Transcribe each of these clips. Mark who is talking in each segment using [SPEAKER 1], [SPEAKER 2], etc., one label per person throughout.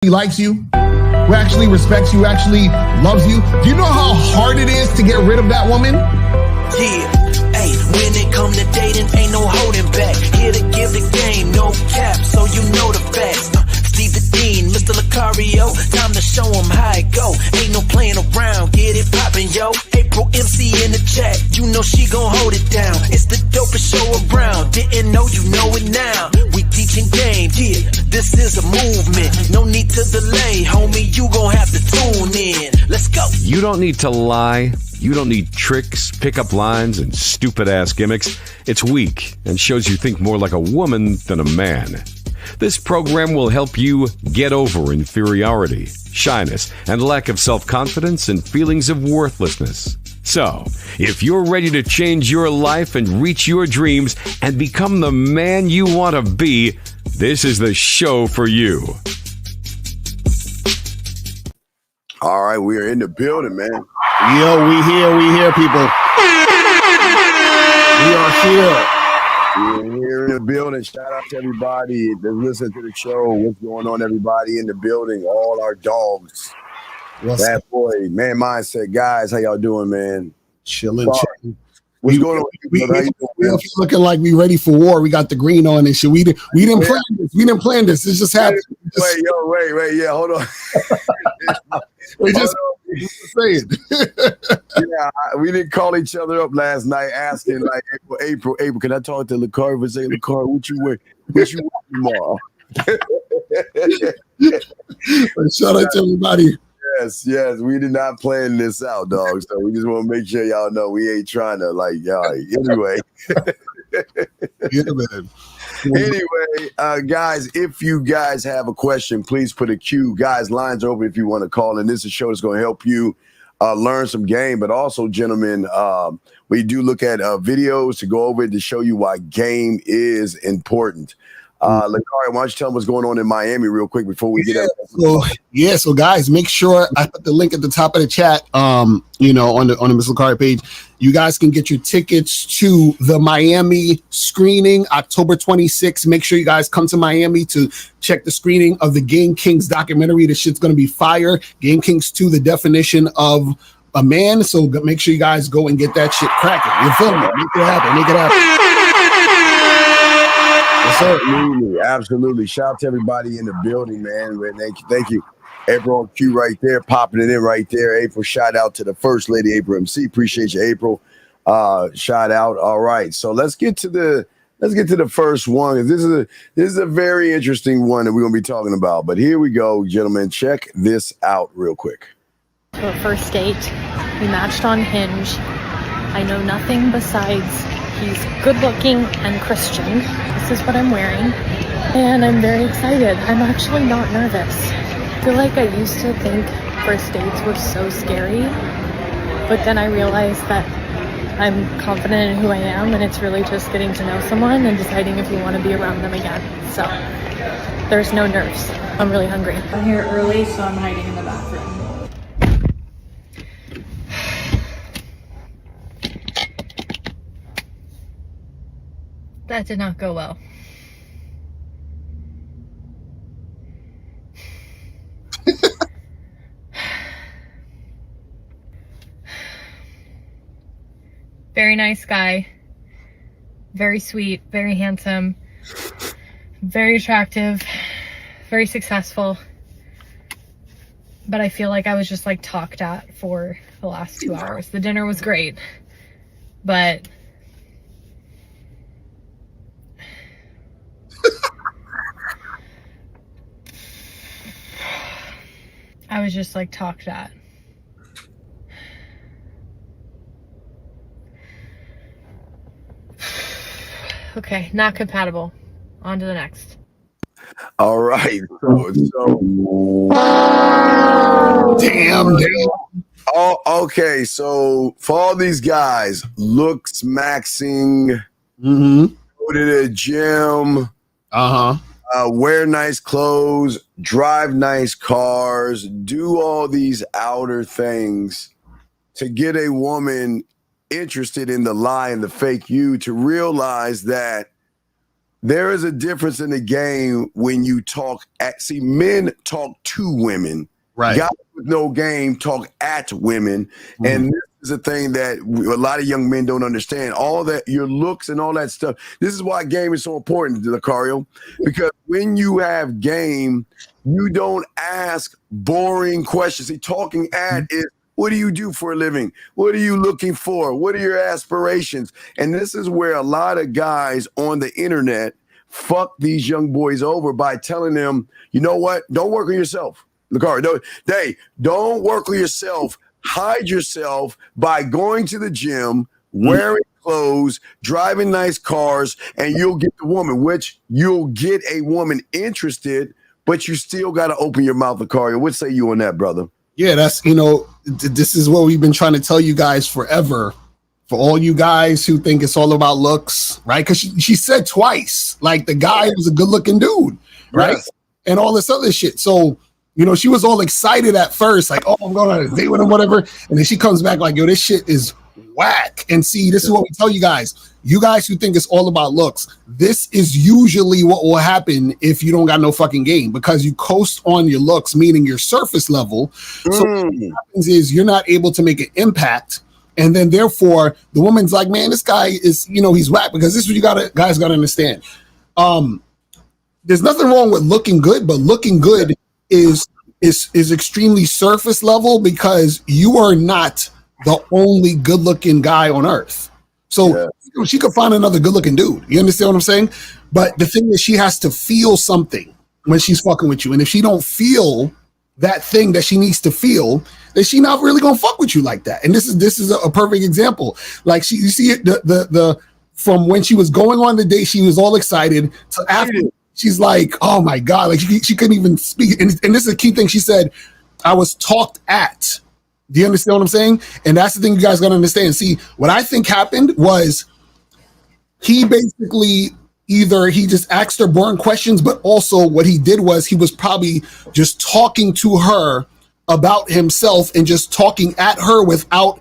[SPEAKER 1] likes you, who actually respects you, actually loves you. Do you know how hard it is to get rid of that woman?
[SPEAKER 2] Yeah, hey, when it come to dating, ain't no holding back. Here to give the game, no cap, so you know the facts. Steve the Dean, Mr. Lucario, time to show him how it go. Ain't no playing around, get it poppin', yo. April MC in the chat, you know she gon' hold it down. It's the dopest show around, didn't know, you know it now. We teaching game, yeah, this is a movement. No need to delay, homie, you gon' have to tune in. Let's go.
[SPEAKER 3] You don't need to lie. You don't need tricks, pickup lines, and stupid-ass gimmicks. It's weak and shows you think more like a woman than a man. This program will help you get over inferiority, shyness, and lack of self-confidence and feelings of worthlessness. So, if you're ready to change your life and reach your dreams and become the man you want to be, this is the show for you.
[SPEAKER 4] All right, we are in the building, man.
[SPEAKER 1] Yo, we here, people. We are here.
[SPEAKER 4] We're here in the building. Shout out to everybody that listens to the show. What's going on, everybody in the building? All our dogs. Bad boy, man, mindset. Guys, how y'all doing, man?
[SPEAKER 1] Chilling.
[SPEAKER 4] What's going on?
[SPEAKER 1] We're looking like we ready for war. We got the green on and shit. We didn't plan this. We didn't plan this. It just happened.
[SPEAKER 4] Wait. Yeah, hold on.
[SPEAKER 1] We just saying.
[SPEAKER 4] Yeah, we didn't call each other up last night asking like April, can I talk to LaCar and say, LaCar, what you wear tomorrow?
[SPEAKER 1] Shout out to everybody.
[SPEAKER 4] Yes, we did not plan this out, dog. So we just want to make sure y'all know we ain't trying to like y'all. Anyway.
[SPEAKER 1] Yeah, man.
[SPEAKER 4] Anyway, guys, if you guys have a question, please put a Q. Guys, lines are open if you want to call in. This is a show that's going to help you learn some game, but also, gentlemen, we do look at videos to go over it to show you why game is important. LaCar, why don't you tell them what's going on in Miami real quick before we get up?
[SPEAKER 1] So guys, make sure I put the link at the top of the chat. On the Miss LaCar page, you guys can get your tickets to the Miami screening October 26th. Make sure you guys come to Miami to check the screening of the Game Kings documentary. This shit's gonna be fire. Game Kings 2, the definition of a man. So make sure you guys go and get that shit cracking. You feel me? Make it happen.
[SPEAKER 4] Absolutely. Shout out to everybody in the building, man. Thank you. April on Q right there, popping it in right there. April, shout out to the First Lady, April MC. Appreciate you, April. Shout out. All right. So let's get to the first one. This is a very interesting one that we're gonna be talking about. But here we go, gentlemen. Check this out real quick.
[SPEAKER 5] To a first date. We matched on Hinge. I know nothing besides he's good looking and Christian. This is what I'm wearing. And I'm very excited. I'm actually not nervous. I feel like I used to think first dates were so scary. But then I realized that I'm confident in who I am, and it's really just getting to know someone and deciding if you want to be around them again. So there's no nerves. I'm really hungry.
[SPEAKER 6] I'm here early, so I'm hiding in the bathroom.
[SPEAKER 5] That did not go well. Very nice guy. Very sweet, very handsome, very attractive, very successful. But I feel like I was just like talked at for the last 2 hours. The dinner was great, but I was just like talked at. Okay, not compatible. On to the next.
[SPEAKER 4] All right. So
[SPEAKER 1] Damn.
[SPEAKER 4] Oh, okay. So for all these guys, looks maxing, go to the gym, wear nice clothes, drive nice cars, do all these outer things to get a woman interested in the lie and the fake you, to realize that there is a difference in the game when you talk at. See, men talk to women.
[SPEAKER 1] Right.
[SPEAKER 4] Guys with no game talk at women, and this is a thing that a lot of young men don't understand. All that, your looks and all that stuff. This is why game is so important, Lucario, because when you have game, you don't ask boring questions. See, talking at is, what do you do for a living? What are you looking for? What are your aspirations? And this is where a lot of guys on the internet fuck these young boys over by telling them, you know what? Don't work on yourself. Lucario, don't work on yourself. Hide yourself by going to the gym, wearing clothes, driving nice cars, and you'll get the woman, which you'll get a woman interested, but you still got to open your mouth, Lucario. What say you on that, brother?
[SPEAKER 1] Yeah, that's, this is what we've been trying to tell you guys forever. For all you guys who think it's all about looks, right? Because she said twice, like the guy was a good looking dude, right?
[SPEAKER 4] Yes.
[SPEAKER 1] And all this other shit. So, she was all excited at first, like, oh, I'm going on a date with him, whatever. And then she comes back like, yo, this shit is whack. And see, this is what we tell you guys. You guys who think it's all about looks, this is usually what will happen if you don't got no fucking game, because you coast on your looks, meaning your surface level. So what happens is you're not able to make an impact. And then therefore the woman's like, man, this guy is, he's whack, because this is what guys got to understand. There's nothing wrong with looking good, but looking good is extremely surface level, because you are not the only good looking guy on earth. So she could find another good looking dude. You understand what I'm saying? But the thing is, she has to feel something when she's fucking with you. And if she don't feel that thing that she needs to feel, then she not really gonna fuck with you like that. And this is a perfect example. Like you see it, the from when she was going on the date, she was all excited, to after she's like, oh my God, like she couldn't even speak. And this is a key thing. She said, I was talked at. Do you understand what I'm saying? And that's the thing you guys got to understand. See, what I think happened was he basically either he just asked her boring questions, but also what he did was he was probably just talking to her about himself and just talking at her without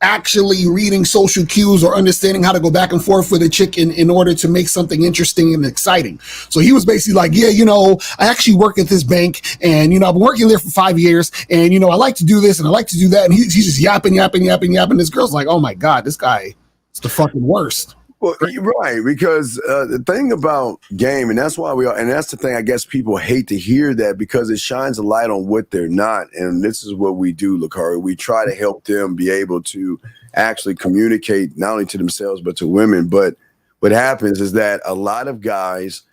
[SPEAKER 1] actually reading social cues or understanding how to go back and forth with a chick in order to make something interesting and exciting. So he was basically like, yeah, I actually work at this bank, and, I've been working there for 5 years, and, I like to do this and I like to do that. And he's just yapping. This girl's like, oh my God, this guy is the fucking worst.
[SPEAKER 4] Well, you're right, because the thing about game, and that's why and that's the thing, I guess people hate to hear that, because it shines a light on what they're not. And this is what we do, Lucario. We try to help them be able to actually communicate not only to themselves, but to women. But what happens is that a lot of guys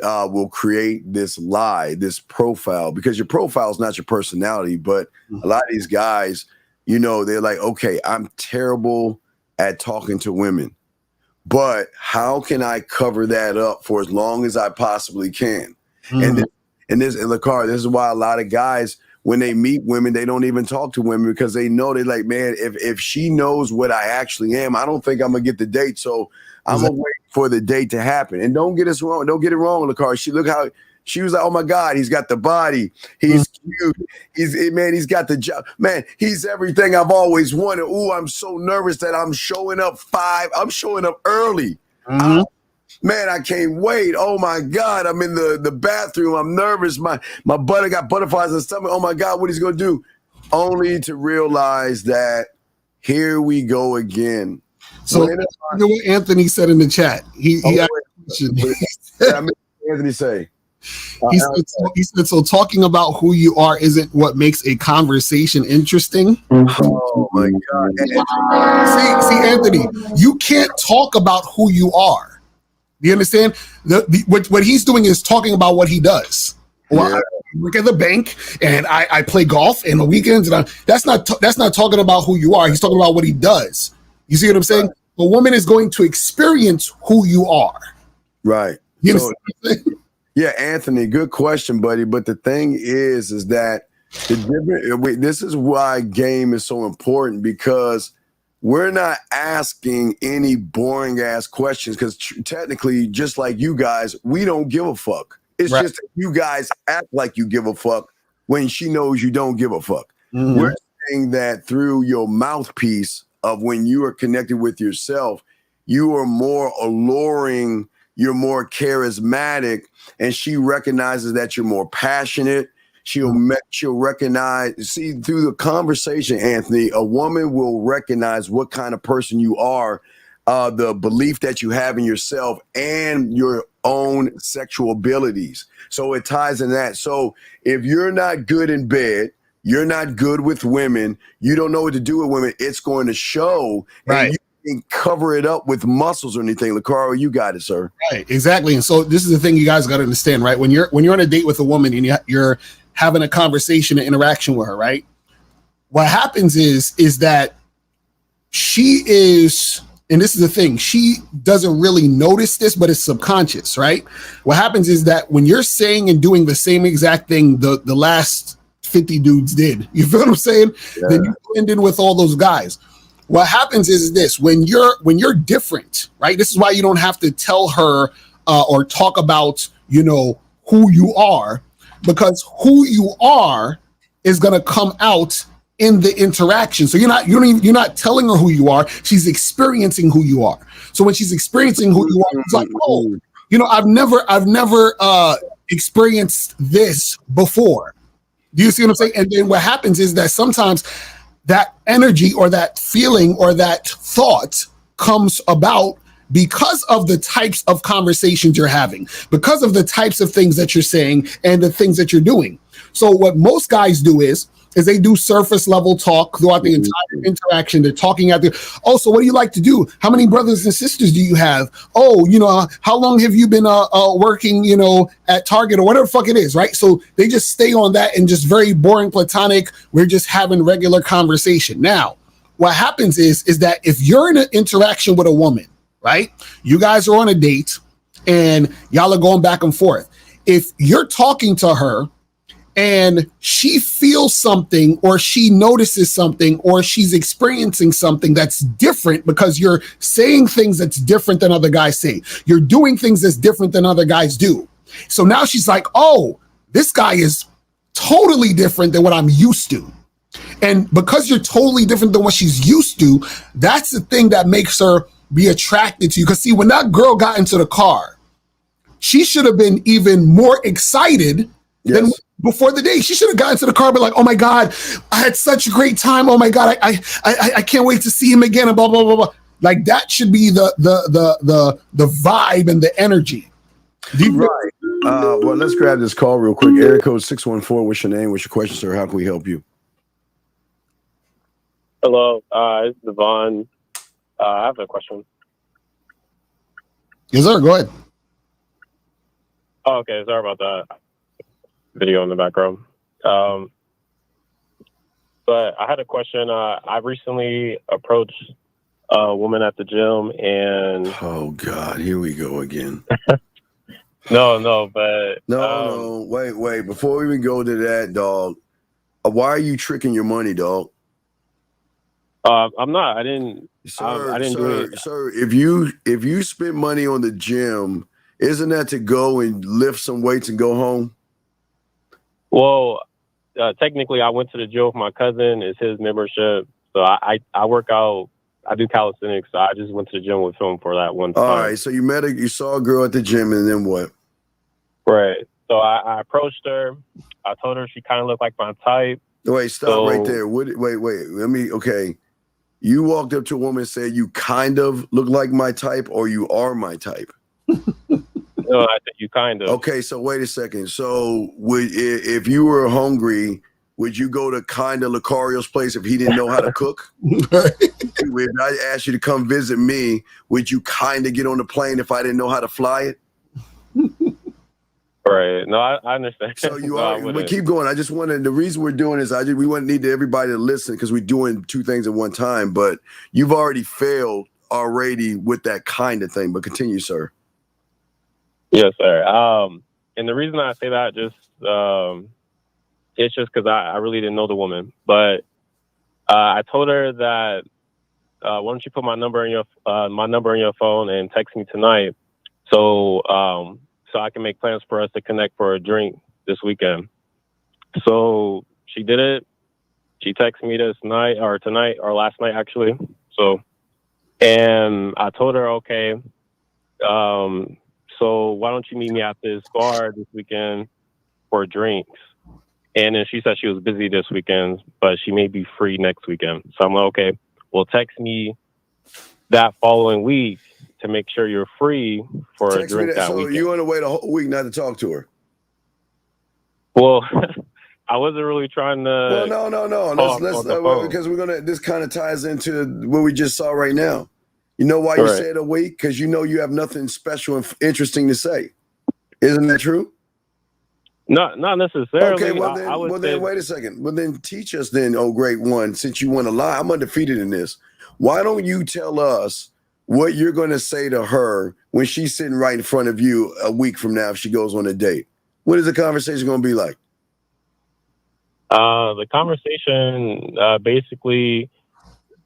[SPEAKER 4] will create this lie, this profile, because your profile is not your personality. But a lot of these guys, they're like, okay, I'm terrible at talking to women, but how can I cover that up for as long as I possibly can? And Lucario, this is why a lot of guys, when they meet women, they don't even talk to women, because they know, they're like, man, if she knows what I actually am, I don't think I'm gonna get the date. So I'm gonna wait for the date to happen. And don't get it wrong, Lucario. Look how she was like, oh my God, he's got the body, he's cute, he's got the job, man, he's everything I've always wanted. Ooh, I'm so nervous that I'm showing up early. Man, I can't wait. Oh my God, I'm in the bathroom, I'm nervous, my butt, I got butterflies in the stomach. Oh my God, what he's gonna do? Only to realize that here we go again.
[SPEAKER 1] So what Anthony said in the chat, he asked a question.
[SPEAKER 4] Anthony say.
[SPEAKER 1] He said, so talking about who you are isn't what makes a conversation interesting.
[SPEAKER 4] Oh my God.
[SPEAKER 1] See, Anthony, you can't talk about who you are. Do you understand? What he's doing is talking about what he does. Well, I work at the bank, and I play golf in the weekends. And that's not talking about who you are. He's talking about what he does. You see what I'm saying? A woman is going to experience who you are.
[SPEAKER 4] Right.
[SPEAKER 1] You know what I'm saying?
[SPEAKER 4] Yeah, Anthony, good question, buddy. But the thing is that this is why game is so important, because we're not asking any boring ass questions, because technically, just like you guys, we don't give a fuck. It's just that you guys act like you give a fuck when she knows you don't give a fuck. We're saying that through your mouthpiece of when you are connected with yourself, you are more alluring you're more charismatic, and she recognizes that you're more passionate. She'll recognize, see, through the conversation, Anthony, a woman will recognize what kind of person you are, the belief that you have in yourself and your own sexual abilities. So it ties in that. So if you're not good in bed, you're not good with women, you don't know what to do with women, it's going to show.
[SPEAKER 1] Right.
[SPEAKER 4] And you can cover it up with muscles or anything. Licaro, you got it, sir.
[SPEAKER 1] Right, exactly. And so this is the thing you guys got to understand, right? When you're on a date with a woman and you're having a conversation, an interaction with her, right? What happens is that she is, and this is the thing, she doesn't really notice this, but it's subconscious, right? What happens is that when you're saying and doing the same exact thing the last 50 dudes did, you feel what I'm saying?
[SPEAKER 4] Yeah.
[SPEAKER 1] Then you blend in with all those guys. What happens is this: when you're different, right? This is why you don't have to tell her or talk about, who you are, because who you are is going to come out in the interaction. So you're not telling her who you are. She's experiencing who you are. So when she's experiencing who you are, it's like, oh, I've never experienced this before. Do you see what I'm saying? And then what happens is that sometimes that energy or that feeling or that thought comes about because of the types of conversations you're having, because of the types of things that you're saying and the things that you're doing. So what most guys do is they do surface level talk throughout the entire interaction. They're talking out there. Oh, so what do you like to do? How many brothers and sisters do you have? Oh, how long have you been working, at Target or whatever the fuck it is, right? So they just stay on that and just very boring, platonic. We're just having regular conversation. Now, what happens is that if you're in an interaction with a woman, right? You guys are on a date and y'all are going back and forth. If you're talking to her and she feels something or she notices something or she's experiencing something that's different because you're saying things that's different than other guys say, you're doing things that's different than other guys do. So now she's like, oh, this guy is totally different than what I'm used to. And because you're totally different than what she's used to, that's the thing that makes her be attracted to you. Because see, when that girl got into the car, she should have been even more excited than before the date. She should have gotten to the car and been like, oh my God, I had such a great time. Oh my God, I can't wait to see him again, and blah, blah, blah, blah. Like that should be the vibe and the energy.
[SPEAKER 4] Right. Well, let's grab this call real quick. Area code 614. What's your name? What's your question, sir? How can we help you?
[SPEAKER 7] Hello, it's Devon. I have a question.
[SPEAKER 1] Yes, sir. Go ahead.
[SPEAKER 7] Oh, okay. Sorry about that. Video in the background. But I had a question. I recently approached a woman at the gym, and
[SPEAKER 4] oh God, here we go again.
[SPEAKER 7] No.
[SPEAKER 4] Wait. Before we even go to that, dog, why are you tricking your money, dog?
[SPEAKER 7] I'm not. I didn't.
[SPEAKER 4] Sir,
[SPEAKER 7] I didn't do it.
[SPEAKER 4] Sir, if you spend money on the gym, isn't that to go and lift some weights and go home?
[SPEAKER 7] Well, technically, I went to the gym with my cousin. It's his membership, so I work out. I do calisthenics. So I just went to the gym with him for that one time.
[SPEAKER 4] All right. So you saw a girl at the gym, and then what?
[SPEAKER 7] Right. So I approached her. I told her she kind of looked like my type.
[SPEAKER 4] Wait, stop right there. Wait. Okay. You walked up to a woman and said, you kind of look like my type, or you are my type?
[SPEAKER 7] No, I think you kind of.
[SPEAKER 4] Okay, so wait a second. So if you were hungry, would you go to kinda Lucario's place if he didn't know how to cook? If I asked you to come visit me, would you kind of get on the plane if I didn't know how to fly it?
[SPEAKER 7] Right. No, I understand.
[SPEAKER 4] So you are, but keep going. I just wanted, the reason we're doing is we want to need everybody to listen because we're doing two things at one time, but you've already failed already with that kind of thing, but continue, sir.
[SPEAKER 7] Yes, sir. And the reason I say that it's just because I really didn't know the woman, but I told her that why don't you put my number in your phone and text me tonight, so I can make plans for us to connect for a drink this weekend. So she did it. She texted me tonight or last night actually. So, and I told her, okay, so why don't you meet me at this bar this weekend for drinks? And then she said she was busy this weekend, but she may be free next weekend. So I'm like, okay, well, text me that following week to make sure you're free for a
[SPEAKER 4] Text me
[SPEAKER 7] drink that
[SPEAKER 4] so
[SPEAKER 7] weekend.
[SPEAKER 4] you want to wait a whole week not to talk to her?
[SPEAKER 7] Well, I wasn't really trying to.
[SPEAKER 4] Well, no.
[SPEAKER 7] talk
[SPEAKER 4] Let's
[SPEAKER 7] on the phone.
[SPEAKER 4] because we're gonna. This kind of ties into what we just saw right now. You know why you
[SPEAKER 7] Right.
[SPEAKER 4] said a week? Because you know you have nothing special and interesting to say. Isn't that true?
[SPEAKER 7] Not necessarily.
[SPEAKER 4] Okay,
[SPEAKER 7] I would say,
[SPEAKER 4] then wait a second. Well, then teach us then, oh great one, since you want to lie. I'm undefeated in this. Why don't you tell us what you're going to say to her when she's sitting right in front of you a week from now if she goes on a date? What is the conversation going to be like?
[SPEAKER 7] the conversation basically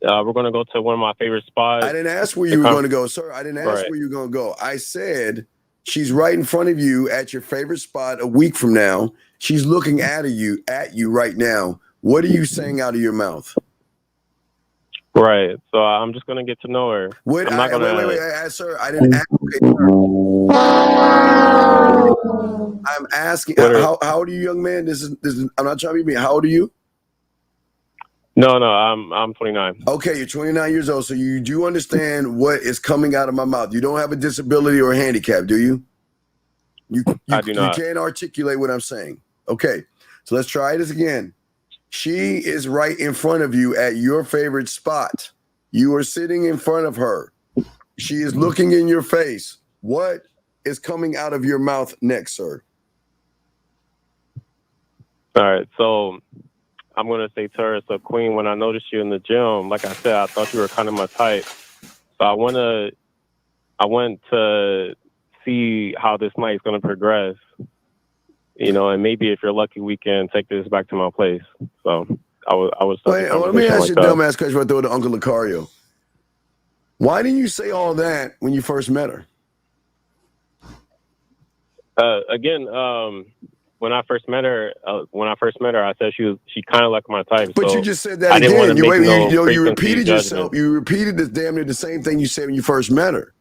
[SPEAKER 7] we're going to go to one of my favorite spots.
[SPEAKER 4] I didn't ask where you were going to go, sir. I didn't ask
[SPEAKER 7] Right.
[SPEAKER 4] where you were going to go. I said she's right in front of you at your favorite spot a week from now. She's looking at you right now. What are you saying out of your mouth?
[SPEAKER 7] Right. So I'm just going to get to know her.
[SPEAKER 4] What?
[SPEAKER 7] I'm not gonna.
[SPEAKER 4] Wait, sir. I didn't ask. Okay, sir. I'm asking. How old are you, young man? This is. I'm not trying to be mean. How old are you?
[SPEAKER 7] No, I'm 29.
[SPEAKER 4] Okay, you're 29 years old, so you do understand what is coming out of my mouth. You don't have a disability or a handicap, do you?
[SPEAKER 7] I do not.
[SPEAKER 4] You can't articulate what I'm saying. Okay, so let's try this again. She is right in front of you at your favorite spot. You are sitting in front of her. She is looking in your face. What is coming out of your mouth next, sir?
[SPEAKER 7] All right. So I'm going to say to her, so Queen, when I noticed you in the gym, like I said, I thought you were kind of my type. So I went to see how this night is going to progress. You know, and maybe if you're lucky, we can take this back to my place. So I was.
[SPEAKER 4] Wait, let me ask you a dumbass question right there to Uncle Lucario. Why didn't you say all that when you first met her?
[SPEAKER 7] Again, when I first met her, I said she kind of like my type.
[SPEAKER 4] But
[SPEAKER 7] so
[SPEAKER 4] you just said that
[SPEAKER 7] I didn't
[SPEAKER 4] again.
[SPEAKER 7] wanna
[SPEAKER 4] You
[SPEAKER 7] make no
[SPEAKER 4] you
[SPEAKER 7] preconceived
[SPEAKER 4] repeated yourself.
[SPEAKER 7] judgment.
[SPEAKER 4] You repeated this damn near the same thing you said when you first met her.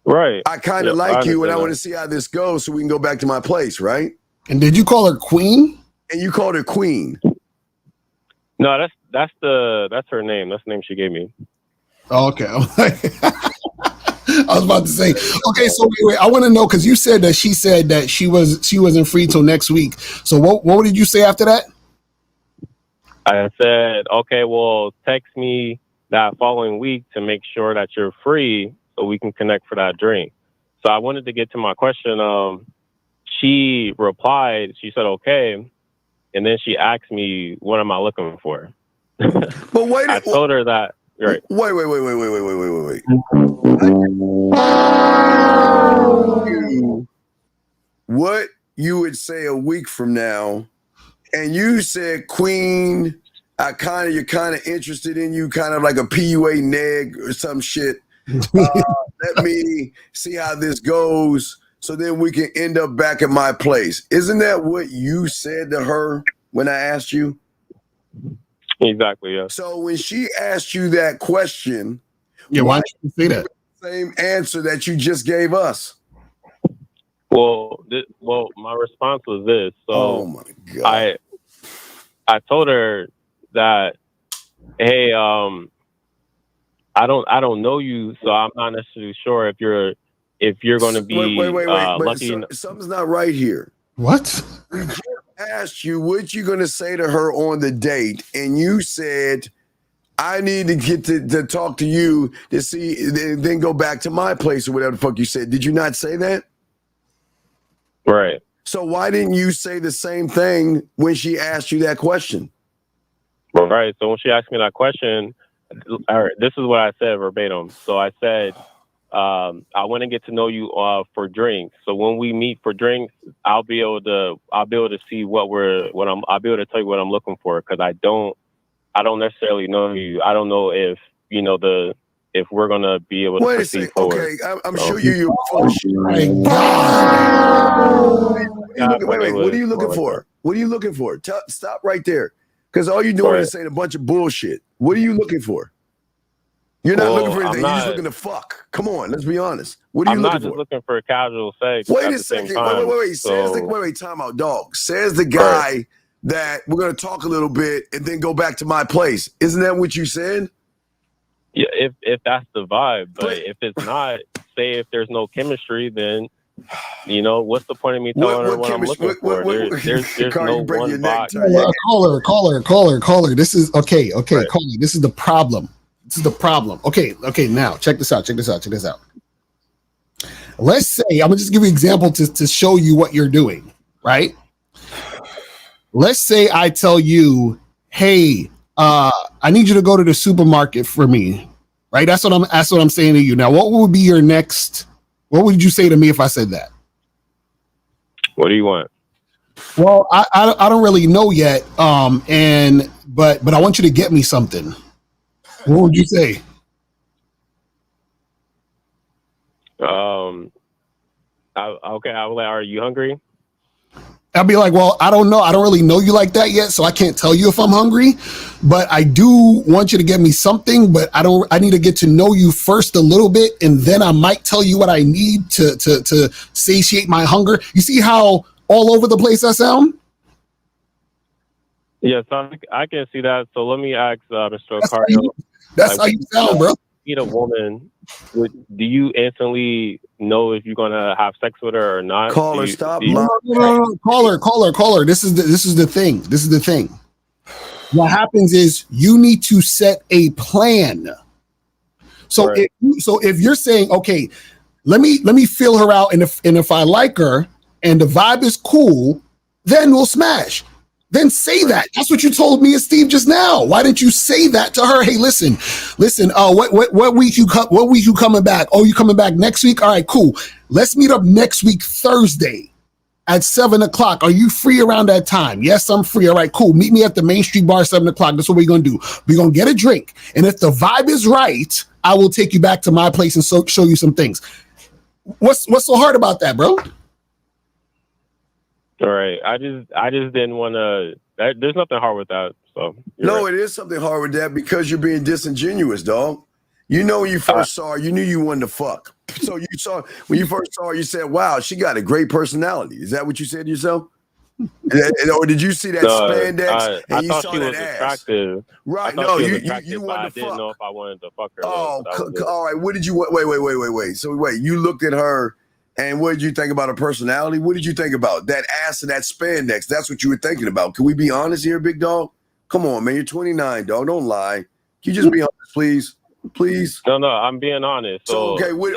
[SPEAKER 7] Right.
[SPEAKER 4] I kind of like you, and I want to see how this goes, so we can go back to my place, right?
[SPEAKER 1] And did you call her Queen?
[SPEAKER 4] And you called her Queen.
[SPEAKER 7] No, that's her name. That's the name she gave me.
[SPEAKER 1] Oh, okay. I was about to say, okay, so wait, I want to know, because you said that she said that she wasn't free till next week. So what did you say after that?
[SPEAKER 7] I said, okay, well, text me that following week to make sure that you're free so we can connect for that drink. So I wanted to get to my question. She replied, she said, okay. And then she asked me, what am I looking for?
[SPEAKER 4] But wait,
[SPEAKER 7] I told her that. Right.
[SPEAKER 4] Wait. What you would say a week from now, and you said, Queen, you're kind of interested in you, kind of like a PUA neg or some shit. Let me see how this goes, so then we can end up back at my place. Isn't that what you said to her when I asked you?
[SPEAKER 7] Exactly, yeah.
[SPEAKER 4] So when she asked you that question,
[SPEAKER 1] Yeah, why did you say that?
[SPEAKER 4] Same answer that you just gave us.
[SPEAKER 7] Well, my response was this. So
[SPEAKER 4] Oh my God.
[SPEAKER 7] I told her that, hey, I don't know you, so I'm not necessarily sure if you're going to be
[SPEAKER 4] wait.
[SPEAKER 7] lucky.
[SPEAKER 4] Something's not right here.
[SPEAKER 1] What?
[SPEAKER 4] We just asked you what you're going to say to her on the date, and you said, I need to get to talk to you to see, then go back to my place or whatever the fuck you said. Did you not say that?
[SPEAKER 7] Right.
[SPEAKER 4] So why didn't you say the same thing when she asked you that question?
[SPEAKER 7] Right. So when she asked me that question, all right, this is what I said verbatim. So I said, I want to get to know you for drinks. So when we meet for drinks, I'll be able to see I'll be able to tell you what I'm looking for, because I don't necessarily know you. I don't know if if we're gonna be able to
[SPEAKER 4] Wait a
[SPEAKER 7] proceed
[SPEAKER 4] second.
[SPEAKER 7] forward.
[SPEAKER 4] Okay, I'm sure you're full of shit.
[SPEAKER 1] My God.
[SPEAKER 4] Wait. What are you looking for? What are you looking for? Stop right there. Because all you're doing is saying a bunch of bullshit. What are you looking for? You're not
[SPEAKER 7] Well,
[SPEAKER 4] looking for anything.
[SPEAKER 7] I'm
[SPEAKER 4] You're just
[SPEAKER 7] not-
[SPEAKER 4] looking to fuck. Come on, let's be honest. What are you
[SPEAKER 7] I'm not
[SPEAKER 4] looking
[SPEAKER 7] just
[SPEAKER 4] for?
[SPEAKER 7] looking for casual sex.
[SPEAKER 4] Wait
[SPEAKER 7] at
[SPEAKER 4] a
[SPEAKER 7] the same
[SPEAKER 4] second.
[SPEAKER 7] time.
[SPEAKER 4] Wait.
[SPEAKER 7] So,
[SPEAKER 4] Wait, time out, dog. Says the guy that we're going to talk a little bit and then go back to my place. Isn't that what you said?
[SPEAKER 7] yeah, if that's the vibe, but
[SPEAKER 4] But-
[SPEAKER 7] if it's not, say if there's no chemistry, then what's the point of me telling her what I'm
[SPEAKER 4] chemistry-
[SPEAKER 7] looking for? There's
[SPEAKER 4] Carl,
[SPEAKER 7] no
[SPEAKER 4] you break your
[SPEAKER 7] one
[SPEAKER 4] neck,
[SPEAKER 7] box.
[SPEAKER 4] Ty. Yeah.
[SPEAKER 1] Caller. This is okay.
[SPEAKER 7] Right.
[SPEAKER 1] Caller. This is the problem. Okay. Now check this out. Let's say I'm gonna just give you an example to show you what you're doing. Right. Let's say I tell you, hey, I need you to go to the supermarket for me. Right. That's what I'm saying to you. Now, what would be your next? What would you say to me if I said that?
[SPEAKER 7] What do you want?
[SPEAKER 1] Well, I don't really know yet. But I want you to get me something. What would you say?
[SPEAKER 7] I will. Are you hungry?
[SPEAKER 1] I'd be like, well, I don't know. I don't really know you like that yet, so I can't tell you if I'm hungry. But I do want you to get me something. But I need to get to know you first a little bit, and then I might tell you what I need to satiate my hunger. You see how all over the place I sound?
[SPEAKER 7] Yes, I can see that. So let me ask Mr.
[SPEAKER 1] That's how
[SPEAKER 7] Ocario.
[SPEAKER 1] you, that's how you sound, bro.
[SPEAKER 7] Meet a woman, do you instantly know if you're gonna have sex with her or not?
[SPEAKER 4] Caller,
[SPEAKER 7] Do you-
[SPEAKER 4] stop
[SPEAKER 7] do you-
[SPEAKER 4] lying.
[SPEAKER 1] No. Caller. This is the thing. What happens is you need to set a plan. So
[SPEAKER 7] Right.
[SPEAKER 1] if you're saying, okay, let me feel her out, and if I like her and the vibe is cool, then we'll smash. Then say that. That's what you told me and Steve just now. Why didn't you say that to her? Hey, listen. What week you coming back? Oh, you coming back next week? All right, cool. Let's meet up next week Thursday at 7:00. Are you free around that time? Yes, I'm free. All right, cool. Meet me at the Main Street Bar 7:00. That's what we're gonna do. We're gonna get a drink, and if the vibe is right, I will take you back to my place and show you some things. What's so hard about that, bro?
[SPEAKER 7] All right. I just didn't want to. There's nothing hard with that. So
[SPEAKER 4] No, it is something hard with that because you're being disingenuous, dog. You know, when you first saw her, you knew you wanted to fuck. So when you first saw her, you said, wow, she got a great personality. Is that what you said to yourself? Or did you see that spandex and
[SPEAKER 7] I
[SPEAKER 4] you
[SPEAKER 7] thought
[SPEAKER 4] saw
[SPEAKER 7] she
[SPEAKER 4] that
[SPEAKER 7] was
[SPEAKER 4] ass?
[SPEAKER 7] attractive.
[SPEAKER 4] Right.
[SPEAKER 7] I
[SPEAKER 4] No,
[SPEAKER 7] thought she was
[SPEAKER 4] you
[SPEAKER 7] attractive, but I
[SPEAKER 4] wanted to
[SPEAKER 7] didn't
[SPEAKER 4] fuck.
[SPEAKER 7] know if I wanted to fuck her.
[SPEAKER 4] Oh,
[SPEAKER 7] That was it.
[SPEAKER 4] all right. What did you wait. So you looked at her and what did you think about her personality? What did you think about that ass and that spandex? That's what you were thinking about. Can we be honest here, big dog? Come on, man. You're 29, dog. Don't lie. Can you just be honest, please? Please.
[SPEAKER 7] No, I'm being honest. So
[SPEAKER 4] when you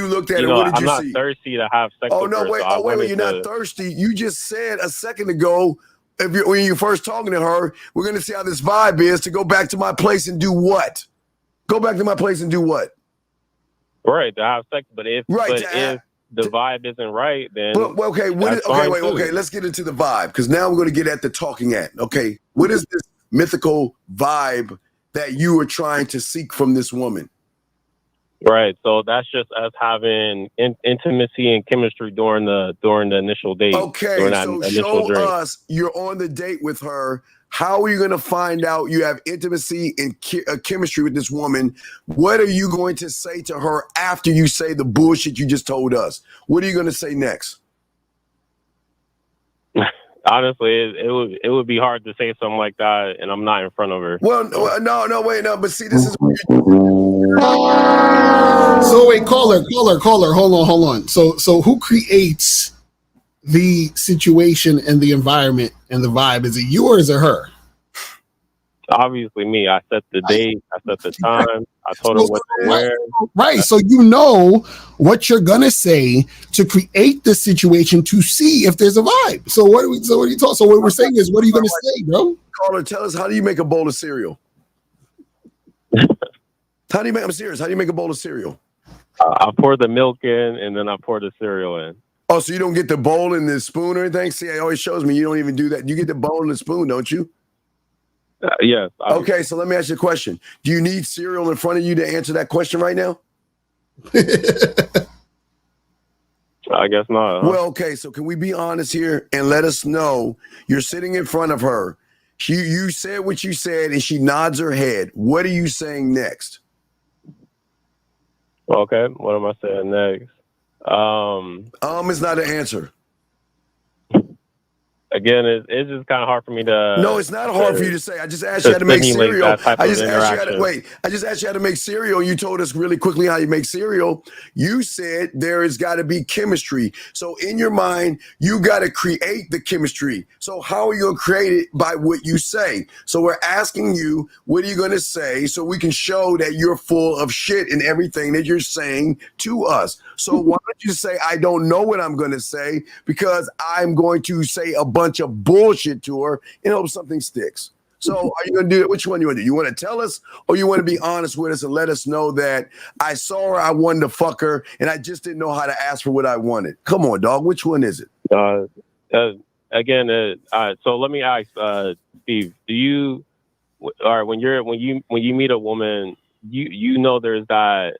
[SPEAKER 4] looked at it, what did
[SPEAKER 7] I'm
[SPEAKER 4] you
[SPEAKER 7] not
[SPEAKER 4] see?
[SPEAKER 7] thirsty to have sex
[SPEAKER 4] Oh
[SPEAKER 7] with
[SPEAKER 4] no,
[SPEAKER 7] her.
[SPEAKER 4] wait,
[SPEAKER 7] So
[SPEAKER 4] you're not thirsty. You just said a second ago, when you're first talking to her, we're gonna see how this vibe is to go back to my place and do what? Go back to my place and do what?
[SPEAKER 7] Right, to have sex, but if
[SPEAKER 4] Right,
[SPEAKER 7] if the vibe isn't right, then
[SPEAKER 4] let's get into the vibe because now we're going to get at the talking at. Okay, what is this mythical vibe that you are trying to seek from this woman?
[SPEAKER 7] Right, so that's just us having intimacy and chemistry during the initial date.
[SPEAKER 4] Okay,
[SPEAKER 7] during that
[SPEAKER 4] so
[SPEAKER 7] initial
[SPEAKER 4] show
[SPEAKER 7] drink.
[SPEAKER 4] us you're on the date with her. How are you going to find out you have intimacy and chemistry with this woman? What are you going to say to her after you say the bullshit you just told us? What are you going to say next?
[SPEAKER 7] Honestly, it would be hard to say something like that, and I'm not in front of her.
[SPEAKER 4] Well, no. But see, this is.
[SPEAKER 1] So wait, caller, hold on. So who creates the situation and the environment and the vibe? Is it you or is it her?
[SPEAKER 7] Obviously, me. I set the date. I set the time. I told her what to wear.
[SPEAKER 1] Right. So you know what you're gonna say to create the situation to see if there's a vibe. So what are you talking? So what we're saying is, what are you gonna say, bro?
[SPEAKER 4] Caller, tell us, how do you make a bowl of cereal? I'm serious. How do you make a bowl of cereal?
[SPEAKER 7] I pour the milk in, and then I pour the cereal in.
[SPEAKER 4] Oh, so you don't get the bowl and the spoon or anything? See, it always shows me you don't even do that. You get the bowl and the spoon, don't you?
[SPEAKER 7] Yes.
[SPEAKER 4] Okay, so let me ask you a question. Do you need cereal in front of you to answer that question right now?
[SPEAKER 7] I guess not. Huh?
[SPEAKER 4] Well, okay, so can we be honest here and let us know you're sitting in front of her. You said what you said, and she nods her head. What are you saying next?
[SPEAKER 7] Okay, what am I saying next?
[SPEAKER 4] Is not an answer.
[SPEAKER 7] Again, it's just kind of hard for me to.
[SPEAKER 4] No, it's not hard for you to say. I just asked you how to make cereal. I just asked you how to make cereal. You told us really quickly how you make cereal. You said there has got to be chemistry. So in your mind, you got to create the chemistry. So how are you going to create it? By what you say. So we're asking you, what are you going to say so we can show that you're full of shit in everything that you're saying to us? So why don't you say, I don't know what I'm going to say, because I'm going to say a bunch of bullshit to her and hope something sticks. So are you going to do it? Which one you want to do? You want to tell us, or you want to be honest with us and let us know that I saw her, I wanted to fuck her, and I just didn't know how to ask for what I wanted? Come on, dog. Which one is it?
[SPEAKER 7] So let me ask, Steve, do you, or when you meet a woman, you know there's that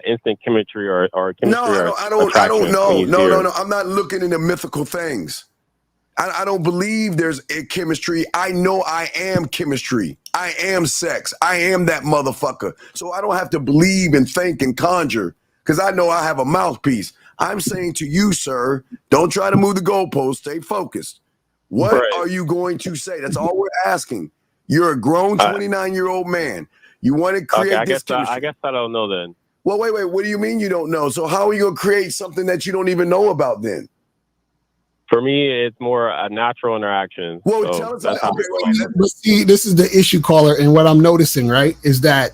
[SPEAKER 7] instant chemistry or chemistry?
[SPEAKER 4] No, I don't know. No. I'm not looking into mythical things. I don't believe there's a chemistry. I know I am chemistry. I am sex. I am that motherfucker. So I don't have to believe and think and conjure, because I know I have a mouthpiece. I'm saying to you, sir, don't try to move the goalpost. Stay focused. What are you going to say? That's all we're asking. You're a grown 29-year-old man. You want to create this chemistry.
[SPEAKER 7] I guess I don't know then.
[SPEAKER 4] Well, wait. What do you mean you don't know? So how are you going to create something that you don't even know about then?
[SPEAKER 7] For me, it's more a natural interaction.
[SPEAKER 4] Well, tell us.
[SPEAKER 1] See, this is the issue, caller, and what I'm noticing, right, is that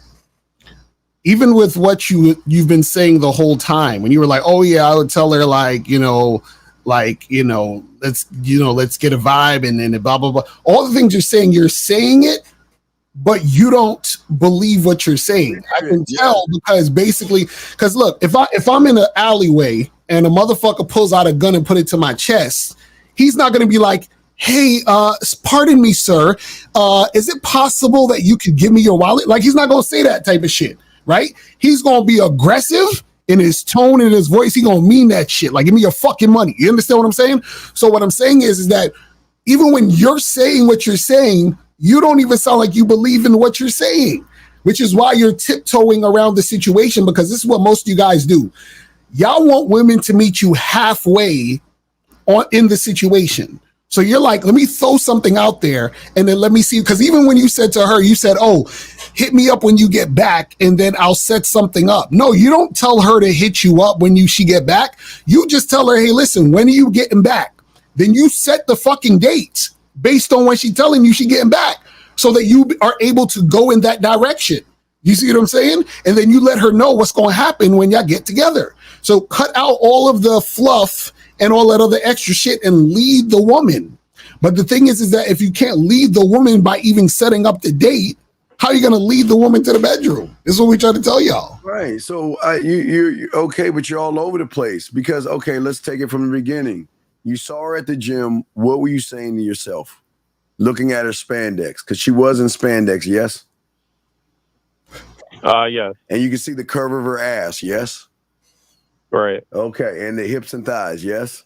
[SPEAKER 1] even with what you've been saying the whole time, when you were like, "Oh yeah," I would tell her let's get a vibe, and then blah blah blah. All the things you're saying it, but you don't believe what you're saying. I can tell, because look, if I'm in an alleyway and a motherfucker pulls out a gun and put it to my chest, he's not going to be like, "Hey, pardon me, sir. Is it possible that you could give me your wallet?" Like, he's not going to say that type of shit, right? He's going to be aggressive in his tone and his voice. He's going to mean that shit. Like, give me your fucking money. You understand what I'm saying? So what I'm saying is that even when you're saying what you're saying, you don't even sound like you believe in what you're saying, which is why you're tiptoeing around the situation, because this is what most of you guys do. Y'all want women to meet you halfway in the situation. So you're like, let me throw something out there and then let me see. Because even when you said to her, you said, "Oh, hit me up when you get back and then I'll set something up." No, you don't tell her to hit you up when she get back. You just tell her, "Hey, listen, when are you getting back?" Then you set the fucking date based on when she's telling you she's getting back, so that you are able to go in that direction. You see what I'm saying? And then you let her know what's going to happen when y'all get together. So cut out all of the fluff and all that other extra shit and lead the woman. But the thing is that if you can't lead the woman by even setting up the date, how are you going to lead the woman to the bedroom? This is what we try to tell y'all.
[SPEAKER 4] Right. So you're okay, but you're all over the place because, okay, let's take it from the beginning. You saw her at the gym. What were you saying to yourself? Looking at her spandex, because she was in spandex, yes?
[SPEAKER 7] Yes.
[SPEAKER 4] And you can see the curve of her ass, yes?
[SPEAKER 7] Right.
[SPEAKER 4] Okay, and the hips and thighs, yes?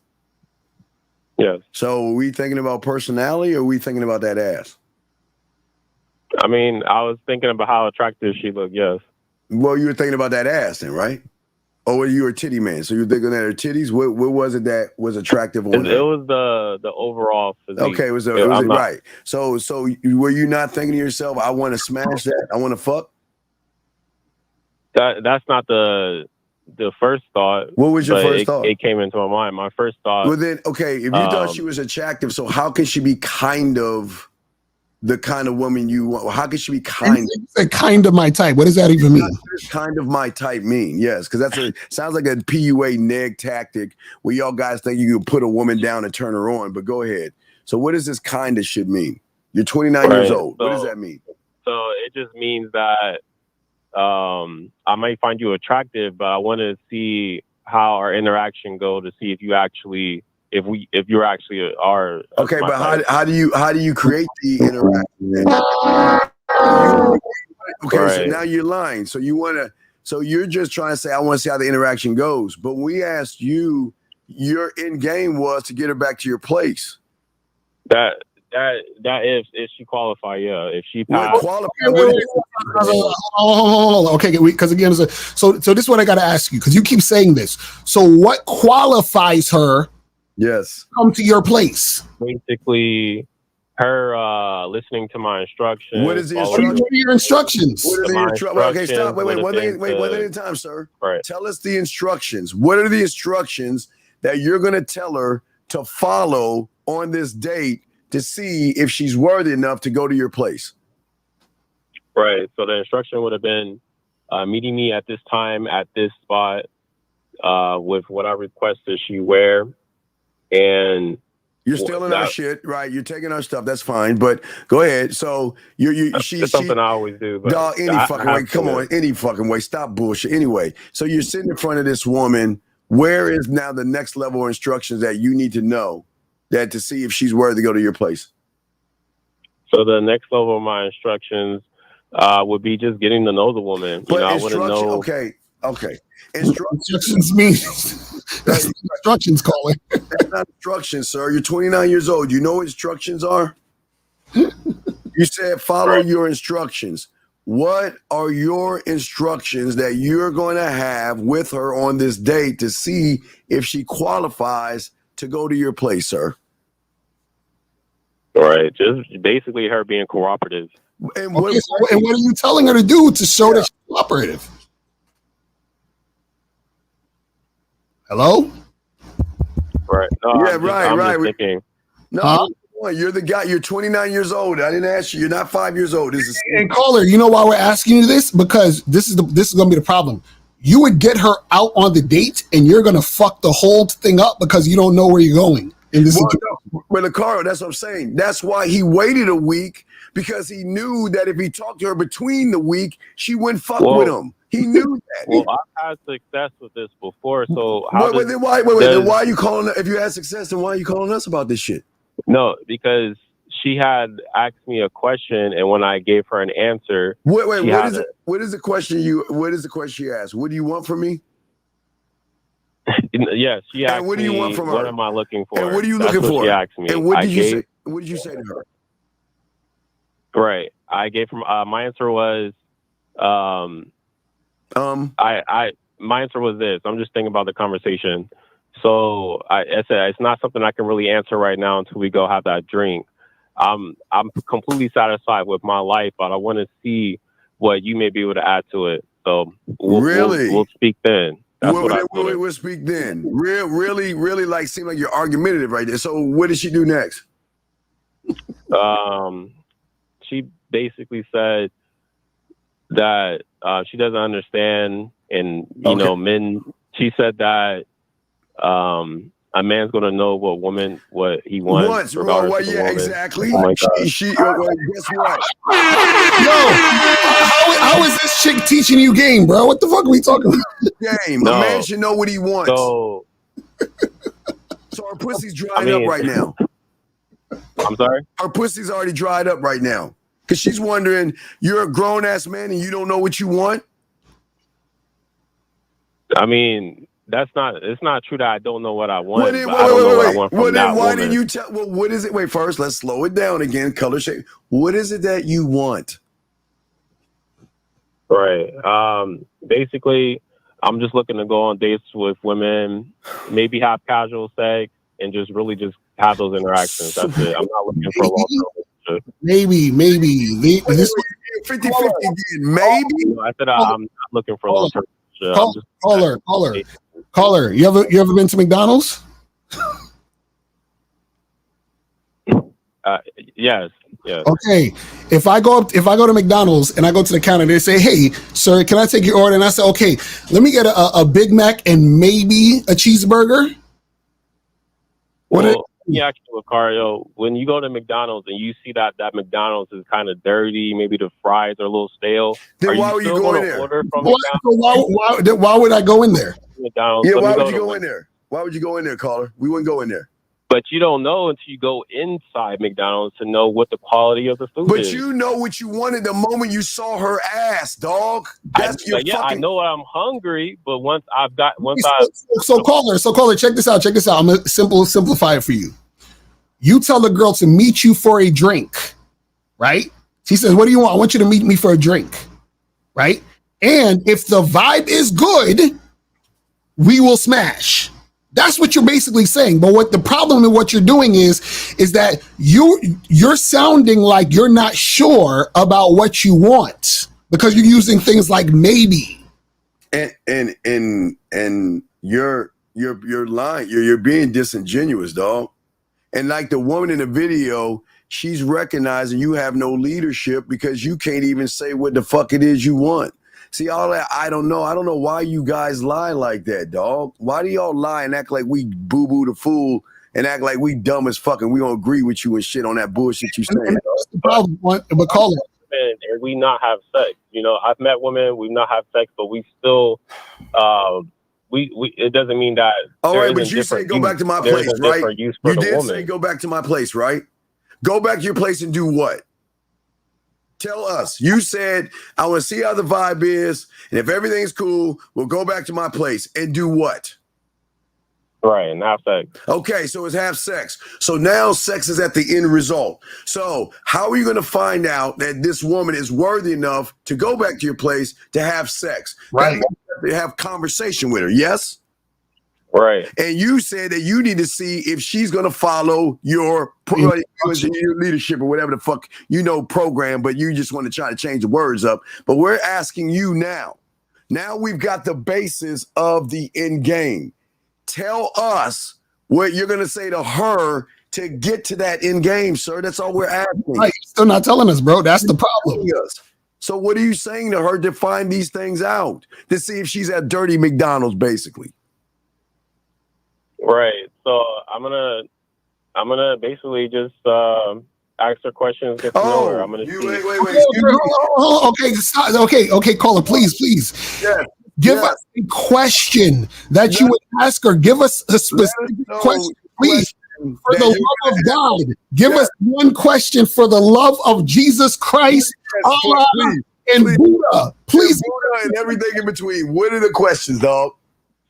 [SPEAKER 7] Yes.
[SPEAKER 4] So are we thinking about personality or are we thinking about that ass?
[SPEAKER 7] I mean, I was thinking about how attractive she looked, yes.
[SPEAKER 4] Well, you were thinking about that ass then, right? Or were you a titty man? So you're thinking at her titties? What was it that was attractive on her?
[SPEAKER 7] It was the overall physique.
[SPEAKER 4] Okay, it was right. So were you not thinking to yourself, "I want to smash that, I want to fuck"?
[SPEAKER 7] That's not the first thought.
[SPEAKER 4] What was your first thought?
[SPEAKER 7] It came into my mind. My first thought.
[SPEAKER 4] Well, then, okay, if you thought she was attractive, so how could she be kind of the kind of woman you want? How could she be kind
[SPEAKER 1] of my type? What does that even mean?
[SPEAKER 4] What does kind of my type mean? Yes, because sounds like a PUA neg tactic where y'all guys think you can put a woman down and turn her on. But go ahead. So what does this kind of shit mean? You're 29 years old. What does that mean?
[SPEAKER 7] So it just means that I might find you attractive, but I want to see how our interaction go to see if you actually if you actually are.
[SPEAKER 4] Okay, but how do you create the interaction? Okay, right. So now you're lying. So you're just trying to say, "I want to see how the interaction goes." But when we asked you, your end game was to get her back to your place.
[SPEAKER 7] That if she qualify, yeah, if she
[SPEAKER 4] What
[SPEAKER 7] passed.
[SPEAKER 4] qualify?
[SPEAKER 1] Okay, because again, so this is what I got to ask you, because you keep saying this. So what qualifies her
[SPEAKER 4] Yes.
[SPEAKER 1] come to your place?
[SPEAKER 7] Basically, her listening to my instructions.
[SPEAKER 4] What is the
[SPEAKER 1] What are your instructions?
[SPEAKER 4] What are the
[SPEAKER 7] My
[SPEAKER 4] instructions? Okay, stop. Wait,
[SPEAKER 7] instructions
[SPEAKER 4] one thing.
[SPEAKER 7] would've
[SPEAKER 4] One
[SPEAKER 7] been
[SPEAKER 4] thing at a time, sir.
[SPEAKER 7] Right.
[SPEAKER 4] Tell us the instructions. What are the instructions that you're going to tell her to follow on this date to see if she's worthy enough to go to your place?
[SPEAKER 7] Right. So the instruction would have been meeting me at this time at this spot with what I requested she wear, and
[SPEAKER 4] You're stealing our shit, right? You're taking our stuff. That's fine, but go ahead. So
[SPEAKER 7] it's something I always do. But
[SPEAKER 4] dog, any fucking way. Come on, any fucking way. Stop bullshit. Anyway, so you're sitting in front of this woman. Where is now the next level of instructions that you need to know that to see if she's worthy to go to your place?
[SPEAKER 7] So the next level of my instructions would be just getting to know the woman.
[SPEAKER 4] But
[SPEAKER 7] I wouldn't know.
[SPEAKER 4] Okay.
[SPEAKER 1] Instructions mean that's instructions, caller.
[SPEAKER 4] That's not instructions, sir. You're 29 years old. You know what instructions are? You said follow your instructions. What are your instructions that you're going to have with her on this date to see if she qualifies to go to your place, sir?
[SPEAKER 7] Right. Just basically her being cooperative.
[SPEAKER 4] And
[SPEAKER 1] Okay, and what are you telling her to do to show that she's cooperative? Hello?
[SPEAKER 7] Right. No,
[SPEAKER 4] Yeah,
[SPEAKER 7] I'm just thinking.
[SPEAKER 4] No, you're the guy. You're 29 years old. I didn't ask you. You're not 5 years old. This is
[SPEAKER 1] And caller, you know why we're asking you this? Because this is going to be the problem. You would get her out on the date, and you're going to fuck the whole thing up because you don't know where you're going.
[SPEAKER 4] Well, Carl, that's what I'm saying. That's why he waited a week, because he knew that if he talked to her between the week, she wouldn't fuck with him. He knew that.
[SPEAKER 7] Well, I've had success with this before, so
[SPEAKER 4] then why are you calling? If you had success, then why are you calling us about this shit?
[SPEAKER 7] No, because she had asked me a question, and when I gave her an answer,
[SPEAKER 4] what is it? What is the question you asked? What do you want from me?
[SPEAKER 7] Yes, she asked
[SPEAKER 4] and what do you
[SPEAKER 7] me,
[SPEAKER 4] want from her?
[SPEAKER 7] what am I looking for?
[SPEAKER 4] And what are you
[SPEAKER 7] That's
[SPEAKER 4] looking for?
[SPEAKER 7] She asked me.
[SPEAKER 4] And what did you say? What did you say to her?
[SPEAKER 7] Right. I gave her my answer was my answer was this. I'm just thinking about the conversation. So I said it's not something I can really answer right now until we go have that drink. I'm completely satisfied with my life, but I want to see what you may be able to add to it. So we'll speak then.
[SPEAKER 4] We'll speak then. Really, like seem like you're argumentative right there. So what did she do next?
[SPEAKER 7] She basically said that she doesn't understand, and you know, men. She said that a man's going to know what he wants.
[SPEAKER 4] Yeah, exactly. Oh my God. Guess what?
[SPEAKER 1] Yo, how is this chick teaching you game, bro? What the fuck are we talking about?
[SPEAKER 4] Game. No. A man should know what he wants. So her pussy's dried up right now.
[SPEAKER 7] I'm sorry?
[SPEAKER 4] Her pussy's already dried up right now. Because she's wondering, you're a grown-ass man and you don't know what you want?
[SPEAKER 7] I mean, it's not true that I don't know what I want.
[SPEAKER 4] Wait.
[SPEAKER 7] Why
[SPEAKER 4] didn't you tell? Well, what is it? Wait, first, let's slow it down again. Color shape. What is it that you want?
[SPEAKER 7] Right. Basically, I'm just looking to go on dates with women, maybe have casual sex, and just have those interactions. That's it. I'm not looking for a long-term relationship.
[SPEAKER 1] Maybe.
[SPEAKER 4] 50-50 maybe.
[SPEAKER 7] I said I'm not looking for a long-term relationship.
[SPEAKER 1] Caller, you ever been to McDonald's?
[SPEAKER 7] Yes.
[SPEAKER 1] Okay. If I go to McDonald's and I go to the counter, they say, "Hey, sir, can I take your order?" And I say, "Okay, let me get a Big Mac and maybe a cheeseburger."
[SPEAKER 7] Let me ask you, Lucario, when you go to McDonald's and you see that McDonald's is kind of dirty, maybe the fries are a little stale,
[SPEAKER 4] then why would you go in there?
[SPEAKER 1] Why would I go in there?
[SPEAKER 7] McDonald's.
[SPEAKER 4] Yeah, why would you go in there? Why would you go in there, caller? We wouldn't go in there.
[SPEAKER 7] But you don't know until you go inside McDonald's to know what the quality of the food is.
[SPEAKER 4] But you know what you wanted the moment you saw her ass, dog.
[SPEAKER 7] I know I'm hungry, but So
[SPEAKER 1] caller, check this out. I'm gonna simplify it for you. You tell the girl to meet you for a drink, right? She says, what do you want? I want you to meet me for a drink, right? And if the vibe is good, we will smash. That's what you're basically saying. But what the problem with what you're doing is that you're sounding like you're not sure about what you want because you're using things like maybe.
[SPEAKER 4] And you're lying. You're being disingenuous, dog. And like the woman in the video, she's recognizing you have no leadership because you can't even say what the fuck it is you want. See, all that, I don't know. I don't know why you guys lie like that, dog. Why do y'all lie and act like we boo-boo the fool and act like we dumb as fucking we don't agree with you and shit on that bullshit you saying?
[SPEAKER 1] That's the problem. But call it.
[SPEAKER 7] And we not have sex. You know, I've met women, we've not have sex, but we still, it doesn't mean that.
[SPEAKER 4] All right, but you say go back to my place, right? You did
[SPEAKER 7] woman.
[SPEAKER 4] say go back to my place, right? Go back to your place and do what? Tell us. You said, I want to see how the vibe is, and if everything's cool, we'll go back to my place and do what?
[SPEAKER 7] Right, and have sex.
[SPEAKER 4] Okay, so it's have sex. So now sex is at the end result. So how are you going to find out that this woman is worthy enough to go back to your place to have sex?
[SPEAKER 1] Right.
[SPEAKER 4] To have conversation with her, yes?
[SPEAKER 7] Right.
[SPEAKER 4] And you said that you need to see if she's going to follow your leadership or whatever the fuck, program, but you just want to try to change the words up. But we're asking you now. Now we've got the basis of the end game. Tell us what you're going to say to her to get to that end game, sir. That's all we're asking.
[SPEAKER 1] Right. You're still not telling us, bro. That's the problem.
[SPEAKER 4] So what are you saying to her to find these things out? To see if she's at dirty McDonald's, basically.
[SPEAKER 7] Right. So I'm gonna basically just ask her questions, get to know her. I'm gonna
[SPEAKER 4] wait.
[SPEAKER 1] Okay, caller, please.
[SPEAKER 4] Yeah.
[SPEAKER 1] Give us a question that you would ask her. Give us a specific question, please. For the love of God, give us one question for the love of Jesus Christ, Allah, and Buddha. Please.
[SPEAKER 4] Buddha and everything in between. What are the questions, dog?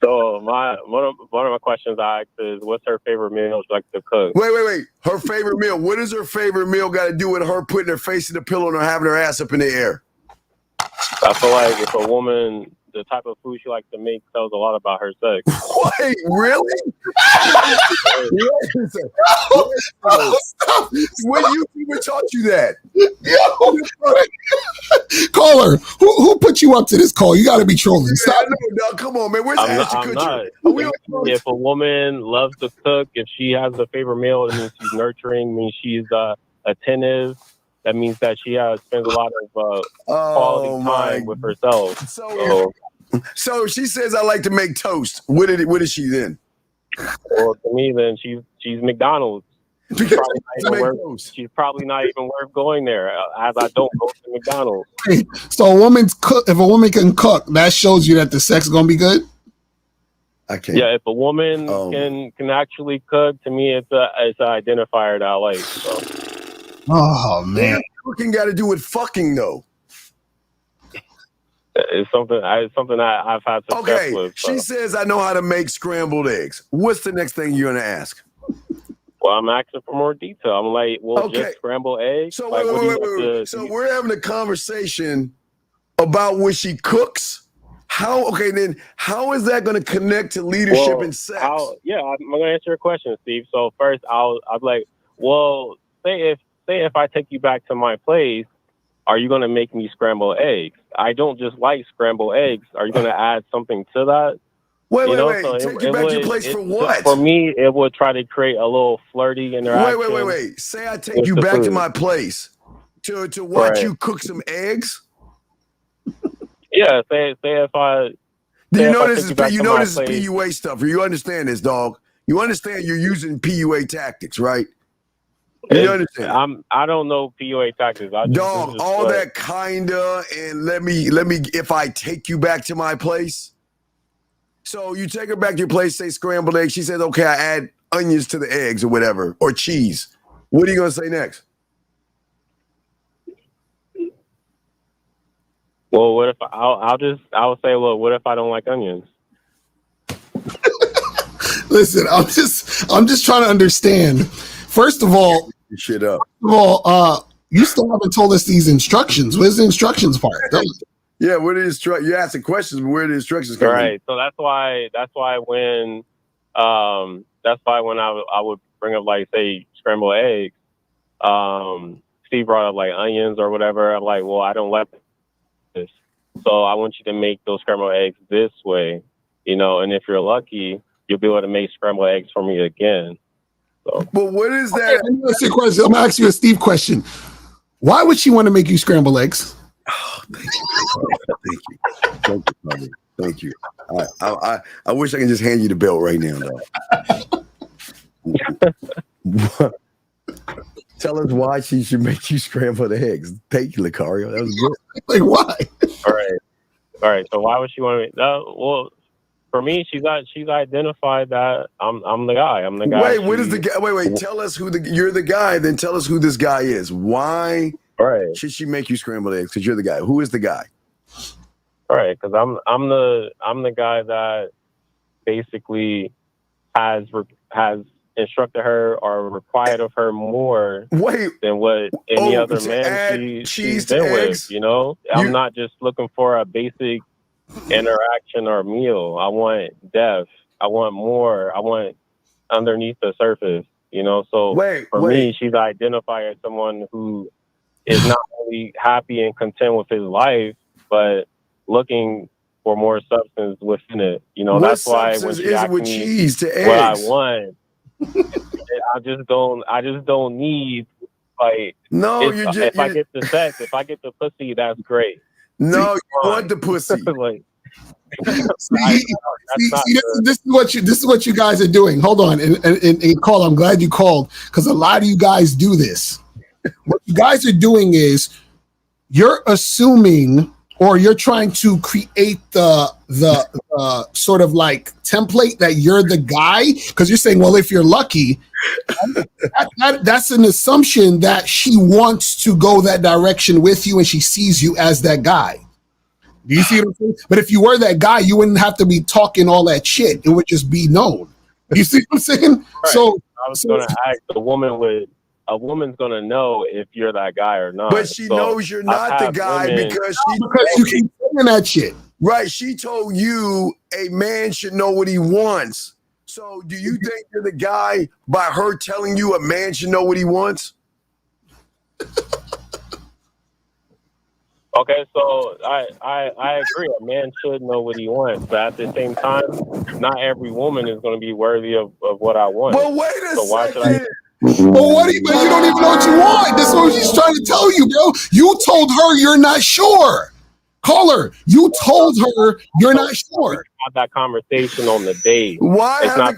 [SPEAKER 7] So one of my questions I asked is, what's her favorite meal she likes to cook?
[SPEAKER 4] Wait. Her favorite meal. What does her favorite meal got to do with her putting her face in the pillow and her having her ass up in the air?
[SPEAKER 7] I feel like if a woman, the type of food she likes to make tells a lot about her sex.
[SPEAKER 4] Wait, really? When you even taught you that?
[SPEAKER 1] Caller, who put you up to this call? You got to be trolling. Stop.
[SPEAKER 4] No, come on, man. Where's the
[SPEAKER 7] I'm not. If a woman loves to cook, if she has a favorite meal, it means she's nurturing, means she's attentive. That means that she spends a lot of quality time with herself.
[SPEAKER 4] So she says, I like to make toast. What is she then?
[SPEAKER 7] Well, to me, then she's McDonald's. She's probably not even worth going there, as I don't go to McDonald's.
[SPEAKER 1] So if a woman can cook, that shows you that the sex is gonna be good.
[SPEAKER 4] I can't.
[SPEAKER 7] Yeah, if a woman can actually cook, to me, it's an identifier that I like. So.
[SPEAKER 1] Oh man,
[SPEAKER 4] cooking got to do with fucking though.
[SPEAKER 7] It's something I've had success with. So.
[SPEAKER 4] She says, I know how to make scrambled eggs. What's the next thing you're going to ask?
[SPEAKER 7] Well, I'm asking for more detail. I'm like, just scrambled eggs?
[SPEAKER 4] So,
[SPEAKER 7] like,
[SPEAKER 4] wait. So we're having a conversation about when she cooks. How is that going to connect to leadership and sex?
[SPEAKER 7] I'm going to answer your question, Steve. So first, I'm like, well, say if I take you back to my place, are you going to make me scrambled eggs? I don't just like scrambled eggs. Are you going to add something to that?
[SPEAKER 4] Wait. So take you back to your place for what?
[SPEAKER 7] For me, it would try to create a little flirty interaction.
[SPEAKER 4] Wait. Say I take you back to my place to watch you cook some eggs?
[SPEAKER 7] Yeah, say if I...
[SPEAKER 4] You know this is PUA stuff. You understand this, dog. You understand you're using PUA tactics, right? You understand?
[SPEAKER 7] I don't know PUA tactics.
[SPEAKER 4] Dog, all that kinda, and let me. If I take you back to my place, so you take her back to your place, say scrambled eggs. She says, "Okay, I add onions to the eggs or whatever, or cheese." What are you gonna say next?
[SPEAKER 7] Well, what if I'll say, well, what if I don't like onions?
[SPEAKER 1] Listen, I'm just trying to understand. First of all,
[SPEAKER 4] Shit up.
[SPEAKER 1] You still haven't told us these instructions. Where's the instructions part?
[SPEAKER 4] Yeah, where did you're asking questions, but where the instructions come
[SPEAKER 7] Right. So that's why when I would bring up, like, say, scrambled eggs, Steve brought up like onions or whatever. I'm like, well, I don't like this. So I want you to make those scrambled eggs this way, and if you're lucky, you'll be able to make scrambled eggs for me again. So,
[SPEAKER 4] But what is that?
[SPEAKER 1] Okay, let me ask you a question. I'm gonna ask you a Steve question. Why would she want to make you scrambled eggs?
[SPEAKER 4] Oh, thank you. Brother. Thank you. I wish I could just hand you the belt right now, though. Tell us why she should make you scrambled eggs. Thank you, Lucario. That was good.
[SPEAKER 1] Like, why?
[SPEAKER 7] All right. So why would she want me? Well, for me, she's identified that I'm the guy. I'm the guy.
[SPEAKER 4] Wait, what is the guy? Wait. Tell us you're the guy. Then tell us who this guy is. Why should she make you scrambled eggs? Because you're the guy. Who is the guy?
[SPEAKER 7] All right, because I'm the guy that basically has instructed her or required of her more than what any other man she's been with. I'm not just looking for a basic interaction or meal. I want depth. I want more. I want underneath the surface. So for me, she's identified as someone who is not only happy and content with his life, but looking for more substance within it. That's why when she asks me
[SPEAKER 4] cheese to eggs?
[SPEAKER 7] What I want, I just don't need, like,
[SPEAKER 4] no.
[SPEAKER 7] If I get the sex, if I get the pussy, that's great.
[SPEAKER 4] No, you want the pussy.
[SPEAKER 7] Like,
[SPEAKER 1] this is what you guys are doing. Hold on, and call. I'm glad you called, because a lot of you guys do this. What you guys are doing is you're assuming, or you're trying to create the sort of like template that you're the guy, because you're saying, well, if you're lucky, that's an assumption that she wants to go that direction with you and she sees you as that guy. Do you see what I'm saying? But if you were that guy, you wouldn't have to be talking all that shit. It would just be known. Do you see what I'm saying?
[SPEAKER 7] Right.
[SPEAKER 1] So
[SPEAKER 7] I was going to ask, a woman's going to know if you're that guy or not.
[SPEAKER 4] But she knows you're not the guy because
[SPEAKER 1] you keep saying that shit.
[SPEAKER 4] Right. She told you a man should know what he wants. So do you think you're the guy by her telling you a man should know what he wants?
[SPEAKER 7] Okay, so I agree. A man should know what he wants, but at the same time, not every woman is going to be worthy of what I want.
[SPEAKER 4] Well, wait a second.
[SPEAKER 1] Well, what do you mean? You don't even know what you want. This is what she's trying to tell you, bro. You told her you're not sure. Call her. You told her you're not sure.
[SPEAKER 7] Have that conversation on the day.
[SPEAKER 4] Why not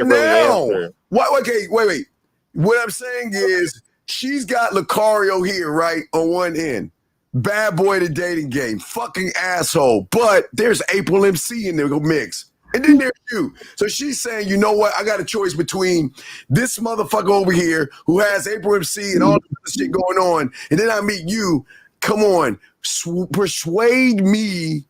[SPEAKER 4] now?
[SPEAKER 7] Really
[SPEAKER 4] Okay, wait. What I'm saying is she's got Lucario here, right, on one end. Bad boy the dating game, fucking asshole. But there's April MC in the mix. And then there's you. So she's saying, you know what? I got a choice between this motherfucker over here who has April MC and all this shit going on, and then I meet you. Come on, persuade me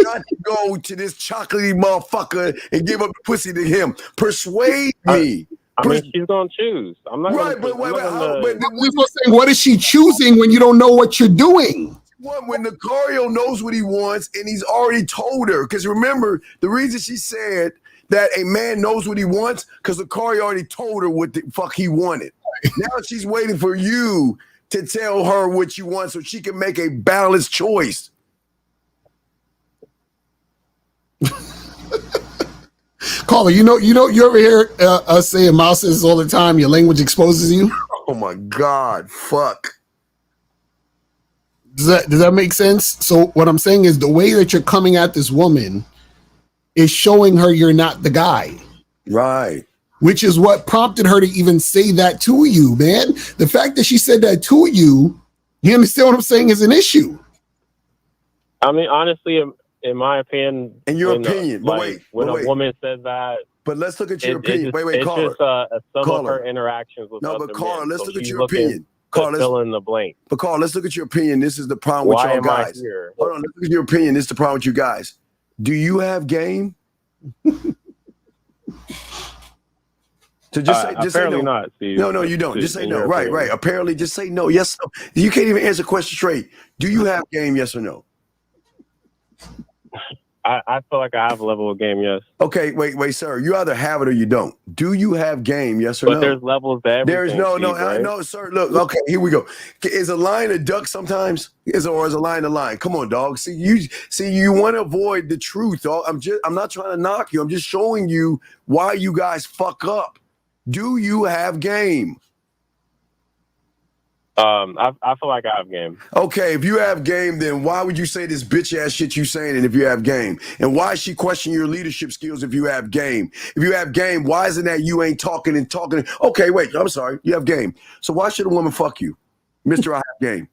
[SPEAKER 4] not to go to this chocolatey motherfucker and give up the pussy to him. Persuade me.
[SPEAKER 7] I mean, she's gonna choose. I'm not
[SPEAKER 4] right,
[SPEAKER 7] gonna,
[SPEAKER 4] but
[SPEAKER 1] what is she choosing when you don't know what you're doing?
[SPEAKER 4] When Lucario knows what he wants and he's already told her, because remember the reason she said that a man knows what he wants, because Lucario already told her what the fuck he wanted. Now she's waiting for you to tell her what you want so she can make a balanced choice.
[SPEAKER 1] Caller, you over here us saying mouses all the time. Your language exposes you.
[SPEAKER 4] Oh my God, fuck.
[SPEAKER 1] Does that make sense? So what I'm saying is the way that you're coming at this woman is showing her you're not the guy.
[SPEAKER 4] Right.
[SPEAKER 1] Which is what prompted her to even say that to you, man. The fact that she said that to you, you understand what I'm saying, is an issue.
[SPEAKER 7] I mean, honestly, in my opinion,
[SPEAKER 4] in your opinion,
[SPEAKER 7] when a woman says that,
[SPEAKER 4] but let's look at your opinion.
[SPEAKER 7] It's
[SPEAKER 4] caller.
[SPEAKER 7] Just some of her interactions with other
[SPEAKER 4] caller,
[SPEAKER 7] men.
[SPEAKER 4] let's look at your opinion.
[SPEAKER 7] Carl, fill in the blank.
[SPEAKER 4] But Carl, let's look at your opinion. This is the problem with y'all guys. Hold on, let's look at your opinion. This is the problem with you guys. Do you have game? So just say
[SPEAKER 7] apparently
[SPEAKER 4] no.
[SPEAKER 7] not, Steve.
[SPEAKER 4] No, you don't. Just say
[SPEAKER 7] In
[SPEAKER 4] no.
[SPEAKER 7] your
[SPEAKER 4] Right.
[SPEAKER 7] opinion.
[SPEAKER 4] Apparently, just say no. Yes. No. You can't even answer the question straight. Do you have game? Yes or no?
[SPEAKER 7] I feel like I have a level of game, yes.
[SPEAKER 4] Okay, wait, sir. You either have it or you don't. Do you have game? Yes or no?
[SPEAKER 7] But there's levels to everything.
[SPEAKER 4] There is no,
[SPEAKER 7] Steve, right?
[SPEAKER 4] no, sir. Look, okay, here we go. Is a lion a duck sometimes? Or is a lion a lion? Come on, dog. See, you want to avoid the truth, dog. I'm not trying to knock you. I'm just showing you why you guys fuck up. Do you have game?
[SPEAKER 7] I feel like I have game.
[SPEAKER 4] Okay, if you have game, then why would you say this bitch ass shit you saying? And if you have game, and why is she questioning your leadership skills? If you have game, why isn't that you ain't talking and talking? Okay, wait, I'm sorry, you have game. So why should a woman fuck you, Mister? I have game.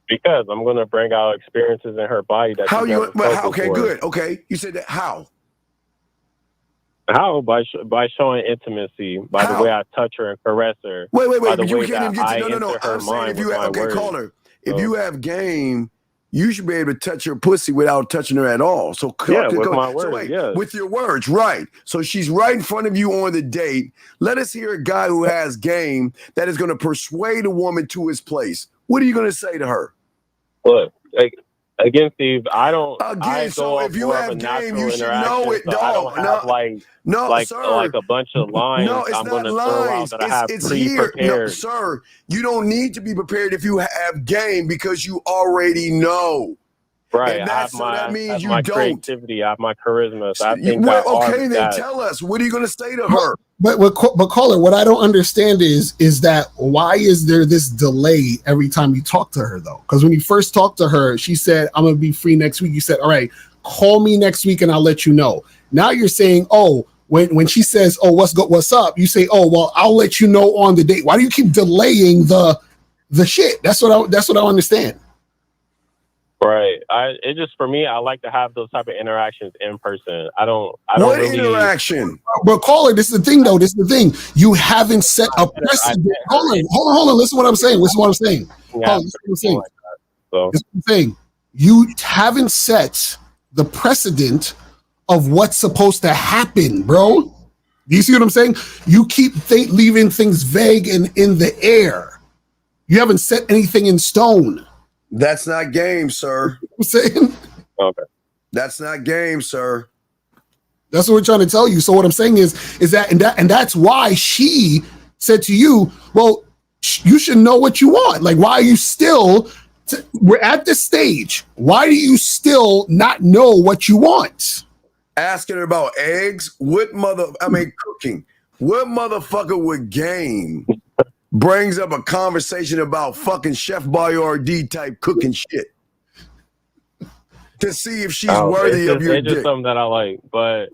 [SPEAKER 7] Because I'm going to bring out experiences in her body that
[SPEAKER 4] How
[SPEAKER 7] she's
[SPEAKER 4] you?
[SPEAKER 7] never felt
[SPEAKER 4] Okay,
[SPEAKER 7] before.
[SPEAKER 4] good. Okay, you said that. How?
[SPEAKER 7] How? By showing intimacy, by
[SPEAKER 4] How?
[SPEAKER 7] the way I touch her and caress her.
[SPEAKER 4] Wait.
[SPEAKER 7] By the
[SPEAKER 4] But you
[SPEAKER 7] way
[SPEAKER 4] can't even
[SPEAKER 7] that
[SPEAKER 4] get to
[SPEAKER 7] I
[SPEAKER 4] no.
[SPEAKER 7] enter her
[SPEAKER 4] I'm saying
[SPEAKER 7] mind
[SPEAKER 4] if you
[SPEAKER 7] with
[SPEAKER 4] have
[SPEAKER 7] my words.
[SPEAKER 4] caller, if
[SPEAKER 7] So-
[SPEAKER 4] you have game, you should be able to touch her pussy without touching her at all. So
[SPEAKER 7] with my words, yes.
[SPEAKER 4] with your words, right? So she's right in front of you on the date. Let us hear a guy who has game that is going to persuade a woman to his place. What are you going to say to her?
[SPEAKER 7] Look, again, Steve, I don't.
[SPEAKER 4] Again,
[SPEAKER 7] I
[SPEAKER 4] so
[SPEAKER 7] go
[SPEAKER 4] if
[SPEAKER 7] off
[SPEAKER 4] you
[SPEAKER 7] more
[SPEAKER 4] have
[SPEAKER 7] of a
[SPEAKER 4] game,
[SPEAKER 7] natural
[SPEAKER 4] you should
[SPEAKER 7] interaction,
[SPEAKER 4] know it,
[SPEAKER 7] so I
[SPEAKER 4] dog.
[SPEAKER 7] don't have like
[SPEAKER 4] sir.
[SPEAKER 7] a bunch of lines.
[SPEAKER 4] No, it's
[SPEAKER 7] I'm
[SPEAKER 4] not
[SPEAKER 7] going to throw out
[SPEAKER 4] lines.
[SPEAKER 7] that I have
[SPEAKER 4] It's here.
[SPEAKER 7] pre-prepared.
[SPEAKER 4] No, sir, you don't need to be prepared if you have game because you already know.
[SPEAKER 7] Right,
[SPEAKER 4] And
[SPEAKER 7] I have
[SPEAKER 4] so
[SPEAKER 7] my,
[SPEAKER 4] that means
[SPEAKER 7] I have
[SPEAKER 4] you
[SPEAKER 7] my
[SPEAKER 4] don't.
[SPEAKER 7] creativity, I have my charisma. So I think
[SPEAKER 4] Well,
[SPEAKER 7] that
[SPEAKER 4] okay, then
[SPEAKER 7] that,
[SPEAKER 4] tell us. What are you going to say to her?
[SPEAKER 1] But caller, what I don't understand is that why is there this delay every time you talk to her though? Because when you first talked to her, she said, "I'm gonna be free next week." You said, "All right, call me next week and I'll let you know." Now you're saying, "Oh, when she says, oh, what's up?" You say, "Oh, well, I'll let you know on the date." Why do you keep delaying the shit? That's what I understand.
[SPEAKER 7] right. It just for me, I like to have those type of interactions in person. I don't
[SPEAKER 4] What
[SPEAKER 7] really
[SPEAKER 4] interaction?
[SPEAKER 1] But caller, this is the thing though. This is the thing. You haven't set a precedent. Hold on. Listen to what I'm saying. Hold on, listen to what I'm saying.
[SPEAKER 7] like that. So
[SPEAKER 1] This is what I'm saying. You haven't set the precedent of what's supposed to happen, bro. Do you see what I'm saying? You keep leaving things vague and in the air. You haven't set anything in stone.
[SPEAKER 4] That's not game, sir.
[SPEAKER 1] You know what I'm saying?
[SPEAKER 7] okay.
[SPEAKER 4] That's not game, sir.
[SPEAKER 1] That's what we're trying to tell you. So what I'm saying is that and that's why she said to you, well, you should know what you want. Like, why are you still? We're at this stage. Why do you still not know what you want?
[SPEAKER 4] Asking her about eggs. Cooking. What motherfucker with game brings up a conversation about fucking Chef Boyardee type cooking shit to see if she's worthy of your
[SPEAKER 7] It's just
[SPEAKER 4] dick?
[SPEAKER 7] something that I like, but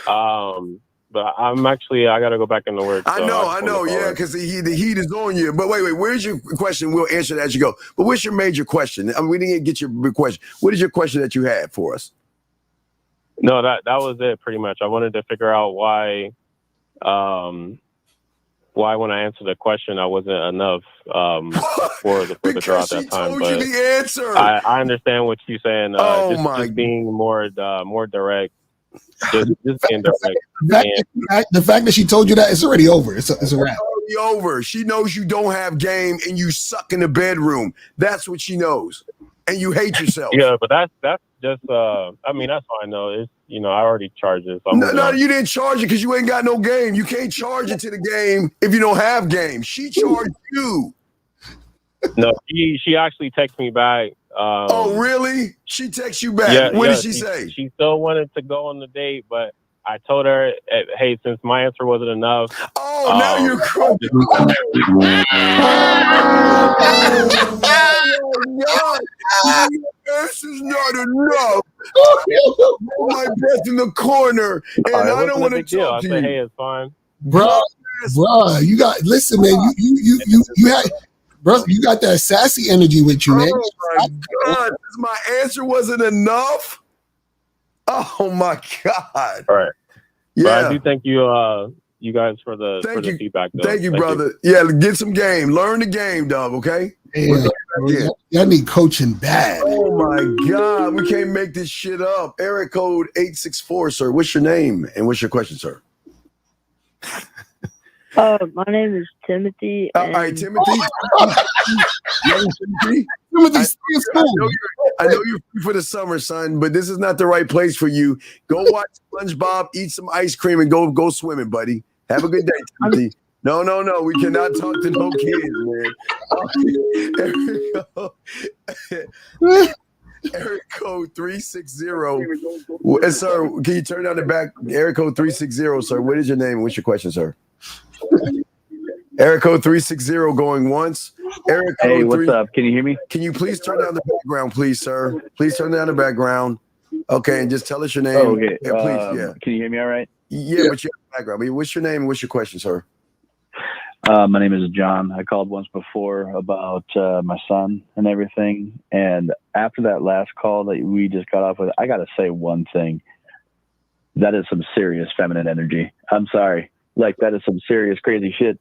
[SPEAKER 7] I'm actually I got to go back into work.
[SPEAKER 4] I
[SPEAKER 7] so
[SPEAKER 4] know, yeah, because the heat is on you. But wait, where's your question? We'll answer that as you go. But what's your major question? I mean, we didn't get your big question. What is your question that you had for us?
[SPEAKER 7] No, that was it pretty much. I wanted to figure out why when I answered the question I wasn't enough for the girl at that time.
[SPEAKER 4] Told
[SPEAKER 7] But
[SPEAKER 4] you the answer.
[SPEAKER 7] I understand what you're saying. Just being more direct. Just being direct.
[SPEAKER 1] The fact that she told you that, it's already over. It's a wrap.
[SPEAKER 4] It's already over. She knows you don't have game and you suck in the bedroom. That's what she knows. And you hate yourself.
[SPEAKER 7] Yeah, but that's just I mean that's fine though. It's I already charged it. So
[SPEAKER 4] No, you didn't charge it because you ain't got no game. You can't charge it to the game if you don't have game. She charged you.
[SPEAKER 7] No, she actually texted me back.
[SPEAKER 4] Oh, really? She texted you back.
[SPEAKER 7] Yeah,
[SPEAKER 4] What did she say?
[SPEAKER 7] She still wanted to go on the date, but I told her, hey, since my answer wasn't enough.
[SPEAKER 4] Oh, now you're crying. Oh, God. This is not enough. My breath in the corner, and I don't want to talk to
[SPEAKER 7] I said,
[SPEAKER 4] you.
[SPEAKER 7] hey, it's fine.
[SPEAKER 1] Bruh, you got listen, man. You had bro, you got that sassy energy with you, man.
[SPEAKER 4] Oh my God, my answer wasn't enough. Oh my God.
[SPEAKER 7] All right.
[SPEAKER 4] Yeah.
[SPEAKER 7] But I do thank you, you guys for the feedback. Though.
[SPEAKER 4] Thank you, brother. Yeah, get some game. Learn the game, dog. Okay.
[SPEAKER 1] Yeah, I need coaching bad.
[SPEAKER 4] Oh my God, we can't make this shit up. Area code 864, sir. What's your name and what's your question, sir?
[SPEAKER 8] My name is Timothy.
[SPEAKER 4] All right, Timothy. Young Timothy.
[SPEAKER 1] Timothy, stay in school.
[SPEAKER 4] I know you're free for the summer, son, but this is not the right place for you. Go watch SpongeBob, eat some ice cream, and go swimming, buddy. Have a good day, Timothy. No. We cannot talk to no kids, man. Area code 360. Sir, can you turn down the back? Area code 360, sir. What is your name? What's your question, sir? Area code 360 going once. Area code
[SPEAKER 9] Hey, what's up? Can you hear me?
[SPEAKER 4] Can you please turn down the background, please, sir? Please turn down the background. Okay, and just tell us your name.
[SPEAKER 9] Oh, okay.
[SPEAKER 4] Yeah, please. Yeah.
[SPEAKER 9] Can you hear me all right?
[SPEAKER 4] Yeah, but you have the background. I mean, what's your name and what's your question, sir?
[SPEAKER 9] My name is John. I called once before about my son and everything. And after that last call that we just got off with, I got to say one thing. That is some serious feminine energy. I'm sorry. Like, that is some serious crazy shit.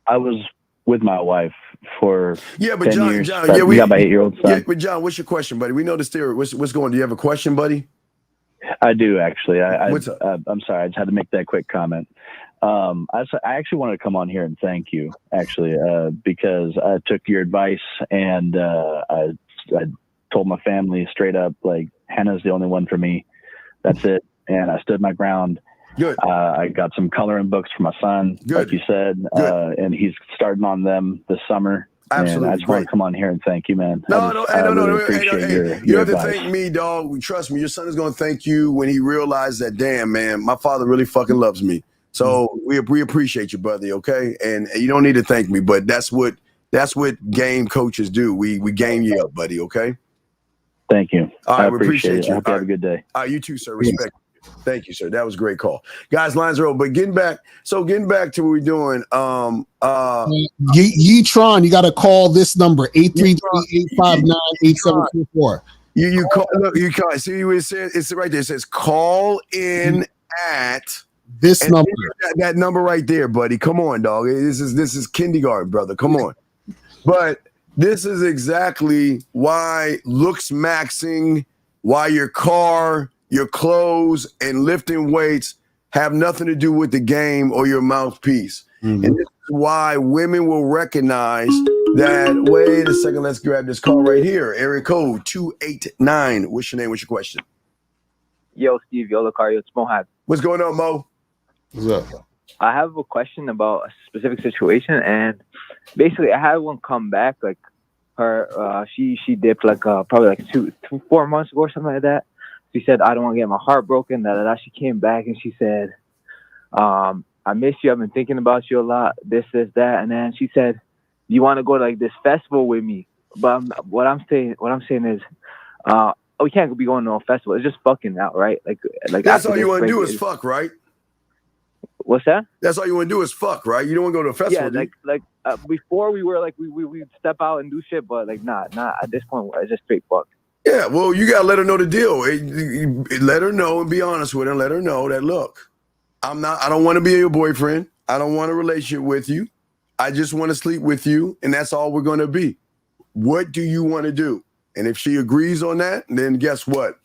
[SPEAKER 9] I was with my wife for 10 years.
[SPEAKER 4] John,
[SPEAKER 9] we got my 8-year-old son.
[SPEAKER 4] Yeah, but John, what's your question, buddy? We know the theory. What's going on? Do you have a question, buddy?
[SPEAKER 9] I do, actually.
[SPEAKER 4] What's up?
[SPEAKER 9] I'm sorry. I just had to make that quick comment. I actually wanted to come on here and thank you, actually, because I took your advice and I told my family straight up, like, Hannah's the only one for me. That's it. And I stood my ground.
[SPEAKER 4] Good.
[SPEAKER 9] I got some coloring books for my son, like you said, and he's starting on them this summer.
[SPEAKER 4] Absolutely.
[SPEAKER 9] And I just want to come on here and thank you, man.
[SPEAKER 4] No. You have to
[SPEAKER 9] advice.
[SPEAKER 4] thank me, dog. Trust me, your son is going to thank you when he realizes that, damn, man, my father really fucking loves me. So we appreciate you, brother. Okay, and you don't need to thank me, but that's what game coaches do. We game you up, buddy. Okay.
[SPEAKER 9] Thank you.
[SPEAKER 4] All right,
[SPEAKER 9] I
[SPEAKER 4] we appreciate you.
[SPEAKER 9] I hope you have a good day.
[SPEAKER 4] All right, you too, sir. Respect. Thank you, sir. That was a great call. Guys, lines are open. But getting back to what we're doing.
[SPEAKER 1] Yetron, you got to call this number 833-859-8724.
[SPEAKER 4] You call. Look, you call. See what it says? It's right there. It says call in at
[SPEAKER 1] this number.
[SPEAKER 4] That number right there, buddy. Come on, dog. This is kindergarten, brother. Come on. But this is exactly why looks maxing, why your car, your clothes, and lifting weights have nothing to do with the game or your mouthpiece. Mm-hmm. And this is why women will recognize that. Wait a second, let's grab this call right here. Area code 289. What's your name? What's your question?
[SPEAKER 10] Yo, Steve, yo, Lucario, it's Mohab.
[SPEAKER 4] What's going on, Mo?
[SPEAKER 1] What's up?
[SPEAKER 10] I have a question about a specific situation, and basically I had one come back, like her, she dipped like probably like 4 months ago or something like that. She said, I don't want to get my heart broken. She came back and she said, I miss you. I've been thinking about you a lot. This, that. And then she said, you want to go to like this festival with me? But what I'm saying is, we can't be going to a festival. It's just fucking out, right? Like
[SPEAKER 4] that's all you want to do is fuck, right?
[SPEAKER 10] What's that?
[SPEAKER 4] That's all you want to do is fuck, right? You don't want to go to a festival.
[SPEAKER 10] Yeah, before we were like we'd step out and do shit, but like not at this point. It's just straight fuck.
[SPEAKER 4] Yeah, well, you gotta let her know the deal. Let her know and be honest with her. Let her know that, look, I don't want to be your boyfriend. I don't want a relationship with you. I just want to sleep with you, and that's all we're gonna be. What do you want to do? And if she agrees on that, then guess what?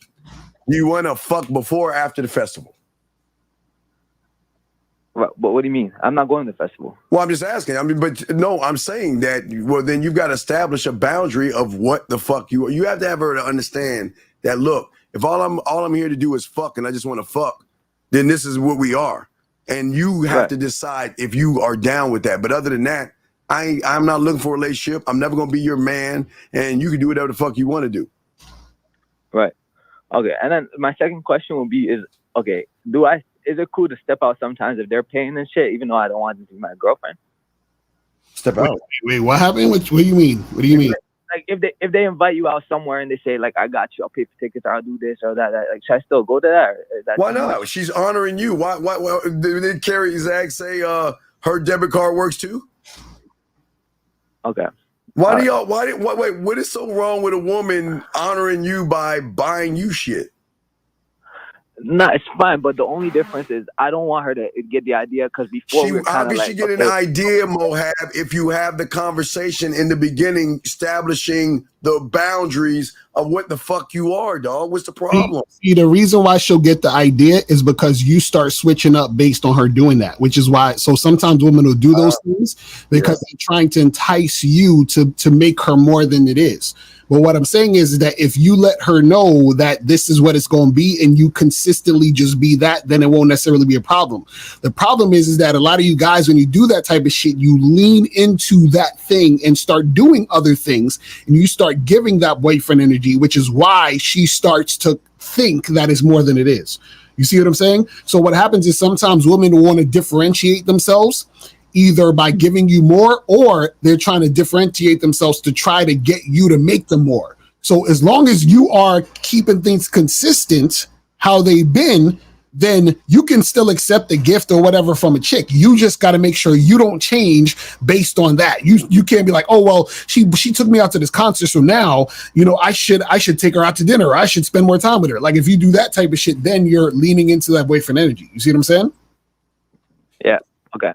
[SPEAKER 4] You want to fuck before or after the festival?
[SPEAKER 10] But what do you mean? I'm not going to the festival.
[SPEAKER 4] Well, I'm just asking. I mean, but no, I'm saying that. Well, then you've got to establish a boundary of what the fuck you have to have her to understand that. Look, if all I'm here to do is fuck, and I just want to fuck, then this is what we are, and you have to decide if you are down with that. But other than that, I'm not looking for a relationship. I'm never gonna be your man, and you can do whatever the fuck you want to do.
[SPEAKER 10] Right. Okay. And then my second question will be: is it cool to step out sometimes if they're paying and shit, even though I don't want to be my girlfriend?
[SPEAKER 4] Step out.
[SPEAKER 1] Wait, what happened? What do you mean? What do you mean?
[SPEAKER 10] Like if they invite you out somewhere and they say like, I got you, I'll pay for tickets, or I'll do this or that. Like, should I still go to that? Or is that
[SPEAKER 4] why not? She's honoring you. Why did Carrie Zach say her debit card works too?
[SPEAKER 10] Okay.
[SPEAKER 4] What is so wrong with a woman honoring you by buying you shit?
[SPEAKER 10] No, it's fine, but the only difference is I don't want her to get the idea because before
[SPEAKER 4] how can she get an idea, Mohab, if you have the conversation in the beginning, establishing the boundaries of what the fuck you are, dog. What's the problem?
[SPEAKER 1] See, the reason why she'll get the idea is because you start switching up based on her doing that, which is why. So sometimes women will do those things because they're trying to entice you to make her more than it is. But what I'm saying is that if you let her know that this is what it's going to be and you consistently just be that, then it won't necessarily be a problem. The problem is that a lot of you guys, when you do that type of shit, you lean into that thing and start doing other things and you start giving that boyfriend energy, which is why she starts to think that is more than it is. You see what I'm saying? So what happens is sometimes women want to differentiate themselves either by giving you more or they're trying to differentiate themselves to try to get you to make them more. So as long as you are keeping things consistent how they've been, then you can still accept a gift or whatever from a chick. You just got to make sure you don't change based on that. You can't be like, oh, well, she took me out to this concert, so now, you know, I should take her out to dinner, or I should spend more time with her. Like if you do that type of shit, then you're leaning into that boyfriend energy. You see what I'm saying?
[SPEAKER 10] Yeah. Okay.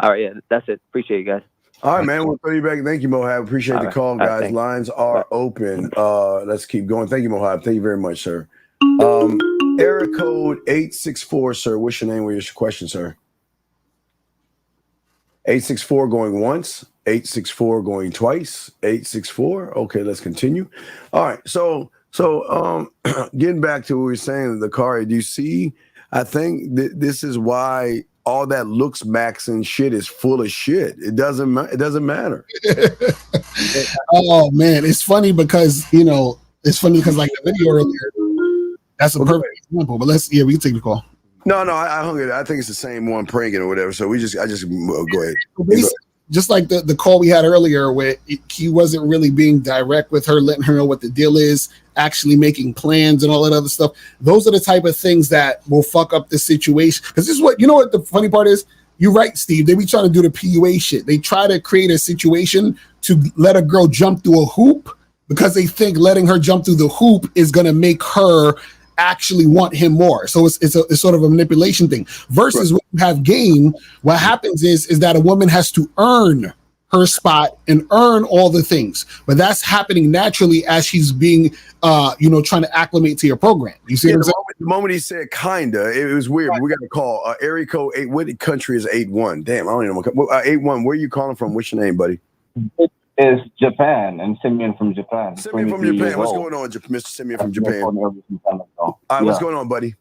[SPEAKER 10] All right, yeah, that's it. Appreciate you guys.
[SPEAKER 4] All right, man. We'll throw you back. Thank you, Mohab. Appreciate the call, guys.
[SPEAKER 10] Thanks.
[SPEAKER 4] Lines are open. Let's keep going. Thank you, Mohab. Thank you very much, sir. Area code 864, sir. What's your name? What's your question, sir? 864 going once. 864 going twice. 864. Okay, let's continue. All right. So getting back to what we were saying, the car. Do you see? I think this is why all that looks maxing shit is full of shit. It doesn't matter.
[SPEAKER 1] Oh man, it's funny because like the video earlier. That's a perfect example. But we can take the call.
[SPEAKER 4] No, I hung it. I think it's the same one, pranking or whatever. So I just go ahead.
[SPEAKER 1] Just like the call we had earlier, where he wasn't really being direct with her, letting her know what the deal is, actually making plans and all that other stuff. Those are the type of things that will fuck up the situation. Because this is what the funny part is. You're right, Steve. They be trying to do the PUA shit. They try to create a situation to let a girl jump through a hoop because they think letting her jump through the hoop is gonna make her actually want him more. So it's sort of a manipulation thing. Versus when you have game, what happens is that a woman has to earn her spot and earn all the things. But that's happening naturally as she's being trying to acclimate to your program. You see what I'm saying?
[SPEAKER 4] The moment he said kinda, it was weird. We got a call. Area code 8. What country is 81? Damn, I don't even know. 81. Where are you calling from? What's your name, buddy?
[SPEAKER 11] It's Japan, and Simeon from Japan.
[SPEAKER 4] Simeon from Japan. What's going on, Mr. Simeon from Japan? All right, what's going on, buddy?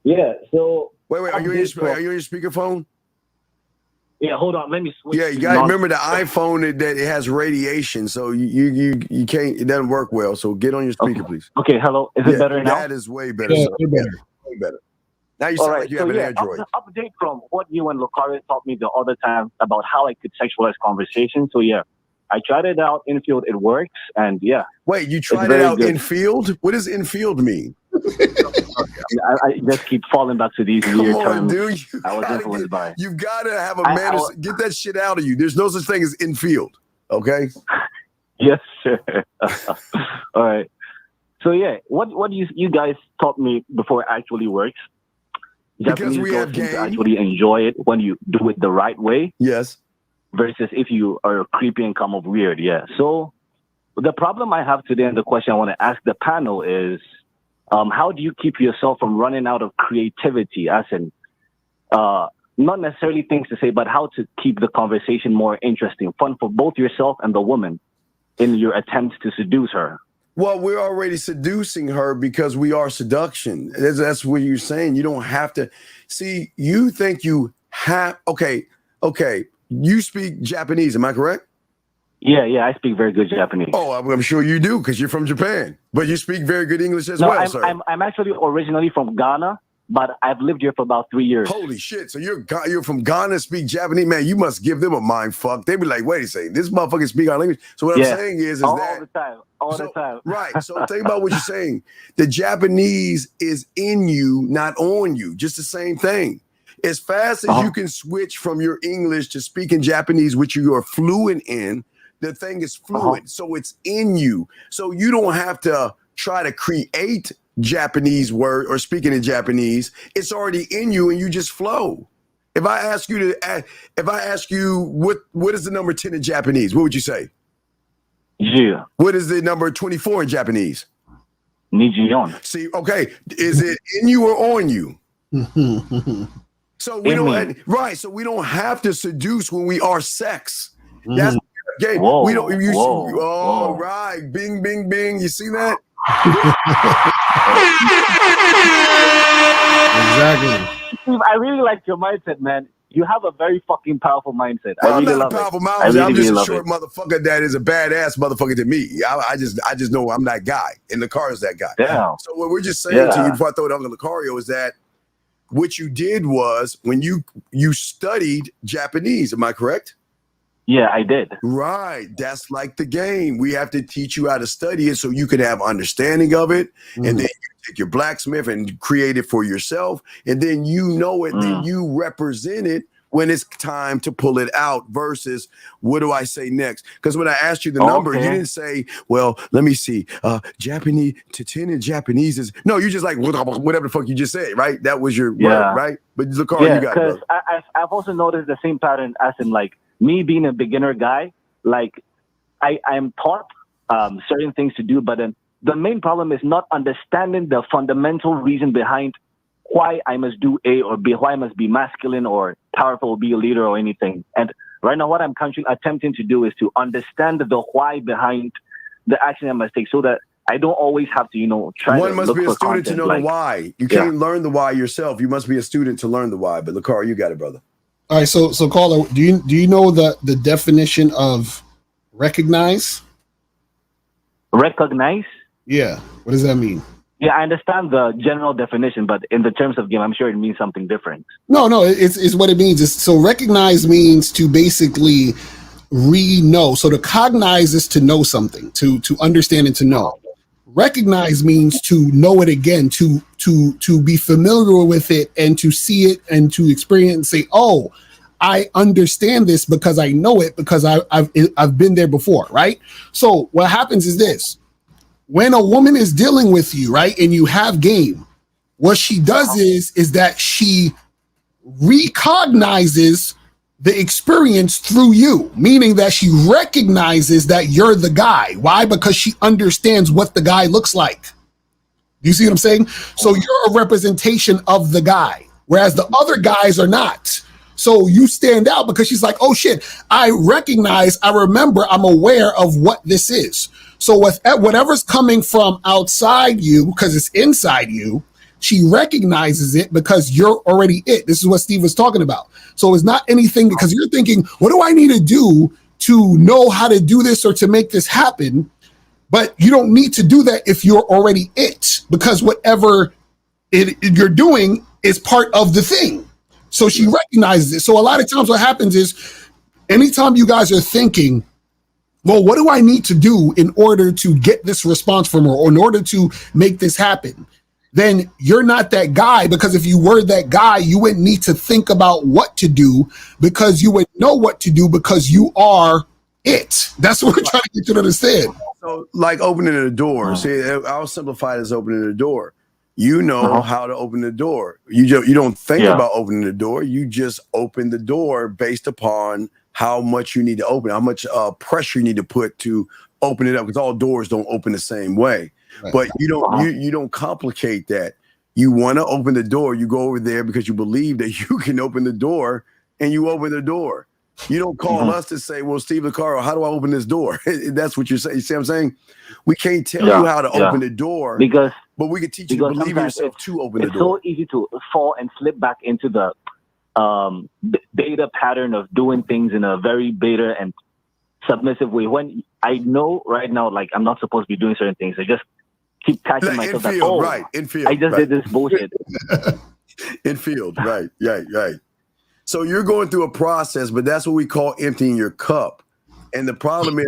[SPEAKER 11] Yeah, so
[SPEAKER 4] wait. Are you on your speakerphone?
[SPEAKER 11] Yeah, hold on. Let me switch.
[SPEAKER 4] Yeah, you got to remember the iPhone that it has radiation, so you can't. It doesn't work well. So get on your speaker, please.
[SPEAKER 11] Okay, hello. Is it better now?
[SPEAKER 4] That is way better. Yeah, way better. Now you sound like you have an Android.
[SPEAKER 11] Update from what you and Lucario taught me the other time about how I could sexualize conversation. So yeah, I tried it out in field. It works, and yeah.
[SPEAKER 4] Wait, you tried it out in field? What does in field mean?
[SPEAKER 11] I just keep falling back to these weird terms.
[SPEAKER 4] Dude,
[SPEAKER 11] I was influenced by.
[SPEAKER 4] You've got to have a man get that shit out of you. There's no such thing as in field. Okay.
[SPEAKER 11] Yes, sir. All right. So yeah, what you guys taught me before it actually works.
[SPEAKER 4] Because we have game.
[SPEAKER 11] To actually enjoy it when you do it the right way.
[SPEAKER 4] Yes.
[SPEAKER 11] Versus if you are creepy and come up weird. Yeah. So the problem I have today and the question I want to ask the panel is, how do you keep yourself from running out of creativity, as in not necessarily things to say, but how to keep the conversation more interesting, fun for both yourself and the woman in your attempts to seduce her?
[SPEAKER 4] Well, we're already seducing her because we are seduction. That's what you're saying. You don't have to see. You think you have. Okay. You speak Japanese. Am I correct?
[SPEAKER 11] Yeah, I speak very good Japanese.
[SPEAKER 4] Oh, I'm sure you do because you're from Japan. But you speak very good English as well, sir.
[SPEAKER 11] I'm actually originally from Ghana, but I've lived here for about 3 years.
[SPEAKER 4] Holy shit! So you're from Ghana, speak Japanese, man. You must give them a mind fuck. They be like, wait a second, this motherfucker speak our language. So what I'm saying is
[SPEAKER 11] all
[SPEAKER 4] that
[SPEAKER 11] the time.
[SPEAKER 4] Right. So think about what you're saying. The Japanese is in you, not on you. Just the same thing. As fast as you can switch from your English to speaking Japanese, which you are fluent in. The thing is fluent, so it's in you. So you don't have to try to create Japanese word or speaking in Japanese. It's already in you, and you just flow. If I ask you what is the number 10 in Japanese, what would you say?
[SPEAKER 11] Yeah.
[SPEAKER 4] What is the number 24 in Japanese?
[SPEAKER 11] Nijion.
[SPEAKER 4] See, okay, is it in you or on you? So we don't so we don't have to seduce when we are sex. That's game.
[SPEAKER 11] Whoa,
[SPEAKER 4] We don't use
[SPEAKER 11] whoa.
[SPEAKER 4] right. Bing, bing, bing. You see that?
[SPEAKER 1] Exactly.
[SPEAKER 11] Steve, I really like your mindset, man. You have a very fucking powerful mindset.
[SPEAKER 4] Well,
[SPEAKER 11] I really
[SPEAKER 4] I'm not
[SPEAKER 11] love
[SPEAKER 4] a powerful
[SPEAKER 11] it.
[SPEAKER 4] mindset. I'm just a
[SPEAKER 11] love
[SPEAKER 4] short
[SPEAKER 11] it.
[SPEAKER 4] motherfucker that is a badass motherfucker to me. I just know I'm that guy, and Lucario's that guy.
[SPEAKER 11] Yeah.
[SPEAKER 4] So what we're just saying to you before I throw it on to Lucario is that what you did was when you studied Japanese. Am I correct?
[SPEAKER 11] Yeah, I did.
[SPEAKER 4] Right. That's like the game. We have to teach you how to study it so you can have understanding of it. And then you take your blacksmith and create it for yourself. And then you know it, then you represent it when it's time to pull it out versus what do I say next? Because when I asked you the number, you didn't say, well, let me see. Japanese to 10 in Japanese is no, you just like whatever the fuck you just said, right? That was your word, right? But Lucario, you got it.
[SPEAKER 11] Because I've also noticed the same pattern as in like me being a beginner guy, like I'm taught certain things to do, but then the main problem is not understanding the fundamental reason behind why I must do A or B, why I must be masculine or powerful, be a leader or anything. And right now what I'm attempting to do is to understand the why behind the action I must take so that I don't always have to, try
[SPEAKER 4] One
[SPEAKER 11] to
[SPEAKER 4] must
[SPEAKER 11] look
[SPEAKER 4] be a
[SPEAKER 11] for
[SPEAKER 4] student to
[SPEAKER 11] content,
[SPEAKER 4] know
[SPEAKER 11] like,
[SPEAKER 4] the why. You can't learn the why yourself. You must be a student to learn the why. But Lucario, you got it, brother.
[SPEAKER 1] All right, so caller, do you know the definition of recognize?
[SPEAKER 11] Recognize?
[SPEAKER 1] Yeah. What does that mean?
[SPEAKER 11] Yeah, I understand the general definition, but in the terms of game, I'm sure it means something different.
[SPEAKER 1] No, it's what it means. So recognize means to basically know. So to cognize is to know something, to understand and to know. Recognize means to know it again, to be familiar with it and to see it and to experience and say, oh, I understand this because I know it because I've been there before, right? So what happens is this. When a woman is dealing with you, right, and you have game, what she does is that she recognizes the experience through you, meaning that she recognizes that you're the guy. Why? Because she understands what the guy looks like. Do you see what I'm saying? So you're a representation of the guy, whereas the other guys are not. So you stand out because she's like, oh shit, I recognize, I remember, I'm aware of what this is. So with whatever's coming from outside you, because it's inside you, she recognizes it because you're already it. This is what Steve was talking about. So it's not anything because you're thinking, what do I need to do to know how to do this or to make this happen? But you don't need to do that if you're already it, because whatever you're doing is part of the thing. So she recognizes it. So a lot of times what happens is anytime you guys are thinking, well, what do I need to do in order to get this response from her or in order to make this happen? Then you're not that guy, because if you were that guy, you wouldn't need to think about what to do because you would know what to do because you are it. That's what we're trying to get you to understand.
[SPEAKER 4] So like opening the door. See, I'll simplify it as opening the door. You know how to open the door. You don't think about opening the door. You just open the door based upon how much you need to open, how much pressure you need to put to open it up, because all doors don't open the same way. Right. But you don't complicate that. You want to open the door, you go over there because you believe that you can open the door, and you open the door. You don't call us to say, well, Steve Lucario, how do I open this door? That's what you're saying. You see what I'm saying? We can't tell you how to open the door, but we can teach you to believe in yourself to open the door.
[SPEAKER 11] It's so easy to fall and slip back into the beta pattern of doing things in a very beta and submissive way. When I know right now, like, I'm not supposed to be doing certain things. I just keep catching myself that,
[SPEAKER 4] infield,
[SPEAKER 11] I just did this bullshit.
[SPEAKER 4] Infield, right. So you're going through a process, but that's what we call emptying your cup. And the problem is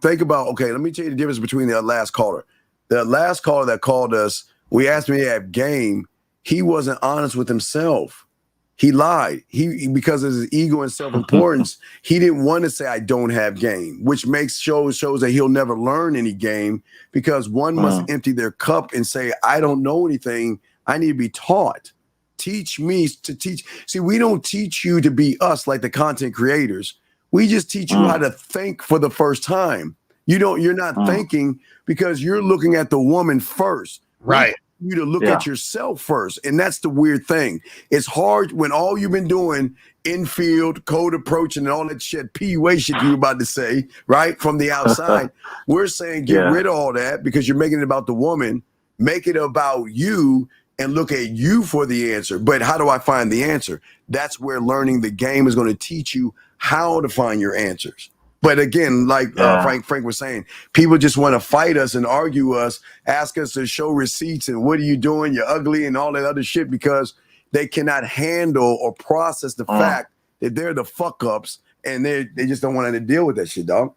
[SPEAKER 4] think about, let me tell you the difference between the last caller. The last caller that called us, we asked him to have game. He wasn't honest with himself. He lied. He because of his ego and self-importance, he didn't want to say I don't have game, which shows that he'll never learn any game, because one must empty their cup and say, I don't know anything. I need to be taught. Teach me to teach. See, we don't teach you to be us like the content creators. We just teach you how to think for the first time. You're not thinking because you're looking at the woman first.
[SPEAKER 1] Right.
[SPEAKER 4] You to look at yourself first. And that's the weird thing. It's hard when all you've been doing infield, code approaching, and all that shit, PUA shit you're about to say, right? From the outside. We're saying get rid of all that because you're making it about the woman, make it about you and look at you for the answer. But how do I find the answer? That's where learning the game is going to teach you how to find your answers. But again, like Frank was saying, people just want to fight us and argue us, ask us to show receipts and what are you doing? You're ugly and all that other shit because they cannot handle or process the fact that they're the fuck ups and they just don't want to deal with that shit, dog.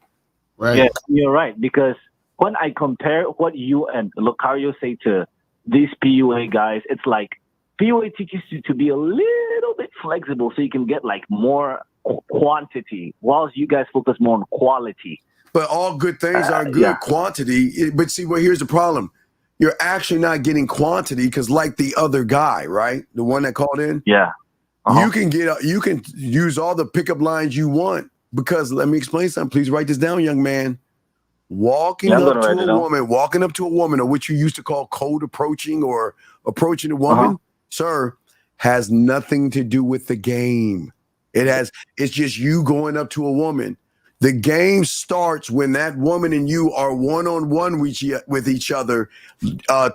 [SPEAKER 1] Right.
[SPEAKER 11] Yeah, you're right. Because when I compare what you and Lucario say to these PUA guys, it's like PUA teaches you to be a little bit flexible so you can get like more quantity, whilst you guys focus more on quality.
[SPEAKER 4] But all good things are good quantity. But see, well, here's the problem. You're actually not getting quantity because like the other guy, right? The one that called in?
[SPEAKER 11] Yeah.
[SPEAKER 4] You can use all the pickup lines you want because let me explain something. Please write this down, young man. Walking up to a woman, or what you used to call cold approaching or approaching a woman, sir, has nothing to do with the game. It's just you going up to a woman. The game starts when that woman and you are one-on-one with each other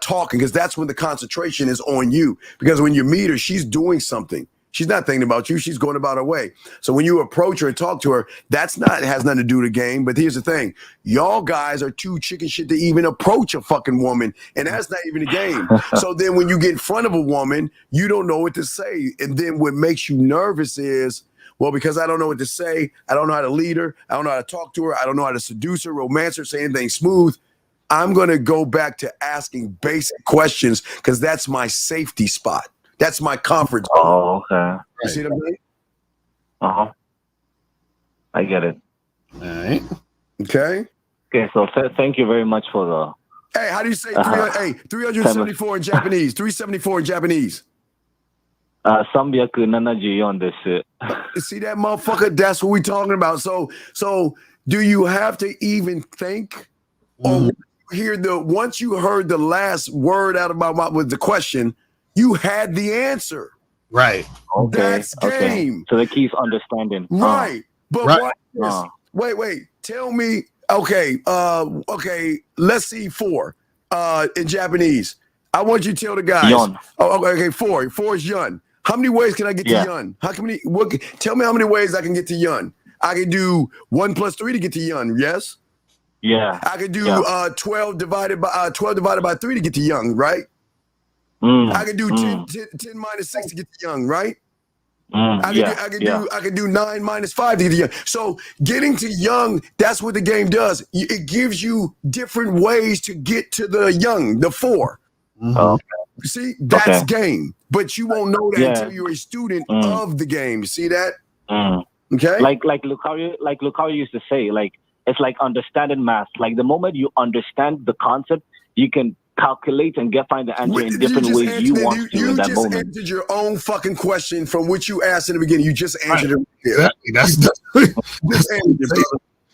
[SPEAKER 4] talking, because that's when the concentration is on you. Because when you meet her, she's doing something. She's not thinking about you. She's going about her way. So when you approach her and talk to her, has nothing to do with the game. But here's the thing. Y'all guys are too chicken shit to even approach a fucking woman. And that's not even a game. So then when you get in front of a woman, you don't know what to say. And then what makes you nervous is, well, because I don't know what to say, I don't know how to lead her, I don't know how to talk to her, I don't know how to seduce her, romance her, say anything smooth, I'm going to go back to asking basic questions because that's my safety spot. That's my comfort zone.
[SPEAKER 11] Oh, okay.
[SPEAKER 4] You see what I'm saying?
[SPEAKER 11] Uh-huh. I get it.
[SPEAKER 1] All right.
[SPEAKER 4] Okay.
[SPEAKER 11] Okay, so thank you very much for the...
[SPEAKER 4] Hey, how do you say 374 in Japanese? 374 in Japanese.
[SPEAKER 11] 374です。
[SPEAKER 4] See that motherfucker? That's what we're talking about. So do you have to even think? Or once you heard the last word out of my mouth with the question, you had the answer.
[SPEAKER 1] Right.
[SPEAKER 11] Okay.
[SPEAKER 4] That's game.
[SPEAKER 11] So the key is understanding.
[SPEAKER 4] Right. But watch this. Wait. Tell me. Okay. Let's see 4 in Japanese. I want you to tell the guys.
[SPEAKER 11] Yun.
[SPEAKER 4] Oh, okay. 4. 4 is yun. How many ways can I get to yun? Tell me how many ways I can get to yun. I can do 1 + 3 to get to yun. Yes.
[SPEAKER 11] Yeah.
[SPEAKER 4] I can do 12 divided by 3 to get to young. Right. I can do 10 - 6 to get to young. Right. I can do 9 - 5 to get to young. So getting to young, that's what the game does. It gives you different ways to get to the young, the 4. See, that's game. But you won't know that until you're a student of the game. You see that? Okay.
[SPEAKER 11] Like Lucario used to say, like it's like understanding math. Like the moment you understand the concept, you can calculate and find the answer in different ways you want to in that moment.
[SPEAKER 4] You just answered your own fucking question from which you asked in the beginning. You just answered it.
[SPEAKER 1] Exactly. That's
[SPEAKER 4] just answered it.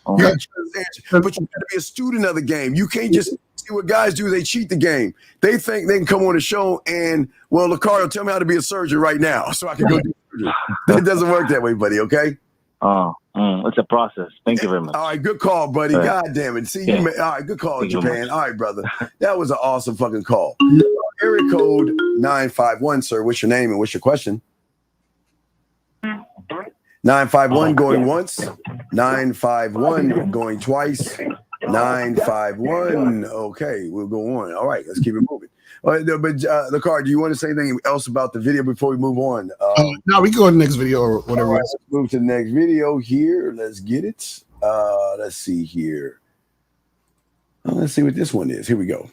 [SPEAKER 4] But you got to be a student of the game. You can't just see what guys do. They cheat the game. They think they can come on the show and, well, Lucario, tell me how to be a surgeon right now so I can go do surgery. It doesn't work that way, buddy, okay?
[SPEAKER 11] It's a process. Thank you very much.
[SPEAKER 4] All right, good call, buddy. God damn it. See, all right, good call, Japan. All right, brother. That was an awesome fucking call. Area code 951, sir. What's your name and what's your question? 951 going once. 951 going twice. 951. Okay, we'll go on. All right, let's keep it moving. All right, but Lucario, do you want to say anything else about the video before we move on?
[SPEAKER 1] No, we can go to the next video or whatever.
[SPEAKER 4] Right, let's move to the next video here. Let's get it. Let's see here. Let's see what this one is. Here we go.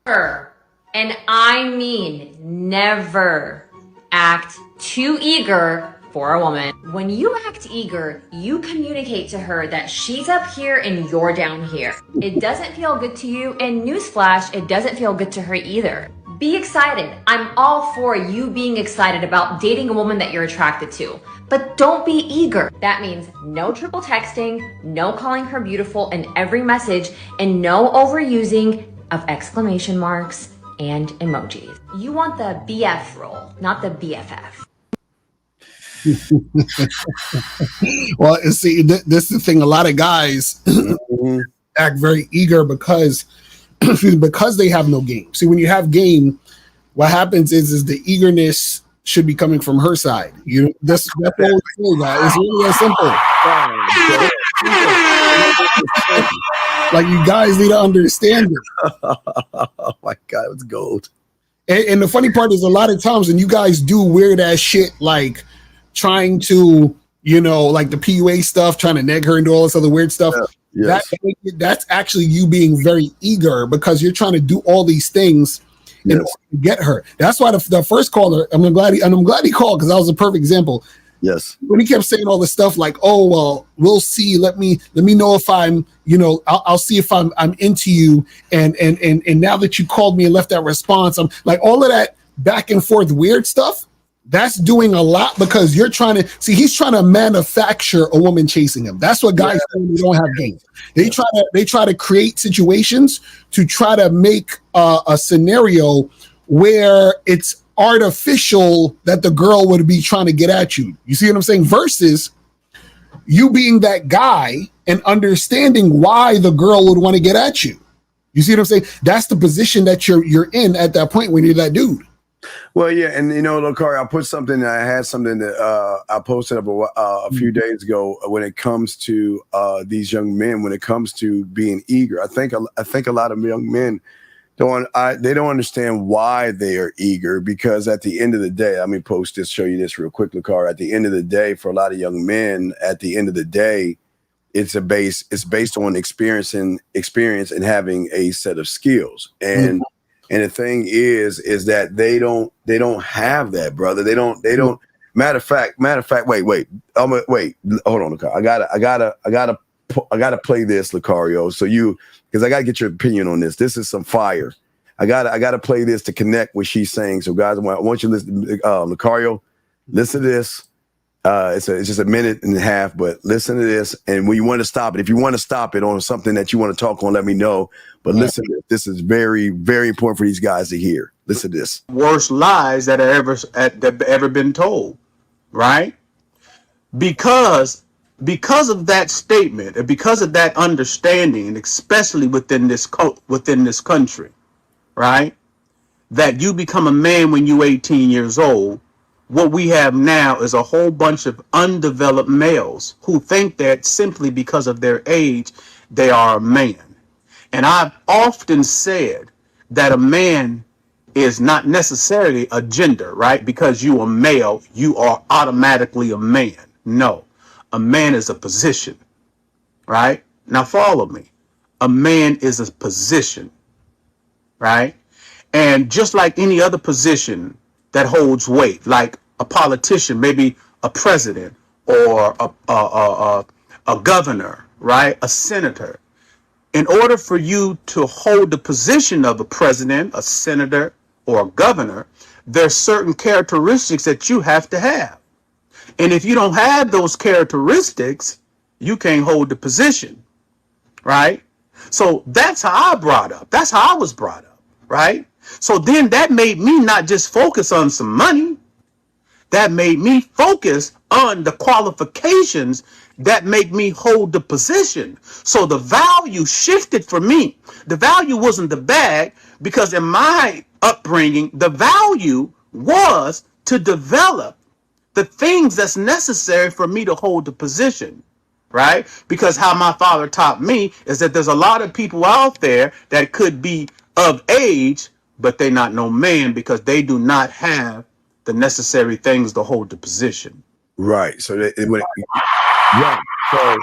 [SPEAKER 12] And I mean never act too eager for a woman. When you act eager, you communicate to her that she's up here and you're down here. It doesn't feel good to you, and newsflash, it doesn't feel good to her either. Be excited. I'm all for you being excited about dating a woman that you're attracted to. But don't be eager. That means no triple texting, no calling her beautiful in every message, and no overusing of exclamation marks and emojis. You want the BF role, not the BFF.
[SPEAKER 1] Well, see, this is the thing. A lot of guys act very eager because they have no game. See, when you have game, what happens is the eagerness should be coming from her side. That's what we say, guys. It's really that simple. Like, you guys need to understand it.
[SPEAKER 4] Oh my God, it's gold.
[SPEAKER 1] And the funny part is, a lot of times when you guys do weird ass shit, like trying to, like the PUA stuff, trying to neg her and do all this other weird stuff. Yeah. Yes. That's actually you being very eager because you're trying to do all these things in order to get her. That's why the first caller, I'm glad he called, because that was a perfect example.
[SPEAKER 4] Yes.
[SPEAKER 1] When he kept saying all this stuff like, "Oh well, we'll see. Let me know if I'm, I'll see if I'm into you." And now that you called me and left that response, I'm like, all of that back and forth weird stuff. That's doing a lot because you're trying to see. He's trying to manufacture a woman chasing him. That's what guys do when they don't have game. They try to create situations to try to make a scenario where it's artificial that the girl would be trying to get at you. You see what I'm saying? Versus you being that guy and understanding why the girl would want to get at you. You see what I'm saying? That's the position that you're in at that point when you're that dude.
[SPEAKER 4] Well, yeah, and Lakari, I had something that I posted up a few days ago when it comes to these young men, when it comes to being eager. I think a lot of young men don't understand why they are eager, because at the end of the day, let me post this, show you this real quick, Lakari. At the end of the day, for a lot of young men, at the end of the day, it's based on experience and having a set of skills. And and the thing is that they don't have that, brother. They don't. Matter of fact. Wait. Hold on, Lucario. I gotta play this, Lucario. So because I gotta get your opinion on this. This is some fire. I gotta play this to connect what she's saying. So guys, I want you to listen. Lucario, listen to this. It's just a minute and a half, but listen to this. And when you want to stop it, if you want to stop it on something that you want to talk on, let me know. But listen, this is very, very important for these guys to hear. Listen to this.
[SPEAKER 13] Worst lies that have ever been told, right? Because of that statement, and because of that understanding, and especially within this country, right? That you become a man when you're 18 years old. What we have now is a whole bunch of undeveloped males who think that simply because of their age, they are a man. And I've often said that a man is not necessarily a gender, right? Because you are male, you are automatically a man. No, a man is a position, right? Now follow me. A man is a position, right? And just like any other position that holds weight, like a politician, maybe a president or a governor, right? A senator. In order for you to hold the position of a president, a senator, or a governor, there's certain characteristics that you have to have. And if you don't have those characteristics, you can't hold the position, right? So that's how I brought up. That's how I was brought up, right? So then that made me not just focus on some money. That made me focus on the qualifications that make me hold the position. So the value shifted for me. The value wasn't the bag, because in my upbringing, the value was to develop the things that's necessary for me to hold the position, right? Because how my father taught me is that there's a lot of people out there that could be of age, but they're not no man because they do not have the necessary things to hold the position.
[SPEAKER 4] Right. So So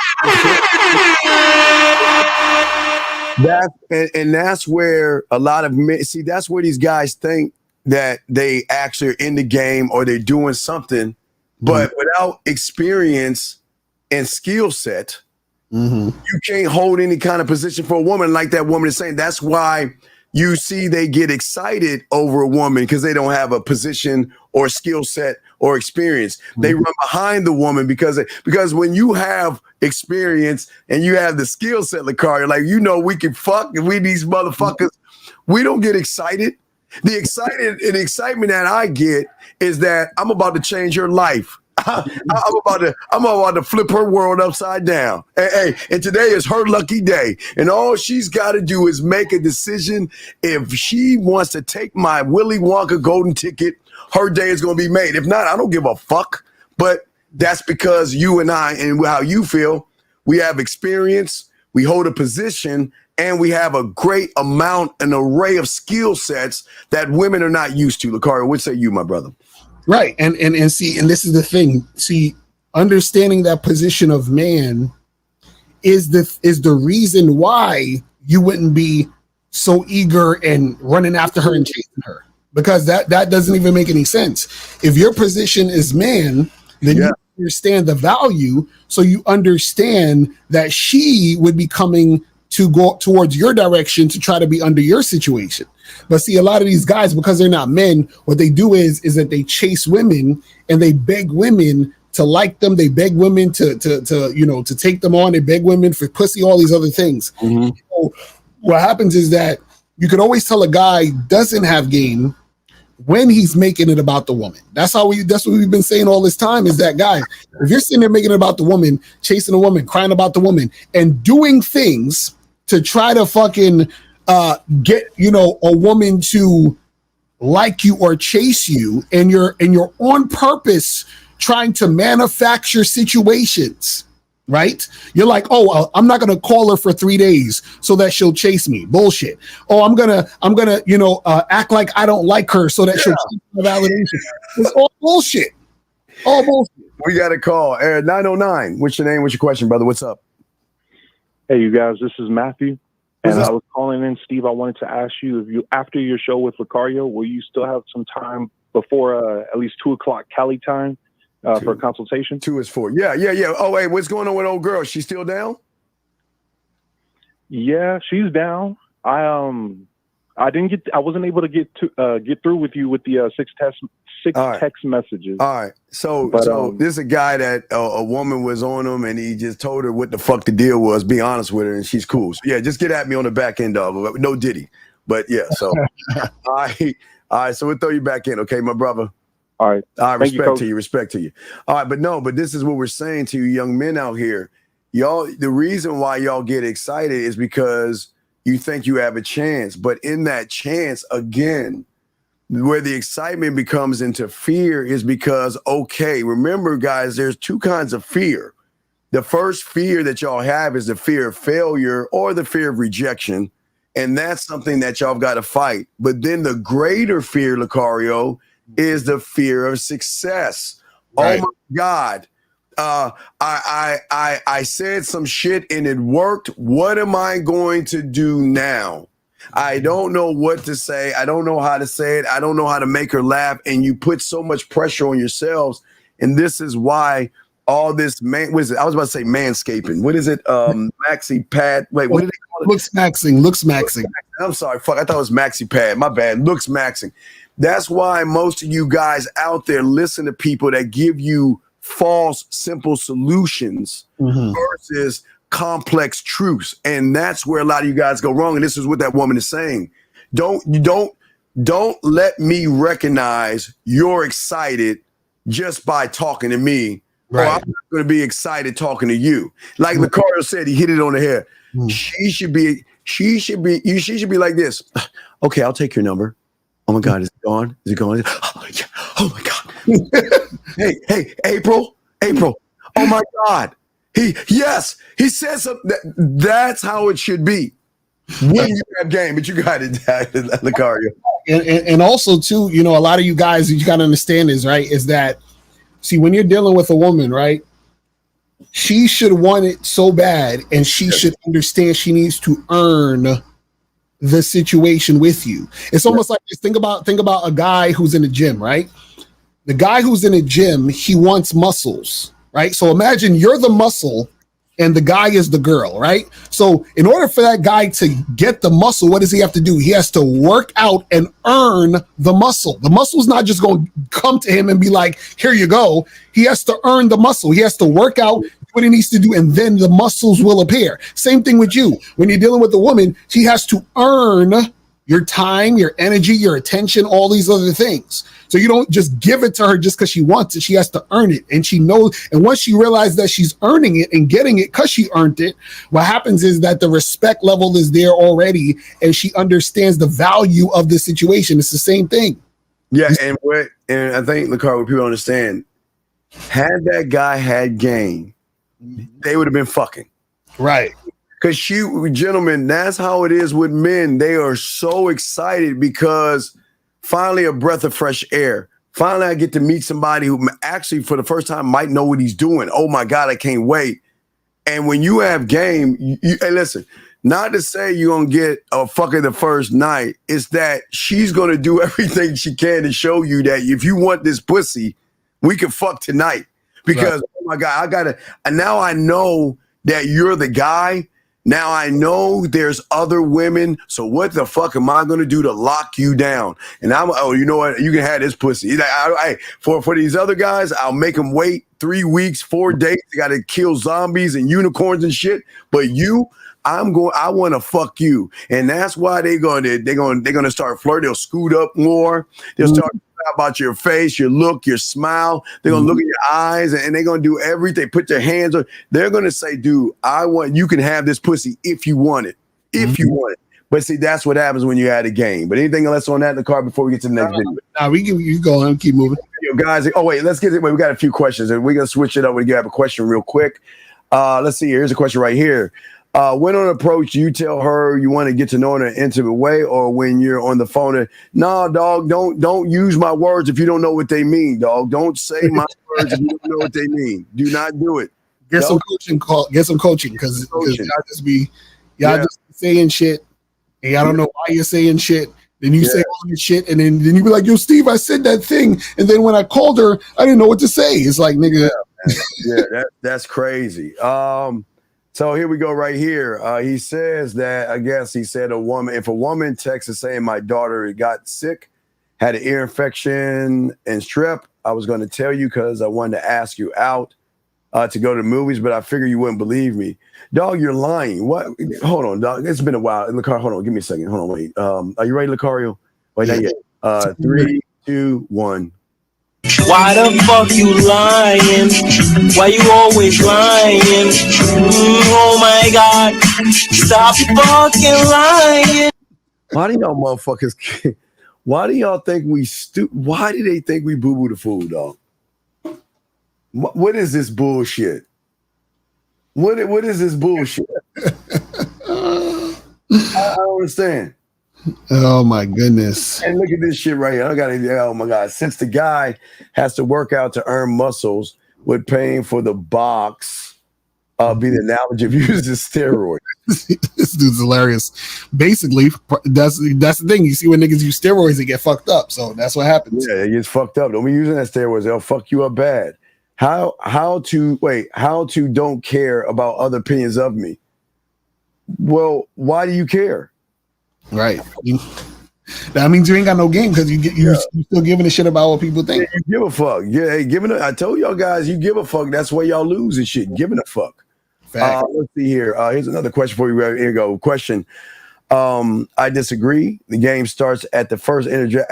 [SPEAKER 4] that's where a lot of men see. That's where these guys think that they actually are in the game or they're doing something, but without experience and skill set, you can't hold any kind of position for a woman like that woman is saying. That's why you see they get excited over a woman because they don't have a position or skill set or experience. They run behind the woman because when you have experience and you have the skill set, Lucario, like, you know, we can fuck and we these motherfuckers, we don't get excited. The excitement that I get is that I'm about to change her life. I'm about to flip her world upside down. And today is her lucky day. And all she's got to do is make a decision. If she wants to take my Willy Wonka golden ticket, her day is going to be made. If not, I don't give a fuck. But that's because you and I, and how you feel, we have experience, we hold a position, and we have a great amount, an array of skill sets that women are not used to. Lucario, what say you, my brother?
[SPEAKER 1] Right. And see, and this is the thing. See, understanding that position of man is the reason why you wouldn't be so eager and running after her and chasing her, because that doesn't even make any sense. If your position is man, then you understand the value, so you understand that she would be coming to go towards your direction to try to be under your situation. But see, a lot of these guys, because they're not men, what they do is that they chase women and they beg women to like them. They beg women to take them on. They beg women for pussy, all these other things. So what happens is that you can always tell a guy doesn't have game when he's making it about the woman. That's what we've been saying all this time, is that, guy, if you're sitting there making it about the woman, chasing a woman, crying about the woman, and doing things to try to fucking get, a woman to like you or chase you, and you're on purpose trying to manufacture situations, right? You're like, oh, I'm not gonna call her for 3 days so that she'll chase me. Bullshit. Oh, I'm gonna act like I don't like her so that she'll chase my validation. It's all bullshit. All bullshit.
[SPEAKER 4] We got a call. 909. What's your name? What's your question, brother? What's up?
[SPEAKER 14] Hey, you guys. This is Matthew. And I was calling in, Steve. I wanted to ask you, if you, after your show with Lucario, will you still have some time before at least 2:00 Cali time for a consultation?
[SPEAKER 4] 2 is 4. Yeah. Oh, hey, what's going on with old girl? She's still down?
[SPEAKER 14] Yeah, she's down. I wasn't able to get through with you with the six text messages.
[SPEAKER 4] All right. So this is a guy that a woman was on him, and he just told her what the fuck the deal was, be honest with her, and she's cool. So yeah, just get at me on the back end of it. No Diddy. But yeah, so all right, so we'll throw you back in, okay, my brother?
[SPEAKER 14] All right.
[SPEAKER 4] Respect to you. All right, but this is what we're saying to you young men out here. Y'all, the reason why y'all get excited is because you think you have a chance. But in that chance, again, where the excitement becomes into fear is because, okay, remember, guys, there's two kinds of fear. The first fear that y'all have is the fear of failure or the fear of rejection. And that's something that y'all got to fight. But then the greater fear, Lucario, is the fear of success. Right. Oh my God. I said some shit and it worked. What am I going to do now? I don't know what to say. I don't know how to say it. I don't know how to make her laugh. And you put so much pressure on yourselves. And this is why all this I was about to say manscaping. What is it? Maxi pad. Wait, what did they call it?
[SPEAKER 1] Looks maxing.
[SPEAKER 4] I'm sorry. Fuck. I thought it was maxi pad. My bad. Looks maxing. That's why most of you guys out there listen to people that give you false, simple solutions versus complex truths. And that's where a lot of you guys go wrong. And this is what that woman is saying. Don't let me recognize you're excited just by talking to me. Right. Or I'm not going to be excited talking to you. Like Lucario said, he hit it on the head. She should be like this. Okay, I'll take your number. Oh my God, is it gone? Is it gone? Oh, yeah. Oh my God. Hey, April. Oh my God. He said something. That's how it should be when you have game, but you got it, Lucario.
[SPEAKER 1] And also too, a lot of you guys, you got to understand is that, see, when you're dealing with a woman, right, she should want it so bad, and she should understand she needs to earn the situation with you. It's almost like this. Think about a guy who's in the gym, right? The guy who's in the gym, he wants muscles, right? So imagine you're the muscle and the guy is the girl, right? So in order for that guy to get the muscle, what does he have to do? He has to work out and earn the muscle. The muscle's not just going to come to him and be like, here you go. He has to earn the muscle. He has to work out what he needs to do, and then the muscles will appear. Same thing with you. When you're dealing with a woman, she has to earn your time, your energy, your attention, all these other things. So you don't just give it to her just because she wants it. She has to earn it. And she knows, and once she realizes that she's earning it and getting it because she earned it, what happens is that the respect level is there already, and she understands the value of the situation. It's the same thing.
[SPEAKER 4] Yeah, and I think, Lakar, what people understand, had that guy had game, they would have been fucking.
[SPEAKER 1] Right.
[SPEAKER 4] Because gentlemen, that's how it is with men. They are so excited because finally a breath of fresh air. Finally, I get to meet somebody who actually for the first time might know what he's doing. Oh my God, I can't wait. And when you have game, hey, listen, not to say you're going to get a fucker the first night. It's that she's going to do everything she can to show you that if you want this pussy, we can fuck tonight. Because, oh my God, now I know that you're the guy. Now I know there's other women, so what the fuck am I gonna do to lock you down? And you know what? You can have this pussy. For these other guys, I'll make them wait 3 weeks, 4 days. They gotta kill zombies and unicorns and shit. But you, I want to fuck you, and that's why they're gonna start flirting. They'll scoot up more. They'll start about your face, your look, your smile. They're gonna look at your eyes, and they're gonna do everything. Put their hands on. They're gonna say, "Dude, you can have this pussy if you want it, if you want it." But see, that's what happens when you add a game. But anything else on that in the car before we get to the next video?
[SPEAKER 1] Nah, you go and keep moving.
[SPEAKER 4] Guys, oh wait, let's get it. Wait, we got a few questions, and we're gonna switch it up. We have a question real quick. Let's see. Here's a question right here. When on approach, you tell her you want to get to know her in an intimate way, or when you're on the phone and dog, don't use my words if you don't know what they mean, dog. Don't say my words if you don't know what they mean. Do not do it.
[SPEAKER 1] Get some coaching because y'all just be saying shit, and y'all don't know why you're saying shit. Then you say all this shit, and then you be like, "Yo, Steve, I said that thing," and then when I called her, I didn't know what to say. It's like, nigga,
[SPEAKER 4] that's crazy. So here we go right here. He says that, I guess he said if a woman texts saying my daughter got sick, had an ear infection and strep, I was going to tell you because I wanted to ask you out to go to the movies, but I figured you wouldn't believe me. Dog, you're lying. What? Hold on, dog. It's been a while. Lacar, hold on. Give me a second. Hold on. Wait. Are you ready, Lacario? Wait, not yet. 3, 2, 1.
[SPEAKER 15] Why the fuck you lying? Why you always lying? Oh my God, stop fucking lying.
[SPEAKER 4] Why do y'all motherfuckers, why do y'all think why do they think we boo-boo the food, dog? What is this bullshit? What is this bullshit? I don't understand.
[SPEAKER 1] Oh my goodness.
[SPEAKER 4] And look at this shit right here. Oh my God. Since the guy has to work out to earn muscles, would paying for the box be the analogy of using steroids?
[SPEAKER 1] This dude's hilarious. Basically, that's the thing. You see when niggas use steroids, they get fucked up. So that's what happens.
[SPEAKER 4] Yeah, it gets fucked up. Don't be using that steroids. They'll fuck you up bad. How to don't care about other opinions of me? Well, why do you care?
[SPEAKER 1] Right. That means you ain't got no game because you still giving a shit about what people think.
[SPEAKER 4] Yeah, you give a fuck. Yeah, I told y'all guys, you give a fuck. That's why y'all lose and shit. Giving a fuck. Let's see here. Here's another question for you. Here you go. Question. I disagree. The game starts at the first interject.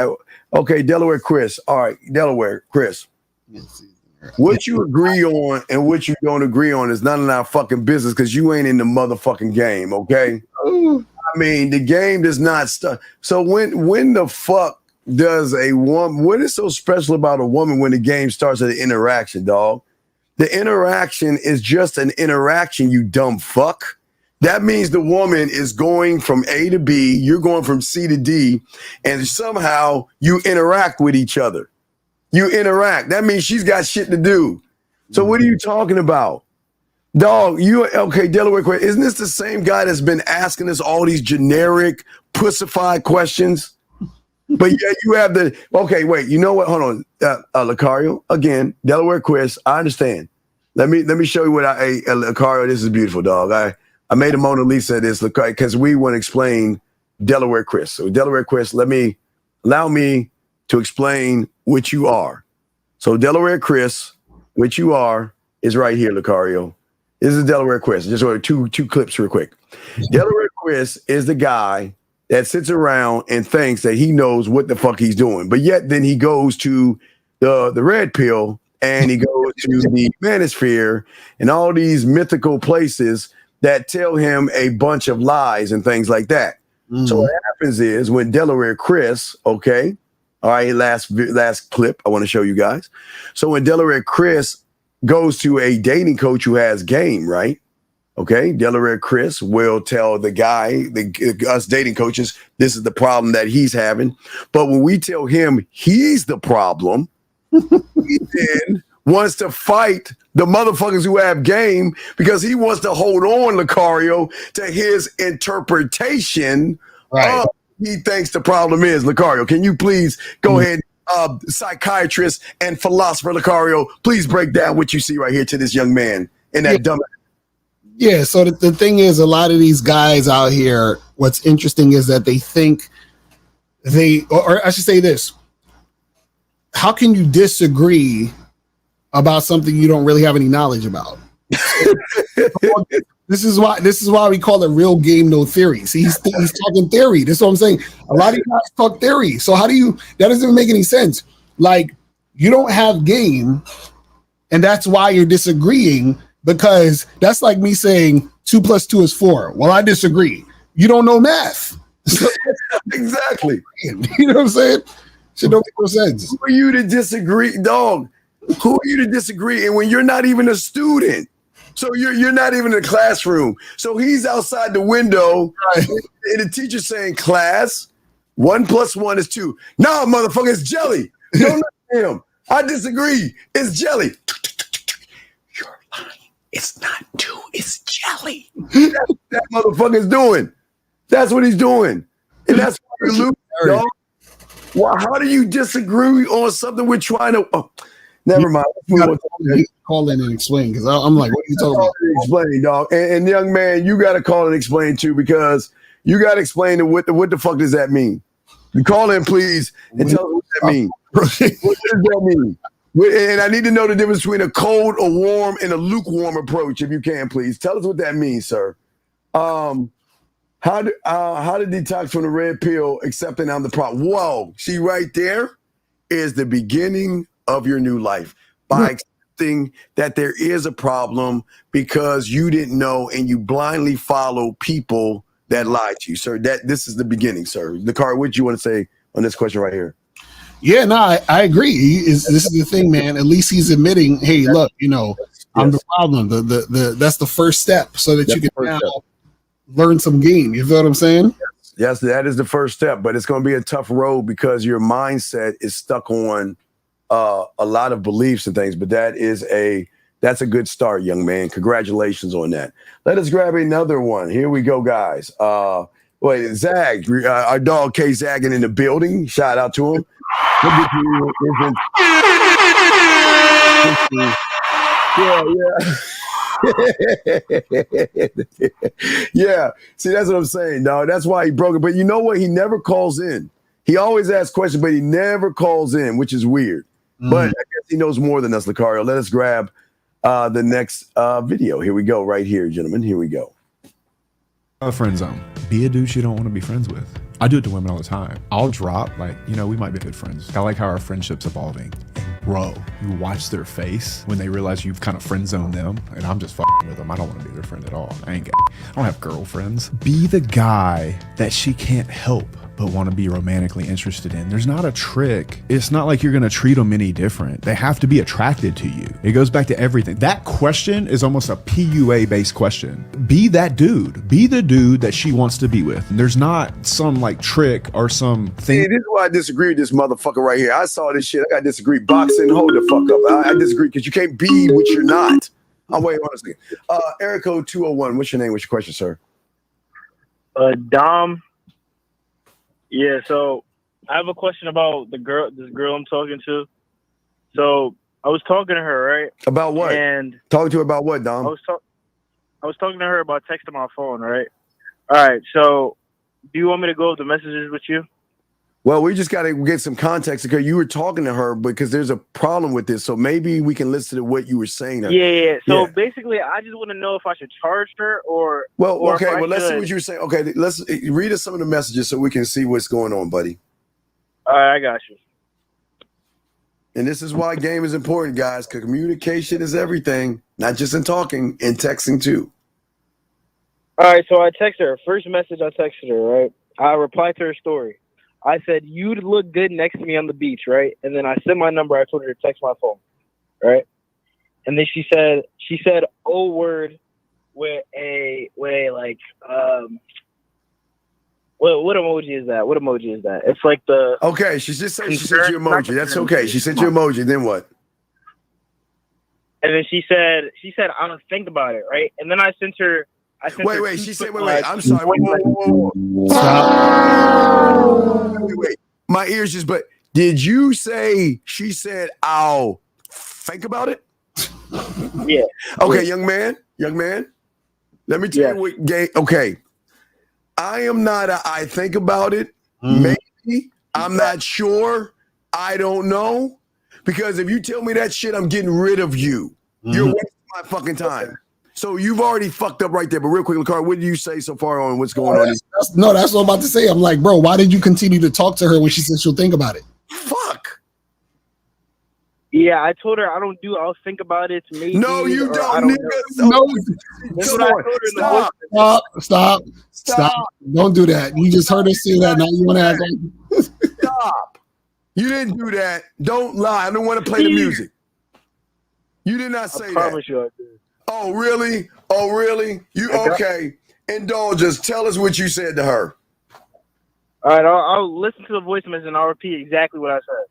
[SPEAKER 4] Okay, Delaware Chris. All right, Delaware Chris. What you agree on and what you don't agree on is none of our fucking business because you ain't in the motherfucking game, okay? I mean, the game does not start. So when the fuck does a woman, what is so special about a woman when the game starts at an interaction, dog? The interaction is just an interaction, you dumb fuck. That means the woman is going from A to B, you're going from C to D, and somehow you interact with each other. You interact. That means she's got shit to do. So what are you talking about? Dog, Delaware, isn't this the same guy that's been asking us all these generic, pussified questions? But yeah, you have wait, you know what? Hold on. Lacario, again, Delaware Chris, I understand. Let me show you what Lucario, this is beautiful, dog. I made a Mona Lisa of this because we want to explain Delaware Chris. So Delaware Chris, allow me to explain what you are. So Delaware Chris, what you are is right here, Lucario. This is Delaware Chris. Just two clips real quick. Delaware Chris is the guy that sits around and thinks that he knows what the fuck he's doing. But yet then he goes to the red pill and he goes to the manosphere and all these mythical places that tell him a bunch of lies and things like that. So what happens is when Delaware Chris, okay, all right, last clip I want to show you guys. So when Delaware Chris goes to a dating coach who has game, right? Okay, Delaware Chris will tell the guy, us dating coaches, this is the problem that he's having. But when we tell him he's the problem, he then wants to fight the motherfuckers who have game because he wants to hold on, Lucario, to his interpretation of what he thinks the problem is. Lucario, can you please go ahead, psychiatrist and philosopher Lucario, please break down what you see right here to this young man in that dumb.
[SPEAKER 1] Yeah, so the thing is, a lot of these guys out here, what's interesting is that they think or I should say this, how can you disagree about something you don't really have any knowledge about? This is why we call it real game, no theory. See, he's talking theory. That's what I'm saying. A lot of you guys talk theory. So that doesn't even make any sense. Like, you don't have game, and that's why you're disagreeing, because that's like me saying 2 + 2 is 4. Well, I disagree. You don't know math.
[SPEAKER 4] Exactly.
[SPEAKER 1] You know what I'm saying? Shit don't make no sense.
[SPEAKER 4] Who are you to disagree, dog? Who are you to disagree? And when you're not even a student, so you're not even in the classroom. So he's outside the window, and the teacher's saying, "Class, 1 + 1 is 2." Nah, motherfucker, it's jelly. Don't let him. I disagree. It's jelly. You're lying. It's not 2. It's jelly. That's what that motherfucker's doing. That's what he's doing, and that's why you're losing, dog. Well, how do you disagree on something we're trying to? Oh, never mind.
[SPEAKER 1] Call in and explain, because I'm like, what are you talking about?
[SPEAKER 4] Explain, dog. And young man, you got to call and explain too, because you got to explain what the fuck does that mean? You call in, please, and tell us what that means. What does that mean? And I need to know the difference between a cold, a warm, and a lukewarm approach, if you can, please. Tell us what that means, sir. How to detox from the red pill, accepting on the problem. Whoa, see right there is the beginning of your new life by accepting that there is a problem because you didn't know and you blindly follow people that lied to you, sir. This is the beginning, sir. Lucario, what do you want to say on this question right here?
[SPEAKER 1] Yeah, no, I agree. This is the thing, man. At least he's admitting, hey, look, I'm the problem. That's the first step, so that you can now learn some game. You feel what I'm saying?
[SPEAKER 4] Yes, that is the first step, but it's going to be a tough road because your mindset is stuck on a lot of beliefs and things. But that's a good start, young man. Congratulations on that. Let us grab another one. Here we go, guys. Wait, Zag, our dog K Zagging in the building. Shout out to him. Yeah. See, that's what I'm saying, dog. That's why he broke it. But you know what? He never calls in. He always asks questions, but he never calls in, which is weird. But I guess he knows more than us, Lucario. Let us grab the next video. Here we go, right here, gentlemen. Here we go.
[SPEAKER 16] A friend zone. Be a dude you don't want to be friends with. I do it to women all the time. I'll drop, we might be good friends. I like how our friendship's evolving. And bro, you watch their face when they realize you've kind of friend zoned them, and I'm just fucking with them. I don't want to be their friend at all. I don't have girlfriends. Be the guy that she can't help but want to be romantically interested in. There's not a trick. It's not like you're going to treat them any different. They have to be attracted to you. It goes back to everything. That question is almost a PUA based question. Be that dude. Be the dude that she wants to be with. And there's not some trick or some thing.
[SPEAKER 4] Hey, this is why I disagree with this motherfucker right here. I saw this shit. I got to disagree. Boxing, hold the fuck up. I disagree because you can't be what you're not. Oh, wait, hold on a second. Erico 201, what's your name? What's your question, sir?
[SPEAKER 17] Dom. Yeah, so I have a question about this girl I'm talking to. So I was talking to her, right?
[SPEAKER 4] About what?
[SPEAKER 17] And
[SPEAKER 4] Talking to her about what, Dom?
[SPEAKER 17] I was talking to her about texting my phone, right? All right. So, do you want me to go over the messages with you?
[SPEAKER 4] Well, we just got to get some context because you were talking to her because there's a problem with this. So maybe we can listen to what you were saying.
[SPEAKER 17] Yeah. So basically, I just want to know if I should charge her or.
[SPEAKER 4] Well, okay.
[SPEAKER 17] if I
[SPEAKER 4] Well, let's see
[SPEAKER 17] should-
[SPEAKER 4] what you were saying. Okay, let's read us some of the messages so we can see what's going on, buddy.
[SPEAKER 17] All right, I got you.
[SPEAKER 4] And this is why game is important, guys, because communication is everything, not just in talking, in texting too.
[SPEAKER 17] All right, so I texted her. First message I texted her, right? I replied to her story. I said, "You'd look good next to me on the beach," right? And then I sent my number. I told her to text my phone, right? And then she said, "Oh word," with a like what emoji is that? What emoji is that? It's like the
[SPEAKER 4] Okay, she just said she sent you emoji. That's okay. She sent you emoji. Then what?
[SPEAKER 17] And then she said, "I don't think about it," right? And then I sent her.
[SPEAKER 4] Wait. She said, wait. I'm sorry. Whoa. Stop. Wait. My ears just. But did you say she said, "I'll think about it"?
[SPEAKER 17] Yeah.
[SPEAKER 4] Okay, young man. Let me tell you what game. Okay, I am not. I think about it. Maybe I'm not sure. I don't know because if you tell me that shit, I'm getting rid of you. You're wasting my fucking time. So you've already fucked up right there. But real quick, Lakar, what did you say so far on what's going on?
[SPEAKER 1] That's what I'm about to say. I'm like, bro, why did you continue to talk to her when she said she'll think about it?
[SPEAKER 4] Fuck.
[SPEAKER 17] Yeah, I told her I'll think about it. Maybe.
[SPEAKER 4] No, you don't.
[SPEAKER 17] I don't
[SPEAKER 1] No.
[SPEAKER 17] That's what I told her in the
[SPEAKER 1] Stop. Don't do that. You just heard us say that. Now you want to act like.
[SPEAKER 4] Stop. You didn't do that. Don't lie. I don't want to play the music. You did not say that.
[SPEAKER 17] I promise you I did.
[SPEAKER 4] Oh, really? You okay? Indulge us. Tell us what you said to her.
[SPEAKER 17] All right, I'll listen to the voice message and I'll repeat exactly what I said.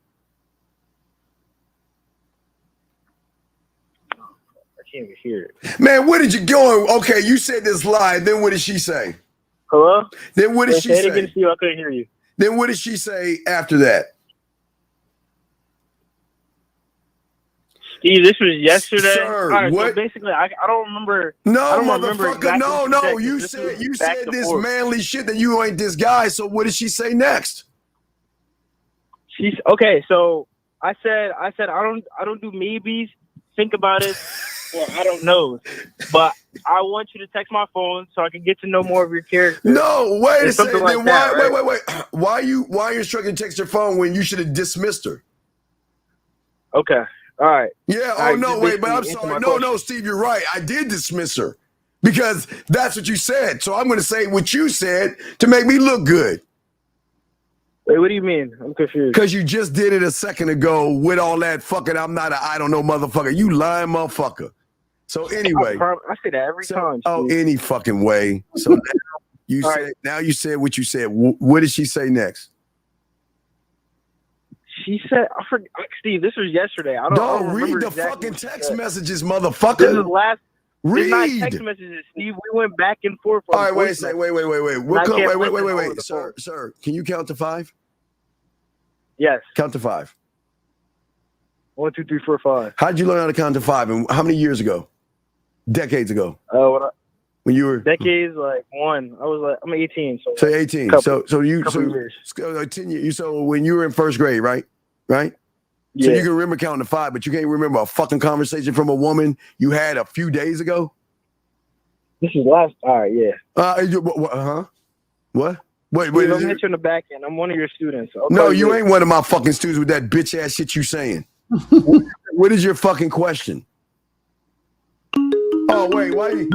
[SPEAKER 17] I can't even hear it.
[SPEAKER 4] Man, where did you go? Okay, you said this lie. Then what did she say?
[SPEAKER 17] Hello?
[SPEAKER 4] Then what did she say?
[SPEAKER 17] Say it again, Steve. I couldn't hear you.
[SPEAKER 4] Then what did she say after that?
[SPEAKER 17] Steve, this was yesterday.
[SPEAKER 4] Sir,
[SPEAKER 17] all right,
[SPEAKER 4] what?
[SPEAKER 17] So basically, I don't remember.
[SPEAKER 4] No,
[SPEAKER 17] I don't remember
[SPEAKER 4] motherfucker,
[SPEAKER 17] exactly
[SPEAKER 4] no.
[SPEAKER 17] what she said,
[SPEAKER 4] You
[SPEAKER 17] 'cause
[SPEAKER 4] said
[SPEAKER 17] was back to
[SPEAKER 4] this
[SPEAKER 17] forth.
[SPEAKER 4] manly shit that you ain't this guy. So what did she say next?
[SPEAKER 17] She's okay. So I said I don't do maybes. Think about it. Well, I don't know, but I want you to text my phone so I can get to know more of your character.
[SPEAKER 4] No, wait a second.
[SPEAKER 17] Like
[SPEAKER 4] Then
[SPEAKER 17] that,
[SPEAKER 4] why?
[SPEAKER 17] right?
[SPEAKER 4] Wait. Why are you instructing to text your phone when you should have dismissed her?
[SPEAKER 17] Okay. All right.
[SPEAKER 4] Yeah.
[SPEAKER 17] All right,
[SPEAKER 4] No.
[SPEAKER 17] just
[SPEAKER 4] Wait. But I'm
[SPEAKER 17] basically
[SPEAKER 4] sorry.
[SPEAKER 17] answer my
[SPEAKER 4] No, Steve. You're right. I did dismiss her because that's what you said. So I'm going to say what you said to make me look good.
[SPEAKER 17] Wait, what do you mean? I'm confused.
[SPEAKER 4] Because you just did it a second ago with all that fucking I'm not a I don't know motherfucker. You lying motherfucker. So anyway.
[SPEAKER 17] I say that every time.
[SPEAKER 4] Oh,
[SPEAKER 17] Steve.
[SPEAKER 4] any fucking way. So now you said what you said. What did she say next?
[SPEAKER 17] She said, I forgot, Steve, this was yesterday. I don't
[SPEAKER 4] read
[SPEAKER 17] remember
[SPEAKER 4] the
[SPEAKER 17] exactly
[SPEAKER 4] fucking
[SPEAKER 17] what she
[SPEAKER 4] text
[SPEAKER 17] said.
[SPEAKER 4] messages, motherfucker.
[SPEAKER 17] This is last. It's not
[SPEAKER 4] Read.
[SPEAKER 17] text messages, Steve. We went back and forth.
[SPEAKER 4] All right, wait a second. Wait.
[SPEAKER 17] Wait.
[SPEAKER 4] Sir. Can you count to 5?
[SPEAKER 17] Yes.
[SPEAKER 4] Count to 5.
[SPEAKER 17] 1, 2, 3, 4, 5.
[SPEAKER 4] How did you learn how to count to 5? And how many years ago? Decades ago. When you were
[SPEAKER 17] decades, like one. I'm 18. So
[SPEAKER 4] 18.
[SPEAKER 17] Couple
[SPEAKER 4] Years. 10 years. So when you were in first grade, right? Right? So
[SPEAKER 17] Yeah.
[SPEAKER 4] you can remember counting to 5, but you can't remember a fucking conversation from a woman you had a few days ago?
[SPEAKER 17] This is last. All right, yeah.
[SPEAKER 4] What? Wait.
[SPEAKER 17] Steve, I'm hit you in the back end. I'm one of your students.
[SPEAKER 4] No, you ain't one of my fucking students with that bitch ass shit you saying. What is your fucking question? Oh, wait, why you?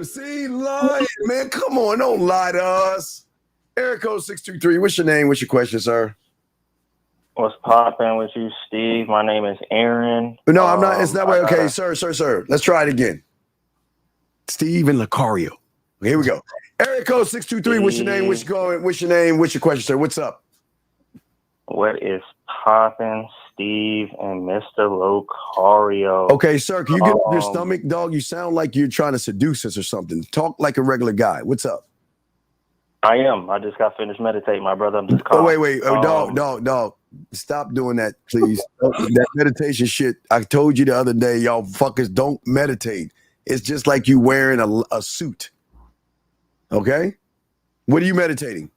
[SPEAKER 4] See, lying, man. Come on, don't lie to us. Area code 623. What's your name? What's your question, sir?
[SPEAKER 18] What's poppin' with you, Steve? My name is Aaron.
[SPEAKER 4] No, I'm not. It's that way. Okay, sir. Let's try it again. Steve and Lucario. Okay, here we go. Area code 623. What's your name? What's your name? What's your question, sir? What's up?
[SPEAKER 18] What is poppin', Steve and Mr. Lucario?
[SPEAKER 4] Okay, sir, can you get off your stomach, dog? You sound like you're trying to seduce us or something. Talk like a regular guy. What's up?
[SPEAKER 18] I am. I just got finished meditating, my brother. I'm just calm.
[SPEAKER 4] Oh, wait. Dog. Stop doing that, please. That meditation shit. I told you the other day, y'all fuckers don't meditate. It's just like you wearing a suit. Okay? What are you meditating?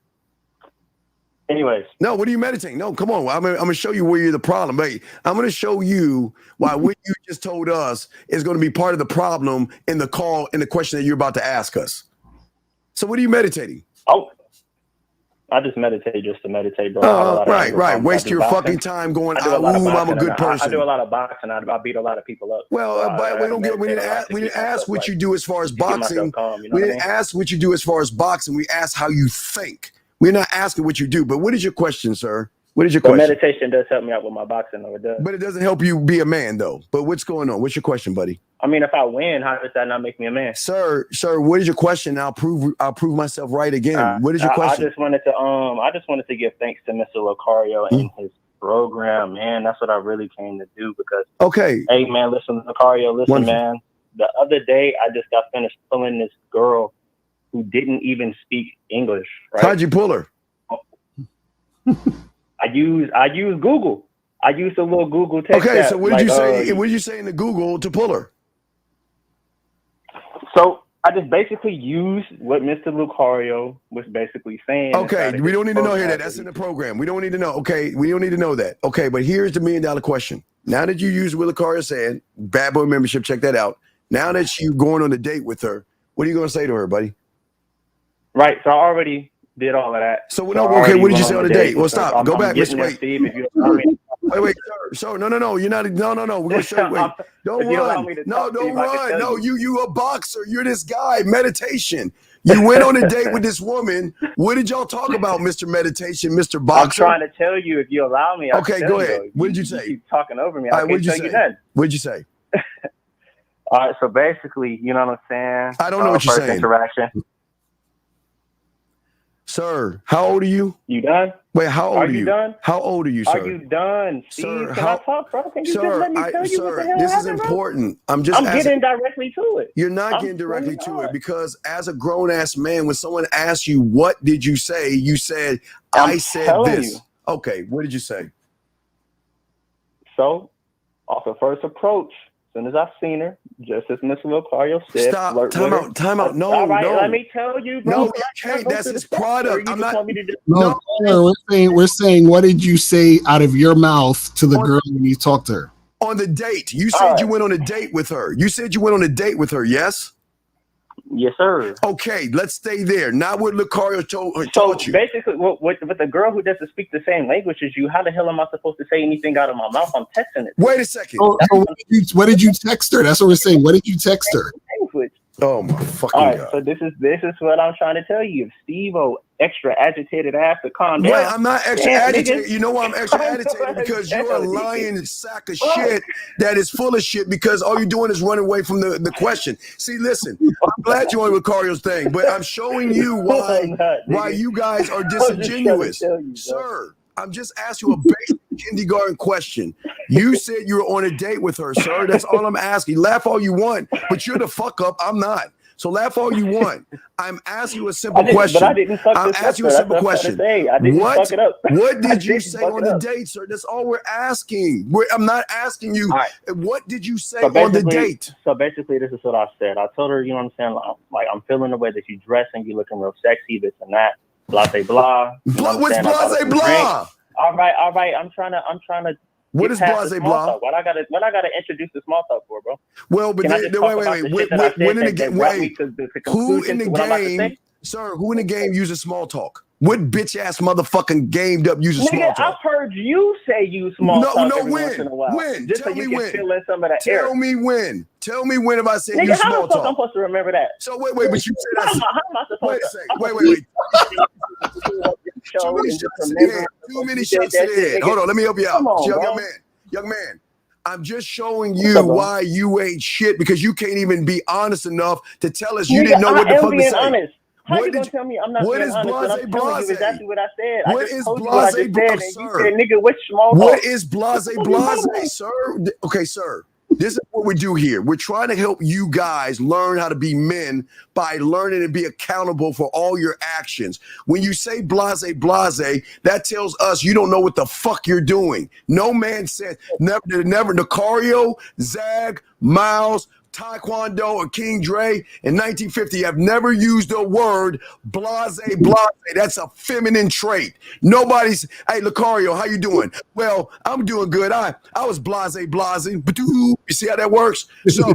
[SPEAKER 18] Anyways.
[SPEAKER 4] No, what are you meditating? No, come on. I'm gonna show you where you're the problem. Hey, I'm gonna show you why what you just told us is going to be part of the problem in the call, in the question that you're about to ask us. So what are you meditating?
[SPEAKER 18] Oh, I just meditate just to meditate, bro.
[SPEAKER 4] Right. Waste your fucking time going, I'm a good person.
[SPEAKER 18] I do a lot of boxing. I beat a lot of people up.
[SPEAKER 4] Well, but we didn't ask what you do as far as boxing. We didn't ask what you do as far as boxing. We asked how you think. We're not asking what you do, but what is your question, sir? What is your question?
[SPEAKER 18] Meditation does help me out with my boxing, though. It does.
[SPEAKER 4] But it doesn't help you be a man, though. But what's going on? What's your question, buddy?
[SPEAKER 18] I mean, if I win, how does that not make me a man?
[SPEAKER 4] Sir, what is your question? I'll prove myself right again. What is your question?
[SPEAKER 18] I just wanted to give thanks to Mr. Lucario and his program, man. That's what I really came to do because.
[SPEAKER 4] Okay.
[SPEAKER 18] Hey, man, listen, Lucario, listen, man. The other day, I just got finished pulling this girl who didn't even speak English. Right?
[SPEAKER 4] How'd you pull her?
[SPEAKER 18] I use Google. I used a little Google text.
[SPEAKER 4] Okay,
[SPEAKER 18] app,
[SPEAKER 4] so what did you say? What did you say in the Google to pull her?
[SPEAKER 18] So I just basically used what Mr. Lucario was basically saying.
[SPEAKER 4] Okay, we don't need to know here that. That's in the program. We don't need to know. Okay, we don't need to know that. Okay, but here's the $1 million question. Now that you use what Lucario said, Bad Boy membership, check that out. Now that you're going on a date with her, what are you going to say to her, buddy?
[SPEAKER 18] Right, so I already did all of that.
[SPEAKER 4] So what did you say on the date? Well, stop. Go back. Wait, sir. No. You're not. No. We're gonna show you. Wait. Don't run. No, don't run. No, you a boxer. You're this guy. Meditation. You went on a date with this woman. What did y'all talk about, Mr. Meditation, Mr. Boxer?
[SPEAKER 18] I'm trying to tell you if you allow me.
[SPEAKER 4] Okay, go ahead. What did you say?
[SPEAKER 18] You keep talking over me.
[SPEAKER 4] All right, what did you say? What did you say?
[SPEAKER 18] All right, so basically, you know what I'm saying?
[SPEAKER 4] I don't know what you're saying.
[SPEAKER 18] Interaction.
[SPEAKER 4] Sir, how old are you?
[SPEAKER 18] You done?
[SPEAKER 4] Wait, how old are you?
[SPEAKER 18] Done?
[SPEAKER 4] How old are you, sir?
[SPEAKER 18] Are you done? Steve,
[SPEAKER 4] sir,
[SPEAKER 18] can I talk, bro? Can you just let me tell you what the hell
[SPEAKER 4] this is
[SPEAKER 18] happened,
[SPEAKER 4] important.
[SPEAKER 18] Bro?
[SPEAKER 4] I'm
[SPEAKER 18] getting directly to it.
[SPEAKER 4] You're not getting directly to it because as a grown-ass man, when someone asks you, what did you say? You said, I said this.
[SPEAKER 18] You.
[SPEAKER 4] Okay, what did you say?
[SPEAKER 18] So, off the first approach, as soon as I seen her, just as Mr. Lucario said.
[SPEAKER 4] Stop. Time out. No,
[SPEAKER 18] all right,
[SPEAKER 4] no.
[SPEAKER 18] let me tell you, bro.
[SPEAKER 4] No, you can't. That's his product. I'm not.
[SPEAKER 1] No, we're saying, what did you say out of your mouth to the girl when you talked to her?
[SPEAKER 4] On the date. You said you went on a date with her. Yes?
[SPEAKER 18] Yes, sir.
[SPEAKER 4] Okay, let's stay there. Not what Lucario taught you.
[SPEAKER 18] So basically, with the girl who doesn't speak the same language as you, how the hell am I supposed to say anything out of my mouth? I'm texting it.
[SPEAKER 4] Wait a second.
[SPEAKER 1] What did you text her? That's what we're saying. What did you text her?
[SPEAKER 4] Oh my fucking God.
[SPEAKER 18] So this is what I'm trying to tell you. If Steve-O extra agitated ass to calm down.
[SPEAKER 4] Wait, I'm not extra agitated. You know why I'm extra agitated? Because you're a lying sack of shit that is full of shit because all you're doing is running away from the question. See, listen, I'm glad you're on Lucario's thing, but I'm showing you why you guys are disingenuous. Sir, I'm just asking you a basic kindergarten question. You said you were on a date with her, sir. That's all I'm asking. Laugh all you want, but you're the fuck up. I'm not. So laugh all you want. I'm asking you a simple question. I'm asking you a simple question. What did you say on the date, sir? That's all we're asking. I'm not asking you. What did you say on the date?
[SPEAKER 18] So basically, this is what I said. I told her, you know what I'm saying? Like, I'm feeling the way that you dress and you looking real sexy, this and that. Blah, blah, blah.
[SPEAKER 4] What's blah, blah?
[SPEAKER 18] All right. I'm trying to.
[SPEAKER 4] What is blase blah?
[SPEAKER 18] What I gotta introduce the small talk for, bro?
[SPEAKER 4] Well, but wait. When in the game? Wait, who in the game, sir? Who in the game uses small talk? What bitch ass motherfucking gamed up uses small talk?
[SPEAKER 18] I've heard you say use small talk.
[SPEAKER 4] No, when?
[SPEAKER 18] Just
[SPEAKER 4] Tell
[SPEAKER 18] so you
[SPEAKER 4] me
[SPEAKER 18] can fill in some of that air.
[SPEAKER 4] Tell me when have I said use small talk?
[SPEAKER 18] I'm supposed to remember that.
[SPEAKER 4] So wait, but you said that.
[SPEAKER 18] How am I supposed to?
[SPEAKER 4] Wait. Too many shots in the head. Hold on, let me help you out. Young man, I'm just showing you why you ain't shit because you can't even be honest enough to tell us you didn't know what the fuck to say.
[SPEAKER 18] Honest. How you gonna tell me I'm not being honest? I'm telling you exactly what I said.
[SPEAKER 4] What is blase blase, sir?
[SPEAKER 18] You said, nigga, which small talk?
[SPEAKER 4] What is blase blase, sir? Okay, sir. This is what we do here. We're trying to help you guys learn how to be men by learning and be accountable for all your actions. When you say blase, that tells us you don't know what the fuck you're doing. No man said never, Nicario, Zag, Miles, Taekwondo, or King Dre in 1950 have never used the word blase. That's a feminine trait. Nobody's, hey, Lucario, how you doing? Well, I'm doing good. I was blase. You see how that works? So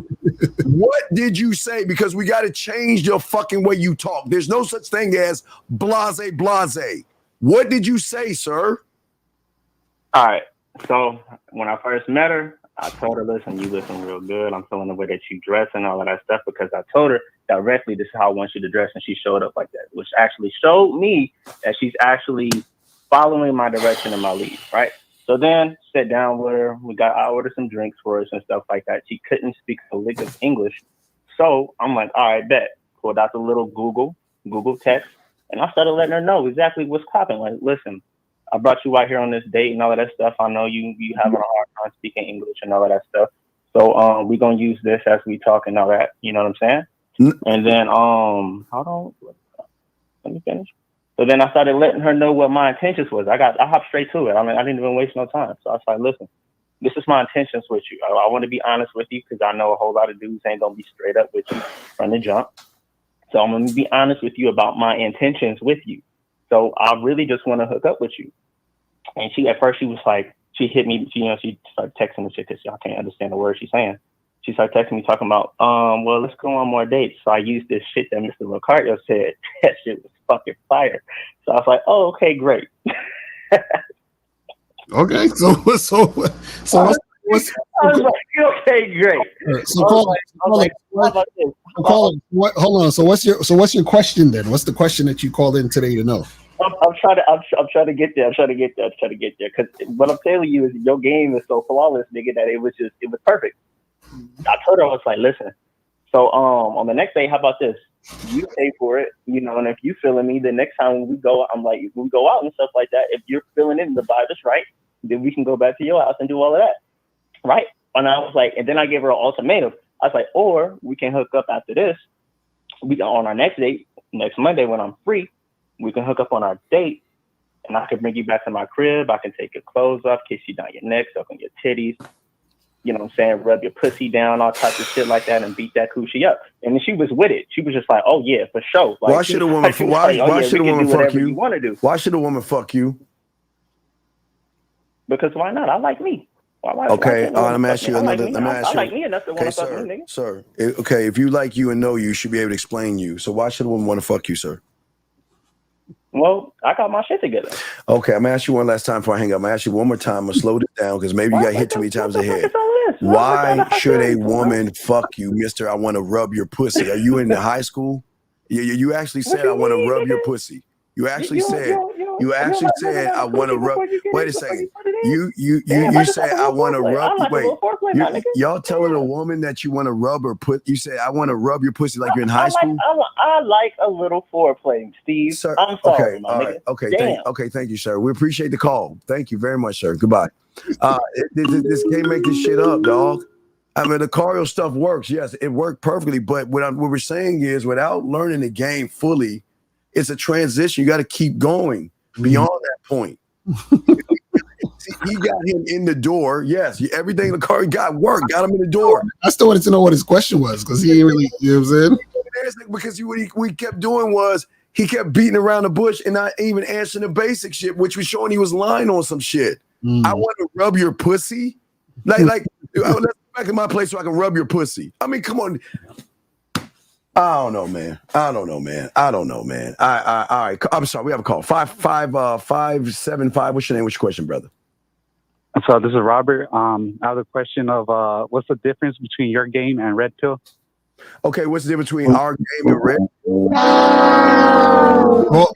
[SPEAKER 4] what did you say? Because we got to change the fucking way you talk. There's no such thing as blase. What did you say, sir?
[SPEAKER 18] All right. So when I first met her, I told her, listen, you listen real good. I'm feeling the way that you dress and all of that stuff, because I told her directly, this is how I want you to dress. And she showed up like that, which actually showed me that she's actually following my direction and my lead, right? So then sat down with her. I ordered some drinks for us and stuff like that. She couldn't speak a lick of English. So I'm like, all right, bet. Pulled out the little Google text, and I started letting her know exactly what's popping. Like, listen, I brought you out here on this date and all of that stuff. I know you having a hard time speaking English and all of that stuff. So we're gonna use this as we talk and all that. You know what I'm saying? And then hold on, let me finish. So then I started letting her know what my intentions was. I hopped straight to it. I mean, I didn't even waste no time. So I was like, listen, this is my intentions with you. I want to be honest with you, because I know a whole lot of dudes ain't gonna be straight up with you from the jump. So I'm gonna be honest with you about my intentions with you. So I really just want to hook up with you. And at first she was like, she hit me, she started texting me shit because y'all can't understand the words she's saying. She started texting me talking about, well, let's go on more dates. So I used this shit that Mr. Lucario said. That shit was fucking fire. So I was like, oh, okay, great.
[SPEAKER 1] Okay, so what's
[SPEAKER 18] I was like, okay, great.
[SPEAKER 1] So hold on. So what's your question then? What's the question that you called in today to know?
[SPEAKER 18] I'm trying to get there. Because what I'm telling you is your game is so flawless, nigga, that it was perfect. I told her, I was like, listen, so on the next day, how about this? You pay for it, and if you feeling me, the next time we go, I'm like, we go out and stuff like that. If you're feeling it and the vibe is right, then we can go back to your house and do all of that. Right? And I was like, and then I gave her an ultimatum. I was like, or we can hook up after this. We on our next date, next Monday when I'm free, we can hook up on our date, and I can bring you back to my crib. I can take your clothes off, kiss you down your neck, suck on your titties. You know what I'm saying? Rub your pussy down, all types of shit like that, and beat that coochie up. And then she was with it. She was just like, "Oh yeah, for sure." Like,
[SPEAKER 4] why should a woman? Why should a woman fuck you?
[SPEAKER 18] Want to do?
[SPEAKER 4] Why should a woman fuck you?
[SPEAKER 18] Because why not? I like me.
[SPEAKER 4] Okay, let me ask you another. Let me ask you.
[SPEAKER 18] I like me enough to want to fuck me, nigga.
[SPEAKER 4] Sir. Okay, if you like you and know you should be able to explain you. So why should a woman want to fuck you, sir?
[SPEAKER 18] Well, I got my shit together.
[SPEAKER 4] Okay, I'm gonna ask you one last time before I hang up. I'm gonna ask you one more time. I'm gonna slow this down because maybe you got hit too many times ahead. Why should a woman fuck you, mister? I want to rub your pussy. Are you in the high school? You actually said I want to rub your pussy. You actually said I want to rub. Wait a second. You said I want to rub. Wait, y'all telling a woman that you want to rub or put? You said I want to rub your pussy like you're in high school.
[SPEAKER 18] I like a little foreplay, Steve.
[SPEAKER 4] Sir,
[SPEAKER 18] I'm sorry,
[SPEAKER 4] okay, all right, okay, thank you, sir. We appreciate the call. Thank you very much, sir. Goodbye. This can't make this shit up, dog. I mean, the Lucario stuff works. Yes, it worked perfectly. But what we're saying is, without learning the game fully, it's a transition. You got to keep going beyond that point. He got him in the door. Yes, everything Lucario got worked, got him in the door.
[SPEAKER 1] I still wanted to know what his question was because he didn't really, you know what I'm saying?
[SPEAKER 4] Because what we kept doing was he kept beating around the bush and not even answering the basic shit, which was showing he was lying on some shit. I want to rub your pussy. Like let's go back in my place so I can rub your pussy. I mean, come on. I don't know, man. All right. I'm sorry. We have a call. 575. What's your name? What's your question, brother?
[SPEAKER 19] So this is Robert. I have a question of what's the difference between your game and Red Pill?
[SPEAKER 4] Okay, what's the difference between our game and Red?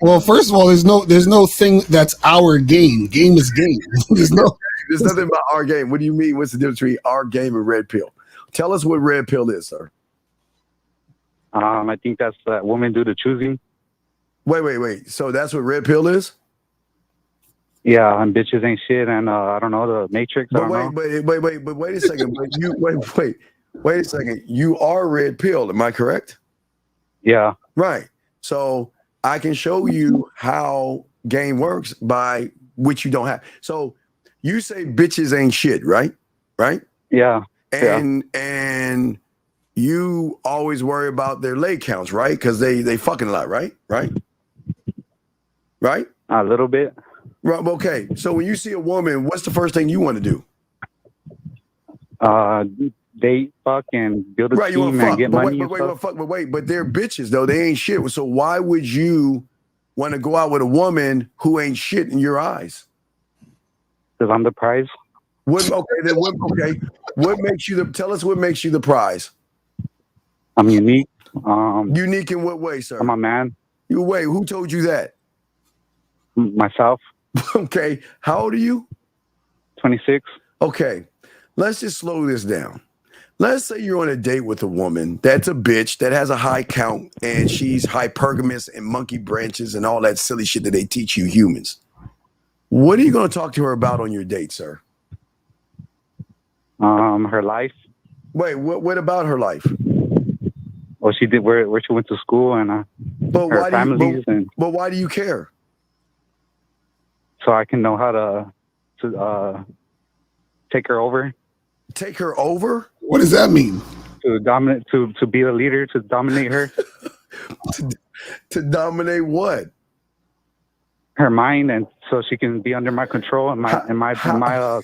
[SPEAKER 1] Well, first of all, there's no thing that's our game. Game is game. There's
[SPEAKER 4] nothing about our game. What do you mean? What's the difference between our game and Red Pill? Tell us what Red Pill is, sir.
[SPEAKER 19] I think that's women do the choosing.
[SPEAKER 4] Wait. So that's what Red Pill is?
[SPEAKER 19] Yeah, and bitches ain't shit, and I don't know, the Matrix. I
[SPEAKER 4] But
[SPEAKER 19] don't know.
[SPEAKER 4] wait a second. But you wait a second. You are red pill, am I correct?
[SPEAKER 19] Yeah.
[SPEAKER 4] Right. So I can show you how game works by which you don't have. So you say bitches ain't shit, right? Right?
[SPEAKER 19] Yeah.
[SPEAKER 4] And you always worry about their leg counts, right? Because they fucking a lot, right? Right? Right?
[SPEAKER 19] A little bit.
[SPEAKER 4] Right. Okay. So when you see a woman, what's the first thing you want to do?
[SPEAKER 19] Date, fuck, and build a
[SPEAKER 4] Right, you want
[SPEAKER 19] team
[SPEAKER 4] to
[SPEAKER 19] and
[SPEAKER 4] fuck,
[SPEAKER 19] get
[SPEAKER 4] but
[SPEAKER 19] money.
[SPEAKER 4] but they're bitches though. They ain't shit. So why would you want to go out with a woman who ain't shit in your eyes?
[SPEAKER 19] Because I'm the prize.
[SPEAKER 4] What makes you tell us what makes you the prize?
[SPEAKER 19] I'm unique.
[SPEAKER 4] Unique in what way, sir?
[SPEAKER 19] I'm a man.
[SPEAKER 4] Who told you that?
[SPEAKER 19] Myself.
[SPEAKER 4] Okay. How old are you?
[SPEAKER 19] 26.
[SPEAKER 4] Okay. Let's just slow this down. Let's say you're on a date with a woman that's a bitch that has a high count and she's hypergamous and monkey branches and all that silly shit that they teach you humans. What are you going to talk to her about on your date, sir?
[SPEAKER 19] Her life.
[SPEAKER 4] Wait, what about her life?
[SPEAKER 19] Well, she did where she went to school and her families,
[SPEAKER 4] but why do you care?
[SPEAKER 19] So I can know how to take her over.
[SPEAKER 4] Take her over?
[SPEAKER 1] What does that mean?
[SPEAKER 19] To dominate, to be a leader, to dominate her.
[SPEAKER 4] to dominate what?
[SPEAKER 19] Her mind, and so she can be under my control and my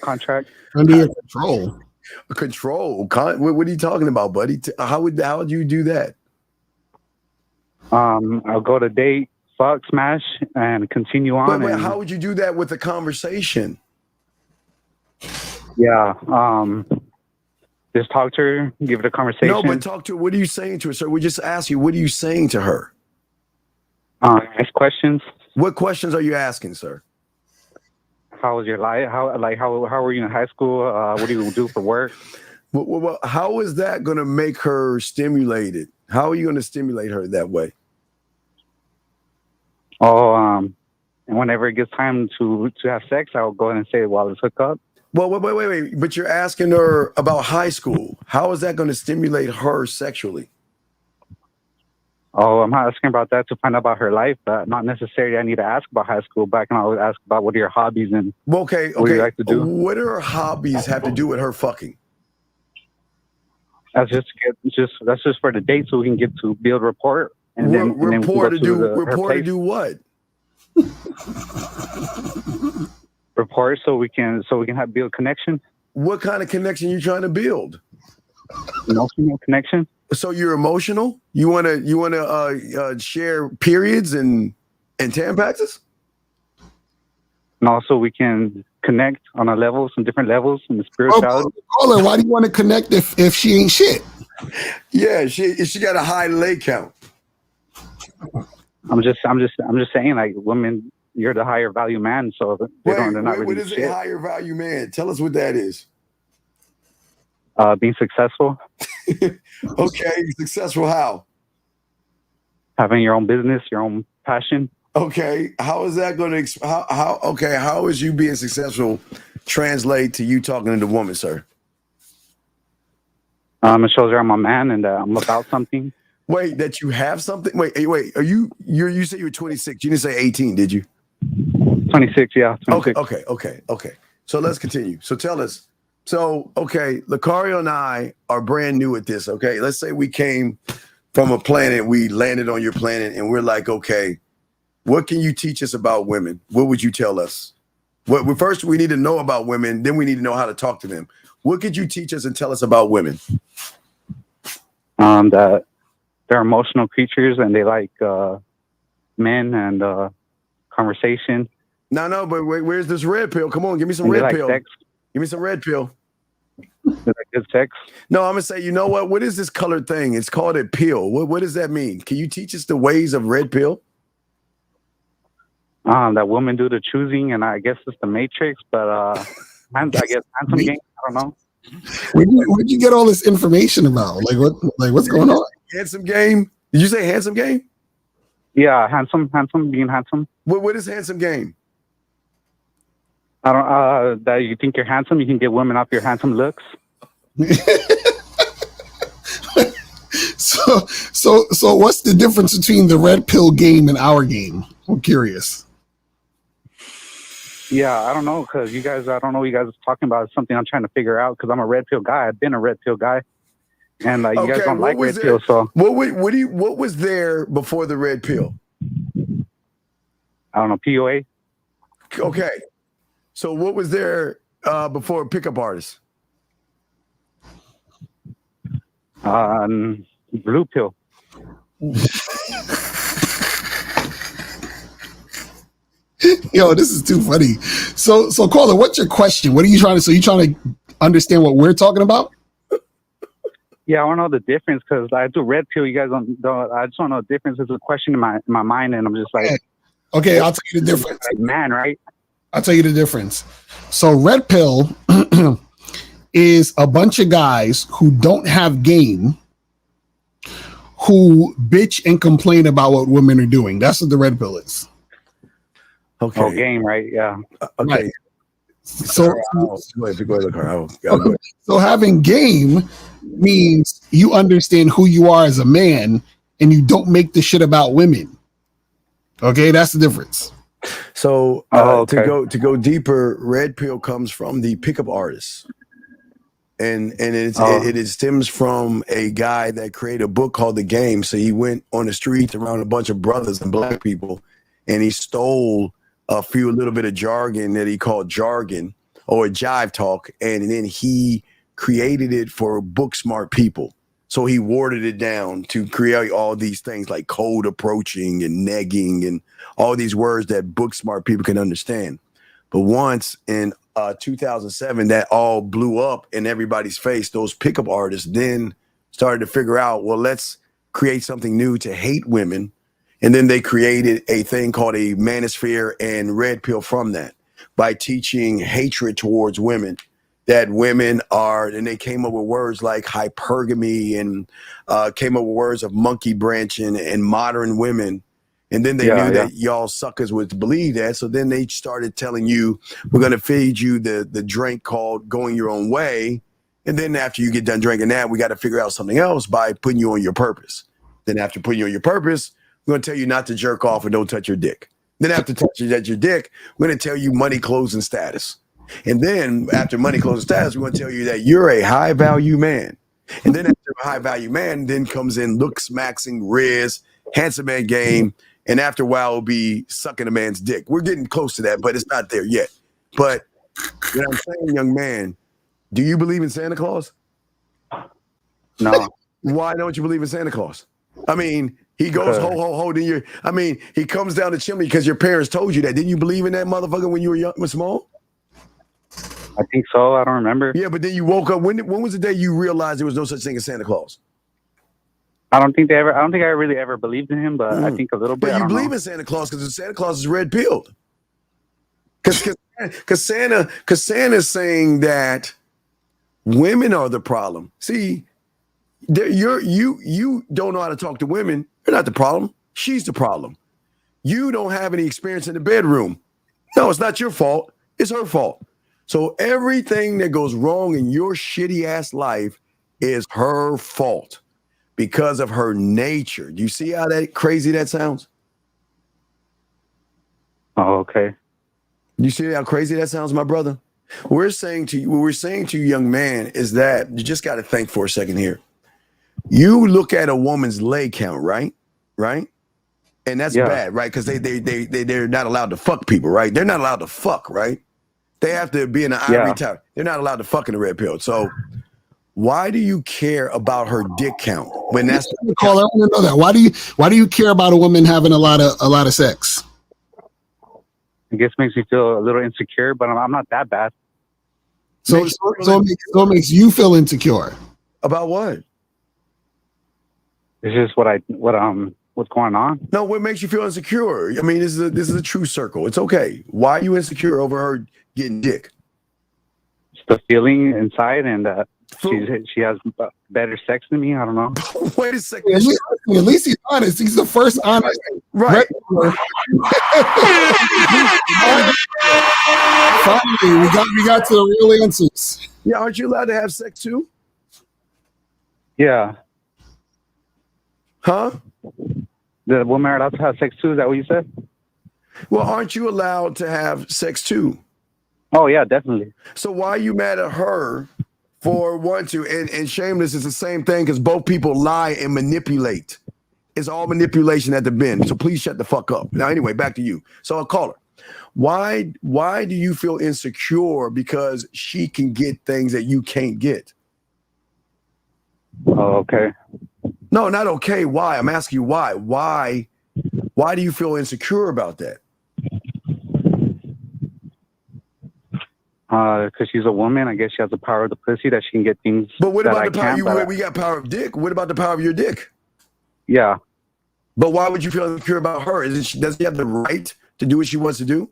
[SPEAKER 19] contract.
[SPEAKER 1] Under your control.
[SPEAKER 4] Control? What are you talking about, buddy? How would you do that?
[SPEAKER 19] I'll go to date, fuck, smash, and continue on.
[SPEAKER 4] But how would you do that with a conversation?
[SPEAKER 19] Yeah. Just talk to her, give it a conversation.
[SPEAKER 4] No, but talk to her. What are you saying to her, sir? We just asked you, what are you saying to her?
[SPEAKER 19] Ask questions.
[SPEAKER 4] What questions are you asking, sir?
[SPEAKER 19] How was your life? How were you in high school? What do you do for work?
[SPEAKER 4] Well, how is that going to make her stimulated? How are you going to stimulate her that way?
[SPEAKER 19] And whenever it gets time to have sex, I'll go ahead and say, well, let's hook up.
[SPEAKER 4] Well, wait. But you're asking her about high school. How is that going to stimulate her sexually?
[SPEAKER 19] Oh, I'm not asking about that to find out about her life. Not necessarily I need to ask about high school, but I can always ask about what are your hobbies and what do you like to do.
[SPEAKER 4] What do her hobbies have to do with her fucking?
[SPEAKER 19] That's just for the date so we can get to build rapport. And then
[SPEAKER 4] rapport to do what?
[SPEAKER 19] Rapport so we can build connection.
[SPEAKER 4] What kind of connection are you trying to build?
[SPEAKER 19] Emotional connection.
[SPEAKER 4] So you're emotional? You wanna share periods and Tampaxes?
[SPEAKER 19] And also we can connect on some different levels in the spirituality.
[SPEAKER 1] Caller, why do you want to connect if she ain't shit?
[SPEAKER 4] Yeah, she got a high leg count.
[SPEAKER 19] I'm just saying, like, women, you're the higher value man, so they're not really
[SPEAKER 4] what is
[SPEAKER 19] shit.
[SPEAKER 4] a higher value man? Tell us what that is.
[SPEAKER 19] Being successful.
[SPEAKER 4] Okay, successful how?
[SPEAKER 19] Having your own business, your own passion.
[SPEAKER 4] Okay, how is that going to how is you being successful translate to you talking to the woman, sir?
[SPEAKER 19] It shows her I'm a man and I'm about something.
[SPEAKER 4] Wait, that you have something? Wait, are you said you were 26. You didn't say 18, did you?
[SPEAKER 19] 26, yeah. 26.
[SPEAKER 4] Okay. So let's continue. So tell us. So, okay, Lucario and I are brand new at this, okay? Let's say we came from a planet, we landed on your planet, and we're like, okay, what can you teach us about women? What would you tell us? First, we need to know about women, then we need to know how to talk to them. What could you teach us and tell us about women?
[SPEAKER 19] That they're emotional creatures and they like men and conversation.
[SPEAKER 4] No, but wait, where's this red pill? Come on, give me some red pill.
[SPEAKER 19] Sex.
[SPEAKER 4] Give me some red pill.
[SPEAKER 19] They like good sex.
[SPEAKER 4] No, I'm gonna say, you know what? What is this colored thing? It's called a pill. What does that mean? Can you teach us the ways of red pill?
[SPEAKER 19] That women do the choosing, and I guess it's the Matrix, but I guess handsome game. I don't know.
[SPEAKER 1] Where'd you get all this information about? What's going on?
[SPEAKER 4] Handsome game? Did you say handsome game?
[SPEAKER 19] Yeah, handsome, being handsome.
[SPEAKER 4] What is handsome game?
[SPEAKER 19] I don't. That you think you're handsome, you can get women off your handsome looks.
[SPEAKER 1] So what's the difference between the red pill game and our game? I'm curious.
[SPEAKER 19] Yeah, I don't know, because you guys, I don't know what you guys are talking about. It's something I'm trying to figure out, because I'm a red pill guy. I've been a red pill guy. And you guys don't like red pill, so.
[SPEAKER 4] What was there before the red pill?
[SPEAKER 19] I don't know, POA.
[SPEAKER 4] Okay. So what was there before pickup artists?
[SPEAKER 19] Blue pill.
[SPEAKER 1] Yo, this is too funny. So caller, what's your question? What are you trying to? So you trying to understand what we're talking about?
[SPEAKER 19] Yeah, I want to know the difference, because I do red pill. You guys don't. I just want to know the difference. There's a question in my mind, and I'm just like,
[SPEAKER 1] okay, I'll tell you the difference.
[SPEAKER 19] Like, man, right?
[SPEAKER 1] I'll tell you the difference. So red pill is a bunch of guys who don't have game, who bitch and complain about what women are doing. That's what the red pill is.
[SPEAKER 4] Okay.
[SPEAKER 19] Oh, game, right? Yeah.
[SPEAKER 4] Okay.
[SPEAKER 1] Right. So
[SPEAKER 4] so
[SPEAKER 1] having game means you understand who you are as a man and you don't make the shit about women. Okay, that's the difference.
[SPEAKER 4] So to go deeper, red pill comes from the pickup artists. And it stems from a guy that created a book called The Game. So he went on the streets around a bunch of brothers and black people, and he stole a little bit of jargon that he called jargon or jive talk, and then he created it for book smart people. So he watered it down to create all these things like cold approaching and negging and all these words that book smart people can understand. But once in 2007, that all blew up in everybody's face. Those pickup artists then started to figure out, well, let's create something new to hate women. And then they created a thing called a manosphere and red pill from that by teaching hatred towards women, that women are, and they came up with words like hypergamy and came up with words of monkey branching and modern women. And then they knew that y'all suckers would believe that. So then they started telling you, we're going to feed you the drink called going your own way. And then after you get done drinking that, we got to figure out something else by putting you on your purpose. Then after putting you on your purpose, we're going to tell you not to jerk off and don't touch your dick. Then after touching your dick, we're going to tell you money, clothes, and status. And then after money, clothes, and status, we're going to tell you that you're a high value man. And then after a high value man, then comes in looks, maxing, riz, handsome man game. And after a while, it'll be sucking a man's dick. We're getting close to that, but it's not there yet. But what I'm saying, young man, do you believe in Santa Claus?
[SPEAKER 19] No.
[SPEAKER 4] Why don't you believe in Santa Claus? I mean, he goes ho, ho, ho. Then he comes down the chimney because your parents told you that. Didn't you believe in that motherfucker when you were young, small?
[SPEAKER 19] I think so. I don't remember.
[SPEAKER 4] Yeah, but then you woke up. When was the day you realized there was no such thing as Santa Claus?
[SPEAKER 19] I don't think I really ever believed in him, but I think a little bit.
[SPEAKER 4] But you believe in Santa Claus because Santa Claus is red pilled. Because Santa's saying that women are the problem. See, you don't know how to talk to women. You're not the problem. She's the problem. You don't have any experience in the bedroom. No, it's not your fault. It's her fault. So everything that goes wrong in your shitty ass life is her fault because of her nature. Do you see how crazy that sounds?
[SPEAKER 19] Oh, okay.
[SPEAKER 4] You see how crazy that sounds, my brother? What we're saying to you, young man, is that you just got to think for a second here. You look at a woman's leg count, right? Right? And that's bad, right? Because they're not allowed to fuck people, right? They're not allowed to fuck, right? They have to be in an ivory tower. They're not allowed to fuck in the red pill. So why do you care about her dick count when that's the
[SPEAKER 1] call? I want to know that. Why do you care about a woman having a lot of sex?
[SPEAKER 19] I guess it makes me feel a little insecure, but I'm not that bad.
[SPEAKER 1] So it makes you feel insecure.
[SPEAKER 4] About what?
[SPEAKER 19] It's just what's going on.
[SPEAKER 4] No, what makes you feel insecure? I mean, this is a true circle. It's okay. Why are you insecure over her getting dick?
[SPEAKER 19] It's the feeling inside, and she has better sex than me. I don't know.
[SPEAKER 4] Wait a second.
[SPEAKER 1] At least he's honest. He's the first honest.
[SPEAKER 4] Right.
[SPEAKER 1] Finally, we got to the real answers.
[SPEAKER 4] Yeah, aren't you allowed to have sex too?
[SPEAKER 19] Yeah.
[SPEAKER 4] Huh?
[SPEAKER 19] The women are allowed to have sex too. Is that what you said?
[SPEAKER 4] Well, aren't you allowed to have sex too?
[SPEAKER 19] Oh yeah, definitely.
[SPEAKER 4] So why are you mad at her for wanting to? And Shameless is the same thing because both people lie and manipulate. It's all manipulation at the bend. So please shut the fuck up. Now, anyway, back to you. So I'll call her. Why do you feel insecure because she can get things that you can't get?
[SPEAKER 19] Oh, okay.
[SPEAKER 4] No, not okay. Why? I'm asking you why. Why do you feel insecure about that?
[SPEAKER 19] Because she's a woman. I guess she has the power of the pussy that she can get things.
[SPEAKER 4] But what
[SPEAKER 19] that
[SPEAKER 4] about
[SPEAKER 19] I
[SPEAKER 4] the power?
[SPEAKER 19] can't,
[SPEAKER 4] We got power of dick. What about the power of your dick?
[SPEAKER 19] Yeah.
[SPEAKER 4] But why would you feel insecure about her? Does she have the right to do what she wants to do?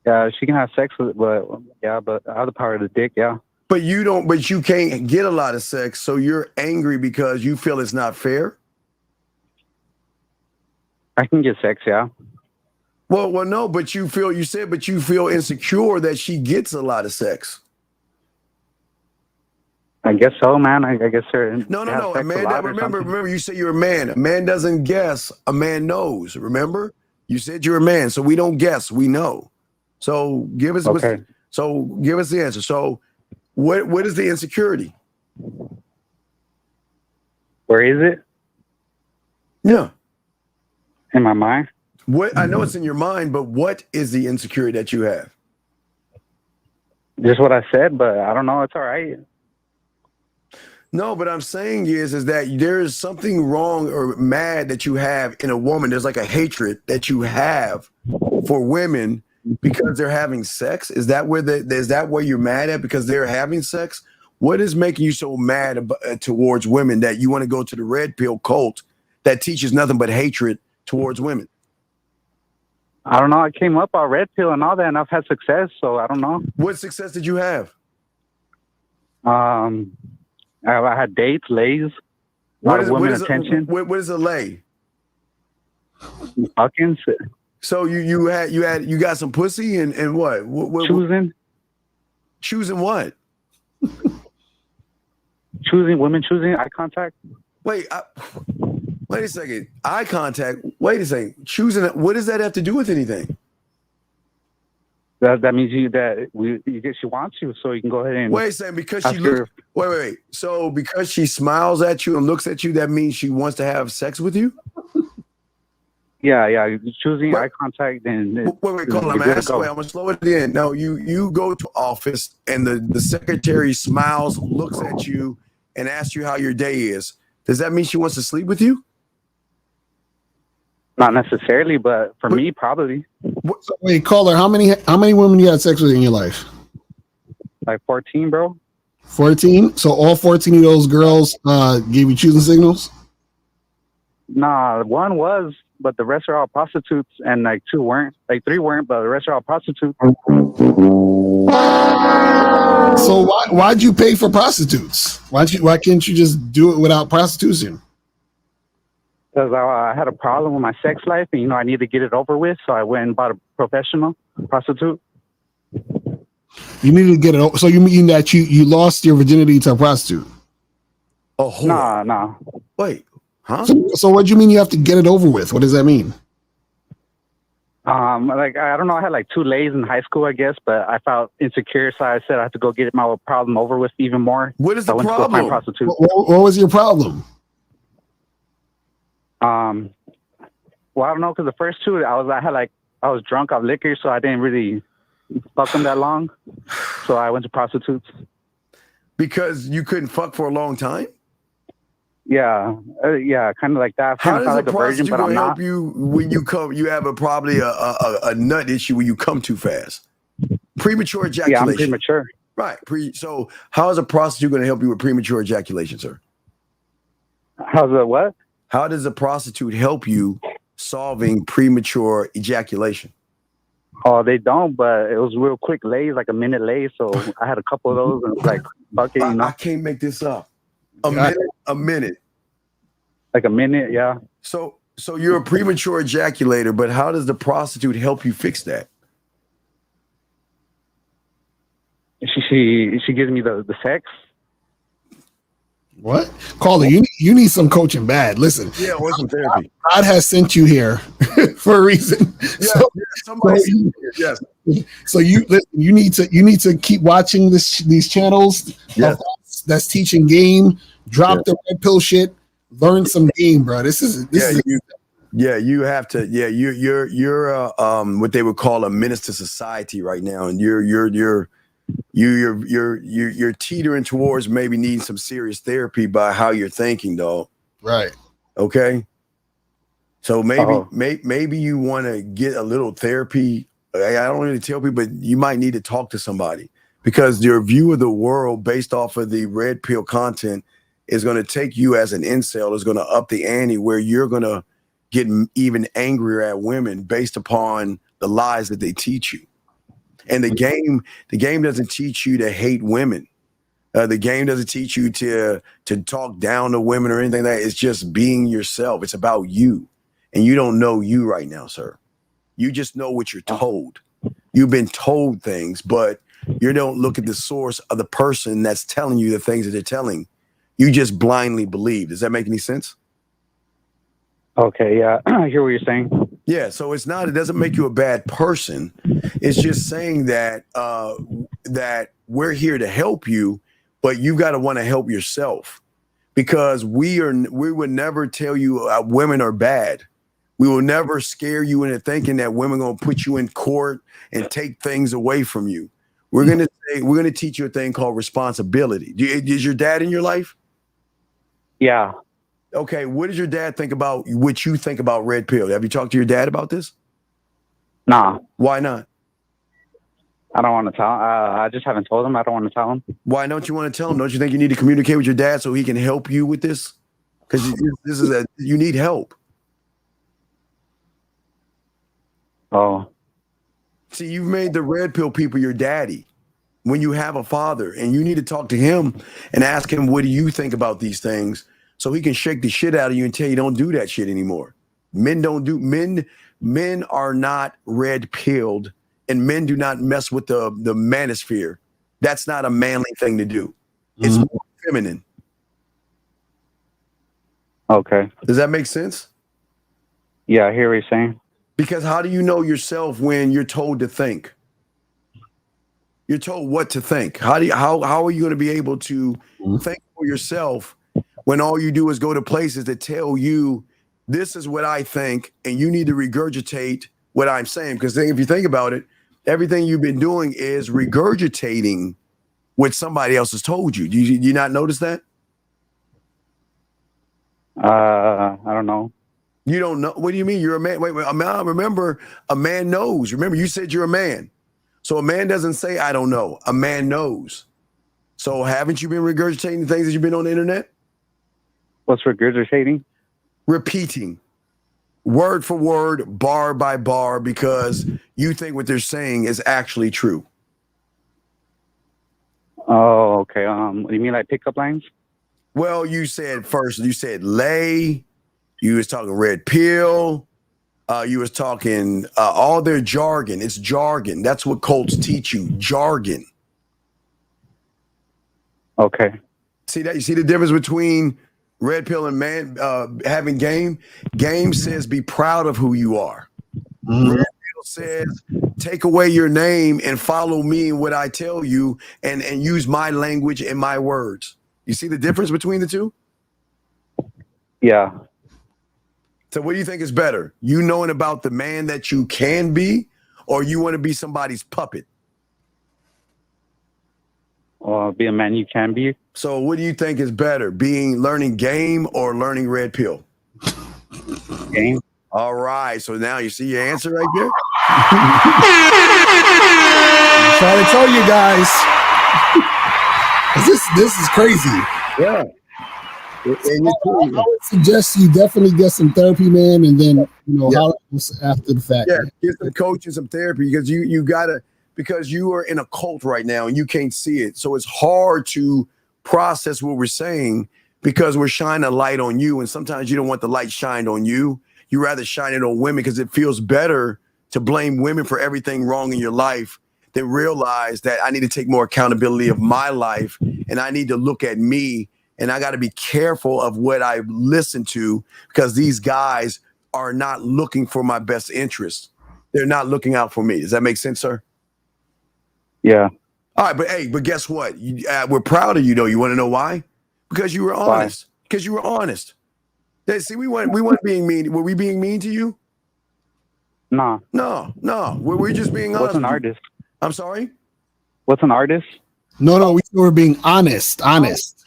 [SPEAKER 19] Yeah, she can have sex with it, but I have the power of the dick, yeah.
[SPEAKER 4] But you don't. But you can't get a lot of sex, so you're angry because you feel it's not fair.
[SPEAKER 19] I can get sex, yeah.
[SPEAKER 4] Well, no. But you feel insecure that she gets a lot of sex.
[SPEAKER 19] I guess so, man. I guess her.
[SPEAKER 4] No. A man. Remember, you say you're a man. A man doesn't guess. A man knows. Remember, you said you're a man, so we don't guess. We know. So give us.
[SPEAKER 19] Okay.
[SPEAKER 4] Give us the answer. So, what is the insecurity?
[SPEAKER 19] Where is it?
[SPEAKER 4] Yeah.
[SPEAKER 19] In my mind.
[SPEAKER 4] What I know it's in your mind, but what is the insecurity that you have?
[SPEAKER 19] Just what I said, but I don't know. It's all right.
[SPEAKER 4] No, but I'm saying is that there is something wrong or mad that you have in a woman. There's like a hatred that you have for women because they're having sex. Is that where you're mad at because they're having sex? What is making you so mad towards women that you want to go to the red pill cult that teaches nothing but hatred towards women?
[SPEAKER 19] I don't know. I came up on red pill and all that, and I've had success, so I don't know.
[SPEAKER 4] What success did you have?
[SPEAKER 19] I had dates, lays, a lot of women attention.
[SPEAKER 4] What is a lay?
[SPEAKER 19] Fucking.
[SPEAKER 4] So you got some pussy and what? Choosing what?
[SPEAKER 19] Choosing eye contact.
[SPEAKER 4] Wait a second. Eye contact. Wait a second. Choosing. What does that have to do with anything?
[SPEAKER 19] That means she wants you, so you can go ahead and
[SPEAKER 4] wait a second. Because she looks. Wait. So because she smiles at you and looks at you, that means she wants to have sex with you.
[SPEAKER 19] Yeah. Choosing eye contact and
[SPEAKER 4] wait. Call him. I'm gonna slow it in. No, you go to office and the secretary smiles, looks at you, and asks you how your day is. Does that mean she wants to sleep with you?
[SPEAKER 19] Not necessarily, but for me, probably.
[SPEAKER 1] So wait, caller, how many women you had sex with in your life?
[SPEAKER 19] Like 14, bro.
[SPEAKER 1] 14? So all 14 of those girls gave you choosing signals?
[SPEAKER 19] Nah, one was, but the rest are all prostitutes, and like 2 weren't. Like 3 weren't, but the rest are all prostitutes.
[SPEAKER 1] So why'd you pay for prostitutes? Why can't you just do it without prostitution?
[SPEAKER 19] Because I had a problem with my sex life, and I needed to get it over with, so I went and bought a professional prostitute.
[SPEAKER 1] You needed to get it over. So you mean that you lost your virginity to a prostitute?
[SPEAKER 4] Oh,
[SPEAKER 19] nah.
[SPEAKER 4] Wait, huh?
[SPEAKER 1] So what do you mean you have to get it over with? What does that mean?
[SPEAKER 19] Like I don't know. I had like 2 lays in high school, I guess, but I felt insecure, so I said I had to go get my problem over with even more.
[SPEAKER 4] What is the problem?
[SPEAKER 19] I went to go find prostitute.
[SPEAKER 1] What was your problem?
[SPEAKER 19] Well, I don't know, because the first 2, I was drunk off liquor, so I didn't really fuck them that long. So I went to prostitutes.
[SPEAKER 4] Because you couldn't fuck for a long time?
[SPEAKER 19] Yeah, kind of like that.
[SPEAKER 4] How does
[SPEAKER 19] like
[SPEAKER 4] a prostitute
[SPEAKER 19] but I'm not.
[SPEAKER 4] help you when you come? You have probably a nut issue when you come too fast. Premature ejaculation.
[SPEAKER 19] Yeah, I'm premature.
[SPEAKER 4] Right. So how is a prostitute going to help you with premature ejaculation, sir?
[SPEAKER 19] How's a what?
[SPEAKER 4] How does a prostitute help you solving premature ejaculation?
[SPEAKER 19] Oh, they don't, but it was real quick lays, like a minute lay. So I had a couple of those, and it was like, fuck it,
[SPEAKER 4] I can't make this up. A minute.
[SPEAKER 19] Like a minute, yeah.
[SPEAKER 4] So you're a premature ejaculator, but how does the prostitute help you fix that?
[SPEAKER 19] She gives me the sex.
[SPEAKER 1] What? Caller, you need some coaching bad. Listen.
[SPEAKER 4] Yeah, or some therapy.
[SPEAKER 1] God has sent you here for a reason.
[SPEAKER 4] Yes.
[SPEAKER 1] So you need to keep watching these channels.
[SPEAKER 4] Yes.
[SPEAKER 1] That's teaching game. Drop the red pill shit. Learn some game, bro. You have to. Yeah, you're what they would call a menace to society right now, and you're teetering towards maybe needing some serious therapy by how you're thinking, dog. Right.
[SPEAKER 4] Okay. So maybe you want to get a little therapy. I don't really tell people, but you might need to talk to somebody because your view of the world based off of the red pill content is going to take you as an incel, is going to up the ante where you're going to get even angrier at women based upon the lies that they teach you. And the game doesn't teach you to hate women. The game doesn't teach you to talk down to women or anything like that. It's just being yourself. It's about you. And you don't know you right now, sir. You just know what you're told. You've been told things, but you don't look at the source of the person that's telling you the things that they're telling. You just blindly believe. Does that make any sense?
[SPEAKER 19] Okay, yeah. I hear what you're saying.
[SPEAKER 4] Yeah, so it doesn't make you a bad person. It's just saying that that we're here to help you, but you got to want to help yourself because we would never tell you women are bad. We will never scare you into thinking that women are going to put you in court and take things away from you. We're going to teach you a thing called responsibility. Is your dad in your life?
[SPEAKER 19] Yeah.
[SPEAKER 4] Okay, what does your dad think about what you think about red pill? Have you talked to your dad about this?
[SPEAKER 19] Nah.
[SPEAKER 4] Why not?
[SPEAKER 19] I don't want to tell. I just haven't told him. I don't want to tell him.
[SPEAKER 4] Why don't you want to tell him? Don't you think you need to communicate with your dad so he can help you with this? Because you need help.
[SPEAKER 19] Oh.
[SPEAKER 4] See, you've made the red pill people your daddy. When you have a father, and you need to talk to him and ask him, what do you think about these things? So he can shake the shit out of you and tell you don't do that shit anymore. Men are not red pilled, and men do not mess with the manosphere. That's not a manly thing to do. It's more feminine.
[SPEAKER 19] Okay.
[SPEAKER 4] Does that make sense?
[SPEAKER 19] Yeah, I hear what you're saying.
[SPEAKER 4] Because how do you know yourself when you're told to think? You're told what to think. How are you going to be able to think for yourself when all you do is go to places that tell you this is what I think and you need to regurgitate what I'm saying? Because if you think about it, everything you've been doing is regurgitating what somebody else has told you. Do you not notice that?
[SPEAKER 19] I don't know.
[SPEAKER 4] You don't know? What do you mean? You're a man. Wait. Remember, a man knows. Remember, you said you're a man. So a man doesn't say, I don't know. A man knows. So haven't you been regurgitating the things that you've been on the internet?
[SPEAKER 19] What's regurgitating?
[SPEAKER 4] Repeating. Word for word, bar by bar, because you think what they're saying is actually true.
[SPEAKER 19] Oh, okay. You mean like pickup lines?
[SPEAKER 4] Well, you said lay. You was talking red pill. You was talking all their jargon. It's jargon. That's what cults teach you. Jargon.
[SPEAKER 19] Okay.
[SPEAKER 4] See that? You see the difference between red pill and man having game? Game says be proud of who you are. Red pill says take away your name and follow me and what I tell you and use my language and my words. You see the difference between the two?
[SPEAKER 19] Yeah.
[SPEAKER 4] So what do you think is better? You knowing about the man that you can be, or you want to be somebody's puppet?
[SPEAKER 19] Be a man you can be.
[SPEAKER 4] So what do you think is better, learning game or learning red pill?
[SPEAKER 19] Game.
[SPEAKER 4] All right. So now you see your answer right there?
[SPEAKER 1] I'm trying to tell you guys. This is crazy.
[SPEAKER 4] Yeah.
[SPEAKER 1] I would suggest you definitely get some therapy, man, and then holler after the fact.
[SPEAKER 4] Yeah, get some coaching, some therapy, because you gotta, because you are in a cult right now and you can't see it. So it's hard to process what we're saying because we're shining a light on you, and sometimes you don't want the light shined on you. You rather shine it on women because it feels better to blame women for everything wrong in your life than realize that I need to take more accountability of my life, and I need to look at me, and I got to be careful of what I listen to, because these guys are not looking for my best interest. They're not looking out for me. Does that make sense, sir?
[SPEAKER 19] Yeah.
[SPEAKER 4] All right, but guess what? We're proud of you, though. You want to know why? Because you were honest. Because you were honest. See, we weren't being mean. Were we being mean to you?
[SPEAKER 19] Nah.
[SPEAKER 4] No. We're just being honest.
[SPEAKER 19] What's an artist?
[SPEAKER 4] I'm sorry?
[SPEAKER 19] What's an artist?
[SPEAKER 1] No, we were being honest.
[SPEAKER 4] Honest.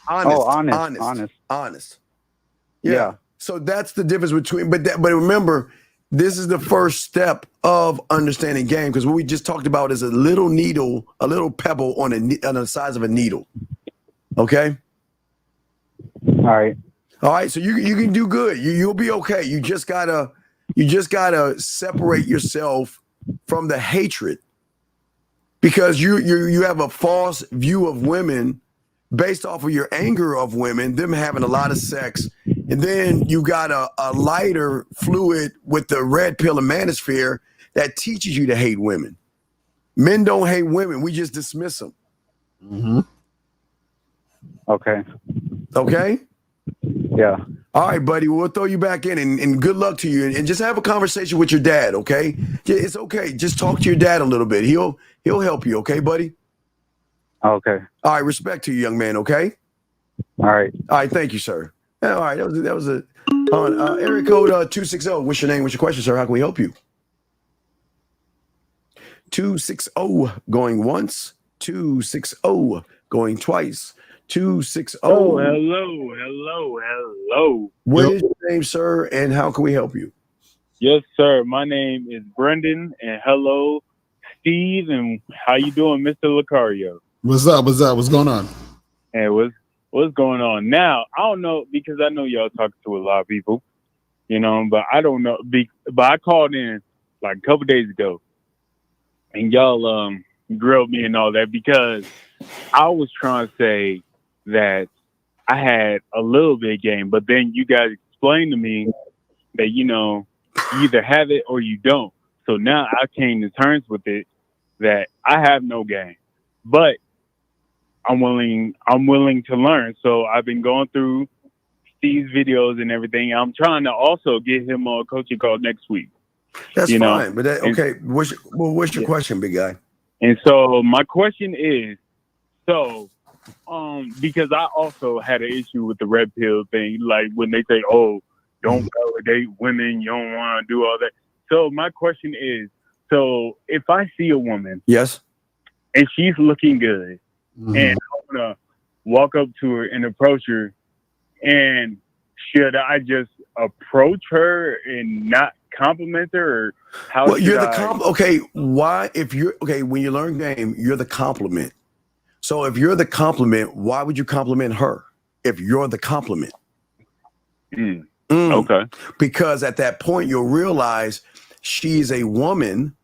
[SPEAKER 19] Yeah.
[SPEAKER 4] So that's the difference between, but remember, this is the first step of understanding game, because what we just talked about is a little needle, a little pebble on the size of a needle. Okay?
[SPEAKER 19] All
[SPEAKER 4] right. So you can do good. You'll be okay. You just gotta separate yourself from the hatred, because you have a false view of women based off of your anger of women, them having a lot of sex, and then you got a lighter fluid with the red pill and manosphere that teaches you to hate women. Men don't hate women. We just dismiss them.
[SPEAKER 1] Mm-hmm.
[SPEAKER 4] Okay?
[SPEAKER 19] Yeah.
[SPEAKER 4] All right, buddy. We'll throw you back in, and good luck to you. And just have a conversation with your dad, okay? It's okay. Just talk to your dad a little bit. He'll help you, okay, buddy?
[SPEAKER 19] Okay.
[SPEAKER 4] All right. Respect to you, young man, okay?
[SPEAKER 19] All right.
[SPEAKER 4] Thank you, sir. All right. That was a area code 260. What's your name? What's your question, sir? How can we help you? 260 going once. 260 going twice. 260.
[SPEAKER 20] Oh, hello.
[SPEAKER 4] What is your name, sir, and how can we help you?
[SPEAKER 20] Yes, sir. My name is Brendan, and hello, Steve, and how you doing, Mr. Lucario?
[SPEAKER 1] What's up? What's going on?
[SPEAKER 20] Hey, what's going on? Now, I don't know, because I know y'all talking to a lot of people, but I don't know. But I called in like a couple days ago, and y'all grilled me and all that, because I was trying to say that I had a little bit of game, but then you guys explained to me that, you either have it or you don't. So now I came to terms with it that I have no game, but I'm willing to learn. So I've been going through Steve's videos and everything. I'm trying to also get him on a coaching call next week.
[SPEAKER 4] That's fine. But okay. What's your question, big guy?
[SPEAKER 20] And so my question is, because I also had an issue with the red pill thing, like when they say, "Oh, don't validate women, you don't want to do all that." So my question is, if I see a woman,
[SPEAKER 4] yes,
[SPEAKER 20] and she's looking good, and I want to walk up to her and approach her, and should I just approach her and not compliment her, or how?
[SPEAKER 4] Well, you're the okay. Why? If you're okay, when you learn game, you're the compliment. So if you're the compliment, why would you compliment her? If you're the compliment,
[SPEAKER 20] okay.
[SPEAKER 4] Because at that point you'll realize she's a woman,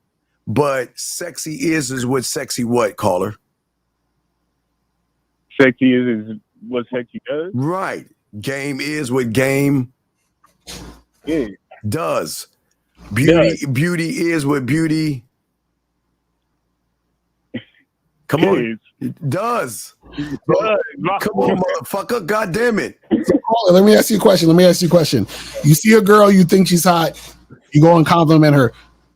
[SPEAKER 4] but sexy is what sexy what, caller?
[SPEAKER 20] Sexy is what sexy does.
[SPEAKER 4] Right. Game is what game does. Beauty is what beauty. Come on. It does. Come on, motherfucker. God damn it.
[SPEAKER 1] Let me ask you a question. You see a girl, you think she's hot, you go and compliment her.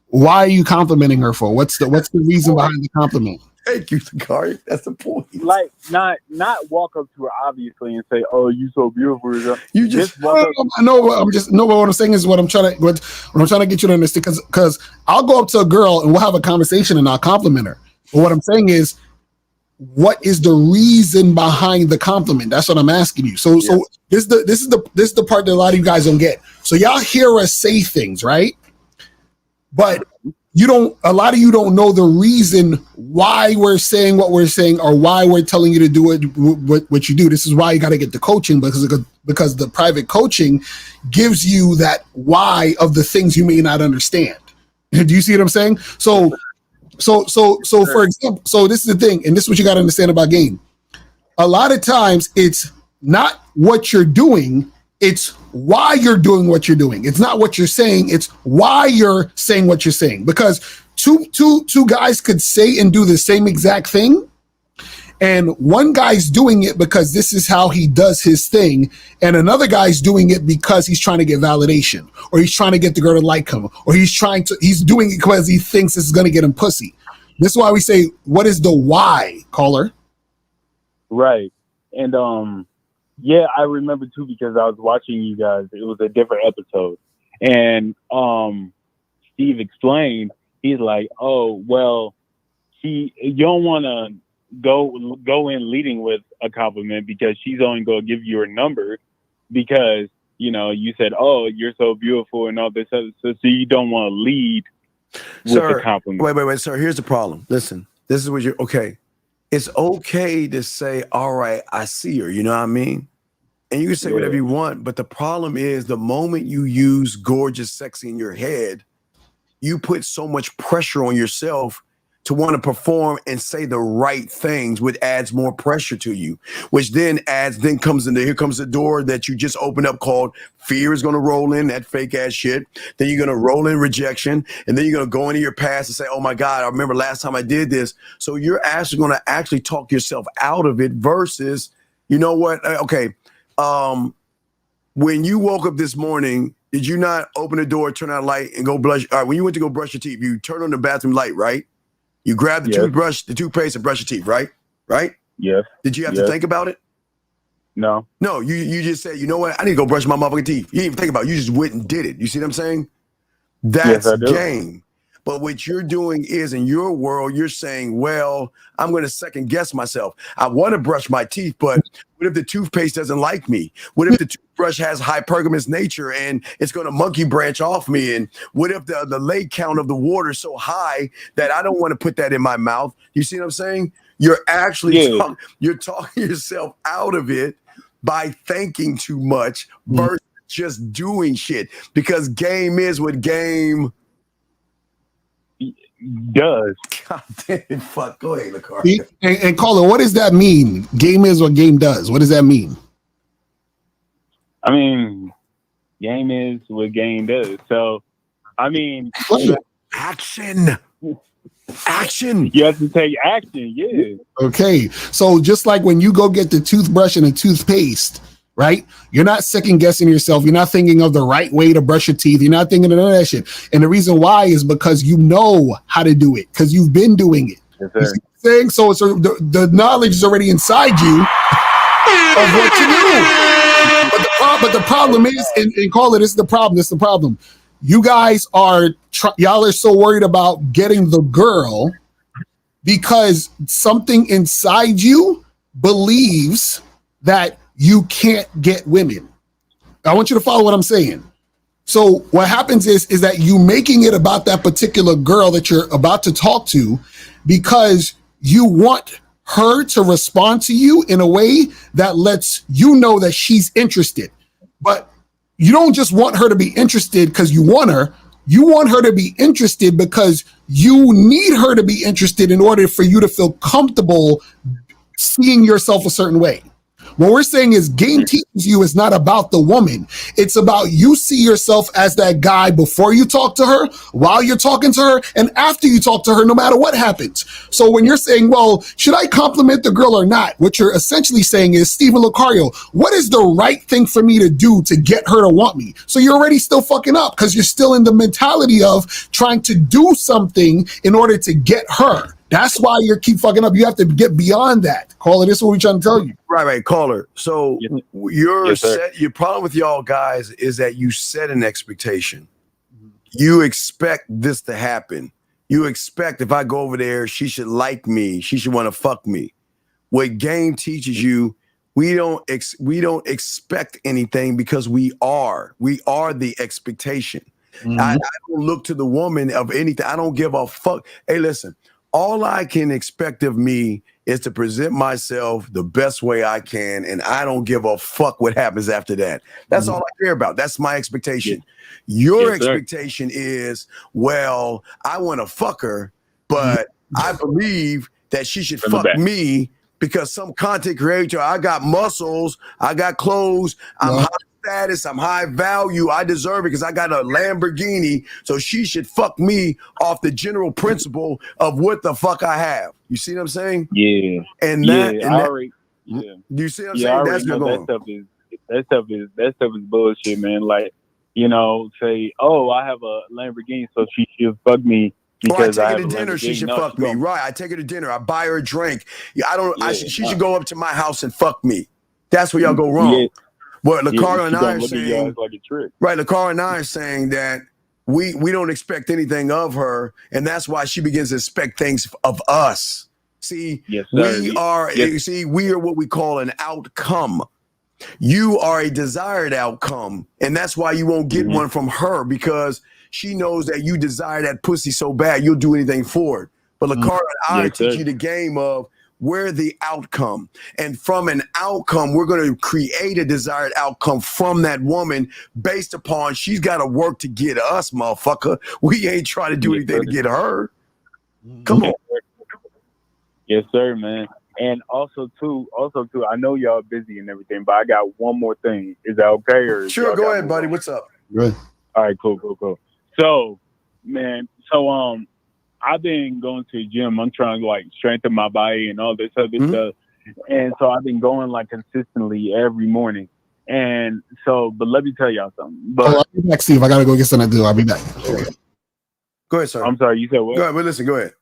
[SPEAKER 1] Why are you complimenting her for? What's the reason behind the compliment?
[SPEAKER 4] Thank you, Sakari. That's the point.
[SPEAKER 20] Like not walk up to her obviously and say, "Oh, you so beautiful."
[SPEAKER 1] You just walk up. I know. What I'm saying is what I'm trying to get you to understand. Because I'll go up to a girl and we'll have a conversation and I'll compliment her. But what I'm saying is, what is the reason behind the compliment? That's what I'm asking you. So this is the part that a lot of you guys don't get. So y'all hear us say things, right? But a lot of you don't know the reason why we're saying what we're saying or why we're telling you to do it, what you do. This is why you got to get the coaching, because the private coaching gives you that why of the things you may not understand. Do you see what I'm saying? So for example, so this is the thing, and this is what you got to understand about game. A lot of times it's not what you're doing. It's why you're doing what you're doing. It's not what you're saying. It's why you're saying what you're saying. Because two guys could say and do the same exact thing, and one guy's doing it because this is how he does his thing, and another guy's doing it because he's trying to get validation, or he's trying to get the girl to like him, or he's doing it because he thinks this is going to get him pussy. This is why we say, what is the why, caller?
[SPEAKER 20] Right. And yeah, I remember too, because I was watching you guys. It was a different episode, and Steve explained. He's like, "Oh, well, you don't want to go in leading with a compliment because she's only going to give you her number because you said, oh, you're so beautiful and all this other stuff. So you don't want to lead with a compliment."
[SPEAKER 4] Wait, sir. Here's the problem. Listen, this is what you're okay. It's okay to say, all right, I see her. You know what I mean? And you can say whatever you want. But the problem is the moment you use gorgeous, sexy in your head, you put so much pressure on yourself to want to perform and say the right things, which adds more pressure to you, which then comes into, here comes the door that you just opened up called fear is going to roll in, that fake ass shit. Then you're going to roll in rejection. And then you're going to go into your past and say, oh my God, I remember last time I did this. So you're actually going to actually talk yourself out of it versus, you know what? Okay. When you woke up this morning, did you not open the door, turn on a light and go brush? All right. When you went to go brush your teeth, you turn on the bathroom light, right? You grab the toothbrush, the toothpaste, and brush your teeth, right? Right?
[SPEAKER 20] Yes.
[SPEAKER 4] Did you have to think about it?
[SPEAKER 20] No.
[SPEAKER 4] No, you just said, you know what? I need to go brush my motherfucking teeth. You didn't even think about it. You just went and did it. You see what I'm saying? That's game. But what you're doing is, in your world, you're saying, well, I'm going to second guess myself. I want to brush my teeth, but what if the toothpaste doesn't like me? What if the toothbrush has hypergamous nature and it's going to monkey branch off me? And what if the lake count of the water is so high that I don't want to put that in my mouth? You see what I'm saying? You're actually you're talking yourself out of it by thinking too much versus just doing shit, because game is what game
[SPEAKER 20] does.
[SPEAKER 4] God damn it, fuck. Go ahead, Lucario.
[SPEAKER 1] And caller, what does that mean? Game is what game does. What does that mean?
[SPEAKER 20] I mean, game is what game does. So, I mean,
[SPEAKER 4] action. Action.
[SPEAKER 20] You have to take action. Yeah.
[SPEAKER 1] Okay. So just like when you go get the toothbrush and the toothpaste, right? You're not second guessing yourself. You're not thinking of the right way to brush your teeth. You're not thinking of none of that shit. And the reason why is because you know how to do it, because you've been doing it.
[SPEAKER 20] Yes,
[SPEAKER 1] you see what I'm saying? So it's the knowledge is already inside you of what to do. But the problem is, and call it, this is the problem. This is the problem. You guys are y'all are so worried about getting the girl because something inside you believes that you can't get women. I want you to follow what I'm saying. So what happens is that you making it about that particular girl that you're about to talk to because you want her to respond to you in a way that lets you know that she's interested. But you don't just want her to be interested because you want her. You want her to be interested because you need her to be interested in order for you to feel comfortable seeing yourself a certain way. What we're saying is game teaches you is not about the woman. It's about you see yourself as that guy before you talk to her, while you're talking to her, and after you talk to her, no matter what happens. So when you're saying, well, should I compliment the girl or not? What you're essentially saying is, Stephen Lucario, what is the right thing for me to do to get her to want me? So you're already still fucking up because you're still in the mentality of trying to do something in order to get her. That's why you keep fucking up. You have to get beyond that. Caller, this is what we're trying to tell you.
[SPEAKER 4] Right, caller. So your problem with y'all guys is that you set an expectation. You expect this to happen. You expect if I go over there, she should like me. She should want to fuck me. What game teaches you, we don't expect anything because we are the expectation. I don't look to the woman of anything. I don't give a fuck. Hey, listen. All I can expect of me is to present myself the best way I can, and I don't give a fuck what happens after that. That's all I care about. That's my expectation. Your expectation is, well, I want to fuck her, but I believe that she should fuck me because some content creator, I got muscles, I got clothes, I'm high status, I'm high value, I deserve it because I got a Lamborghini, so she should fuck me off the general principle of what the fuck I have. You see what I'm saying?
[SPEAKER 20] Yeah.
[SPEAKER 4] And
[SPEAKER 20] yeah,
[SPEAKER 4] that,
[SPEAKER 20] I already, yeah.
[SPEAKER 4] You see what I'm
[SPEAKER 20] Yeah, I
[SPEAKER 4] saying?
[SPEAKER 20] already
[SPEAKER 4] That's
[SPEAKER 20] know
[SPEAKER 4] going.
[SPEAKER 20] that stuff is bullshit, man. Like, you know, say, oh, I have a Lamborghini, so she should fuck me because
[SPEAKER 4] Or I
[SPEAKER 20] I
[SPEAKER 4] take
[SPEAKER 20] have
[SPEAKER 4] her to
[SPEAKER 20] a
[SPEAKER 4] dinner, she
[SPEAKER 20] Lamborghini.
[SPEAKER 4] should
[SPEAKER 20] No,
[SPEAKER 4] fuck
[SPEAKER 20] she
[SPEAKER 4] me.
[SPEAKER 20] gonna-
[SPEAKER 4] Right. I take her to dinner. I buy her a drink. Yeah, she
[SPEAKER 20] nah.
[SPEAKER 4] should go up to my house and fuck me. That's where y'all go wrong.
[SPEAKER 20] Yeah.
[SPEAKER 4] But
[SPEAKER 20] Yeah,
[SPEAKER 4] Lakara
[SPEAKER 20] she
[SPEAKER 4] and I
[SPEAKER 20] gonna
[SPEAKER 4] are
[SPEAKER 20] look at
[SPEAKER 4] saying,
[SPEAKER 20] y'all like a trick.
[SPEAKER 4] right, Lakara and I are saying that we don't expect anything of her, and that's why she begins to expect things of us. See,
[SPEAKER 20] Yes, sir.
[SPEAKER 4] we are
[SPEAKER 20] Yes.
[SPEAKER 4] see, we are what we call an outcome. You are a desired outcome, and that's why you won't get one from her, because she knows that you desire that pussy so bad you'll do anything for it. But Lakara and I
[SPEAKER 20] Yes,
[SPEAKER 4] teach
[SPEAKER 20] sir.
[SPEAKER 4] you the game of we're the outcome, and from an outcome we're going to create a desired outcome from that woman based upon she's got to work to get us, motherfucker. We ain't trying to do anything to get her. Come on.
[SPEAKER 20] Yes, sir, man. And also too, I know y'all busy and everything, but I got one more thing. Is that okay? Or
[SPEAKER 4] Sure,
[SPEAKER 20] y'all
[SPEAKER 4] go
[SPEAKER 20] got
[SPEAKER 4] ahead,
[SPEAKER 20] more?
[SPEAKER 4] buddy. What's up?
[SPEAKER 1] Good.
[SPEAKER 20] All right, cool. So, man, I've been going to the gym. I'm trying to like strengthen my body and all this other stuff. And so I've been going like consistently every morning. And so, but let me tell y'all something. But
[SPEAKER 1] I'll be back, Steve. I gotta go get something to do. I'll be back.
[SPEAKER 4] Go ahead, sir.
[SPEAKER 20] I'm sorry, you said what?
[SPEAKER 4] Go ahead, but listen, go ahead.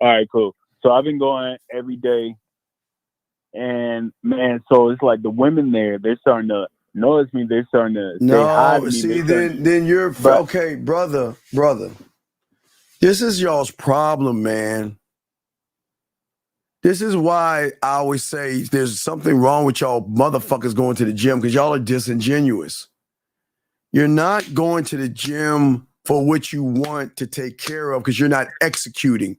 [SPEAKER 20] All right, cool. So I've been going every day. And man, so it's like the women there, they're starting to notice me. They're starting to say hi to
[SPEAKER 4] No,
[SPEAKER 20] me.
[SPEAKER 4] see,
[SPEAKER 20] They're starting-
[SPEAKER 4] then you're
[SPEAKER 20] But-
[SPEAKER 4] okay, brother. This is y'all's problem, man. This is why I always say there's something wrong with y'all motherfuckers going to the gym, because y'all are disingenuous. You're not going to the gym for what you want to take care of because you're not executing.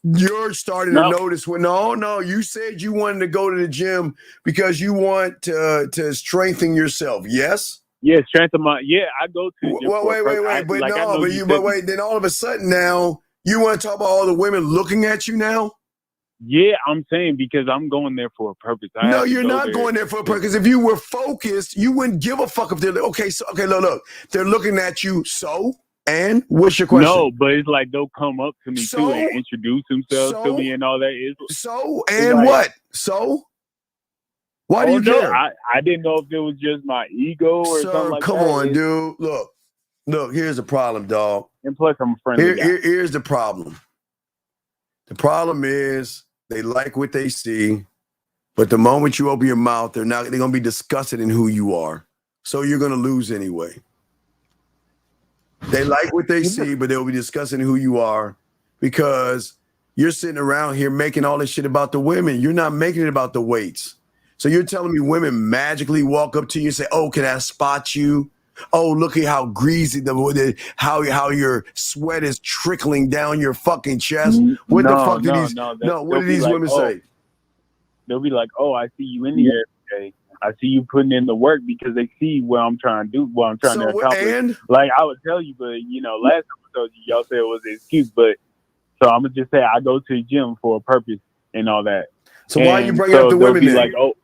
[SPEAKER 4] You're starting to notice when you said you wanted to go to the gym because you want to strengthen yourself. Yes?
[SPEAKER 20] Yeah, strengthen my I go to the gym.
[SPEAKER 4] Well, wait, wait. Then all of a sudden now you want to talk about all the women looking at you now?
[SPEAKER 20] Yeah, I'm saying because I'm going there for a purpose.
[SPEAKER 4] No, you're not going there for a purpose. If you were focused, you wouldn't give a fuck if they're look. They're looking at you. So, and what's your question?
[SPEAKER 20] No, but it's like they'll come up to me too and introduce themselves to me and all that.
[SPEAKER 4] So, why do you
[SPEAKER 20] no,
[SPEAKER 4] care?
[SPEAKER 20] I didn't know if it was just my ego or something like
[SPEAKER 4] come
[SPEAKER 20] that.
[SPEAKER 4] on, dude. Look. Here's the problem, dog.
[SPEAKER 20] And plus, I'm a friendly guy.
[SPEAKER 4] Here's the problem. The problem is they like what they see, but the moment you open your mouth, they're gonna be disgusted in who you are. So you're gonna lose anyway. They like what they see, but they'll be discussing who you are because you're sitting around here making all this shit about the women. You're not making it about the weights. So you're telling me women magically walk up to you and say, "Oh, can I spot you? Oh, look at how greasy how your sweat is trickling down your fucking chest." What the fuck do these? What do these women say?
[SPEAKER 20] They'll be like, "Oh, I see you in here every day. I see you putting in the work," because they see what I'm trying to do, what I'm trying to accomplish. Like I would tell you, but last time I told you, y'all said it was an excuse. But so I'm gonna just say I go to the gym for a purpose and all that.
[SPEAKER 4] So why you bring up the women then?
[SPEAKER 20] Like, oh,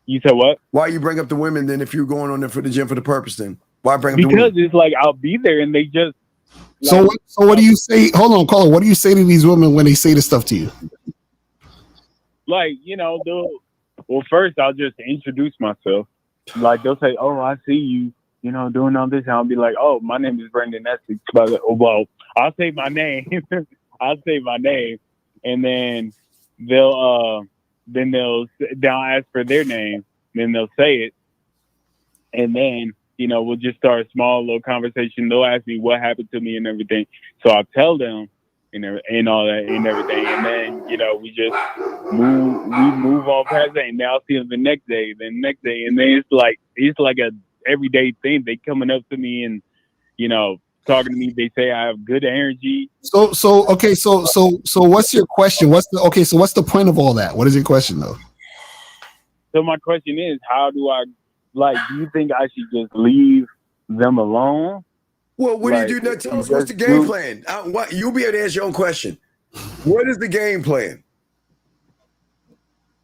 [SPEAKER 20] you said what?
[SPEAKER 4] Why you bring up the women then if you're going on there for the gym for the purpose then? Why bring up
[SPEAKER 20] because
[SPEAKER 4] the women?
[SPEAKER 20] it's like I'll be there and they just.
[SPEAKER 1] So what do you say? Hold on, caller. What do you say to these women when they say this stuff to you?
[SPEAKER 20] Like, well, first I'll just introduce myself. Like they'll say, "Oh, I see you, doing all this," and I'll be like, "Oh, my name is Brendan Essex." Well, I'll say my name. And then they'll ask for their name. Then they'll say it, and then we'll just start a small little conversation. They'll ask me what happened to me and everything, so I'll tell them and all that and everything, and then we just move on past that, and then I'll see them the next day, and then it's like a everyday thing. They coming up to me and talking to me. They say I have good energy.
[SPEAKER 1] So what's your question? What's the point of all that? What is your question though?
[SPEAKER 20] So my question is, how do I do you think I should just leave them alone?
[SPEAKER 4] Well, what do you do now? Tell us what's the game plan. You'll be able to answer your own question. What is the game plan?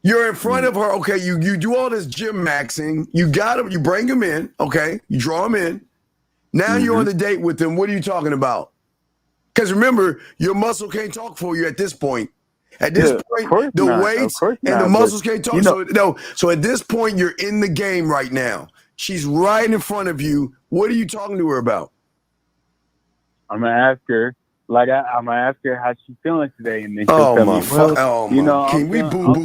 [SPEAKER 4] You're in front of her. Okay, you do all this gym maxing. You got him. You bring him in. Okay, you draw him in. Now you're on the date with him. What are you talking about? Because remember, your muscle can't talk for you at this point. At this point, the weights and the muscles can't talk. So at this point, you're in the game right now. She's right in front of you. What are you talking to her about?
[SPEAKER 20] I'm gonna ask her. I'm gonna ask her how she's feeling today, and then she'll tell me.
[SPEAKER 4] Can we boo?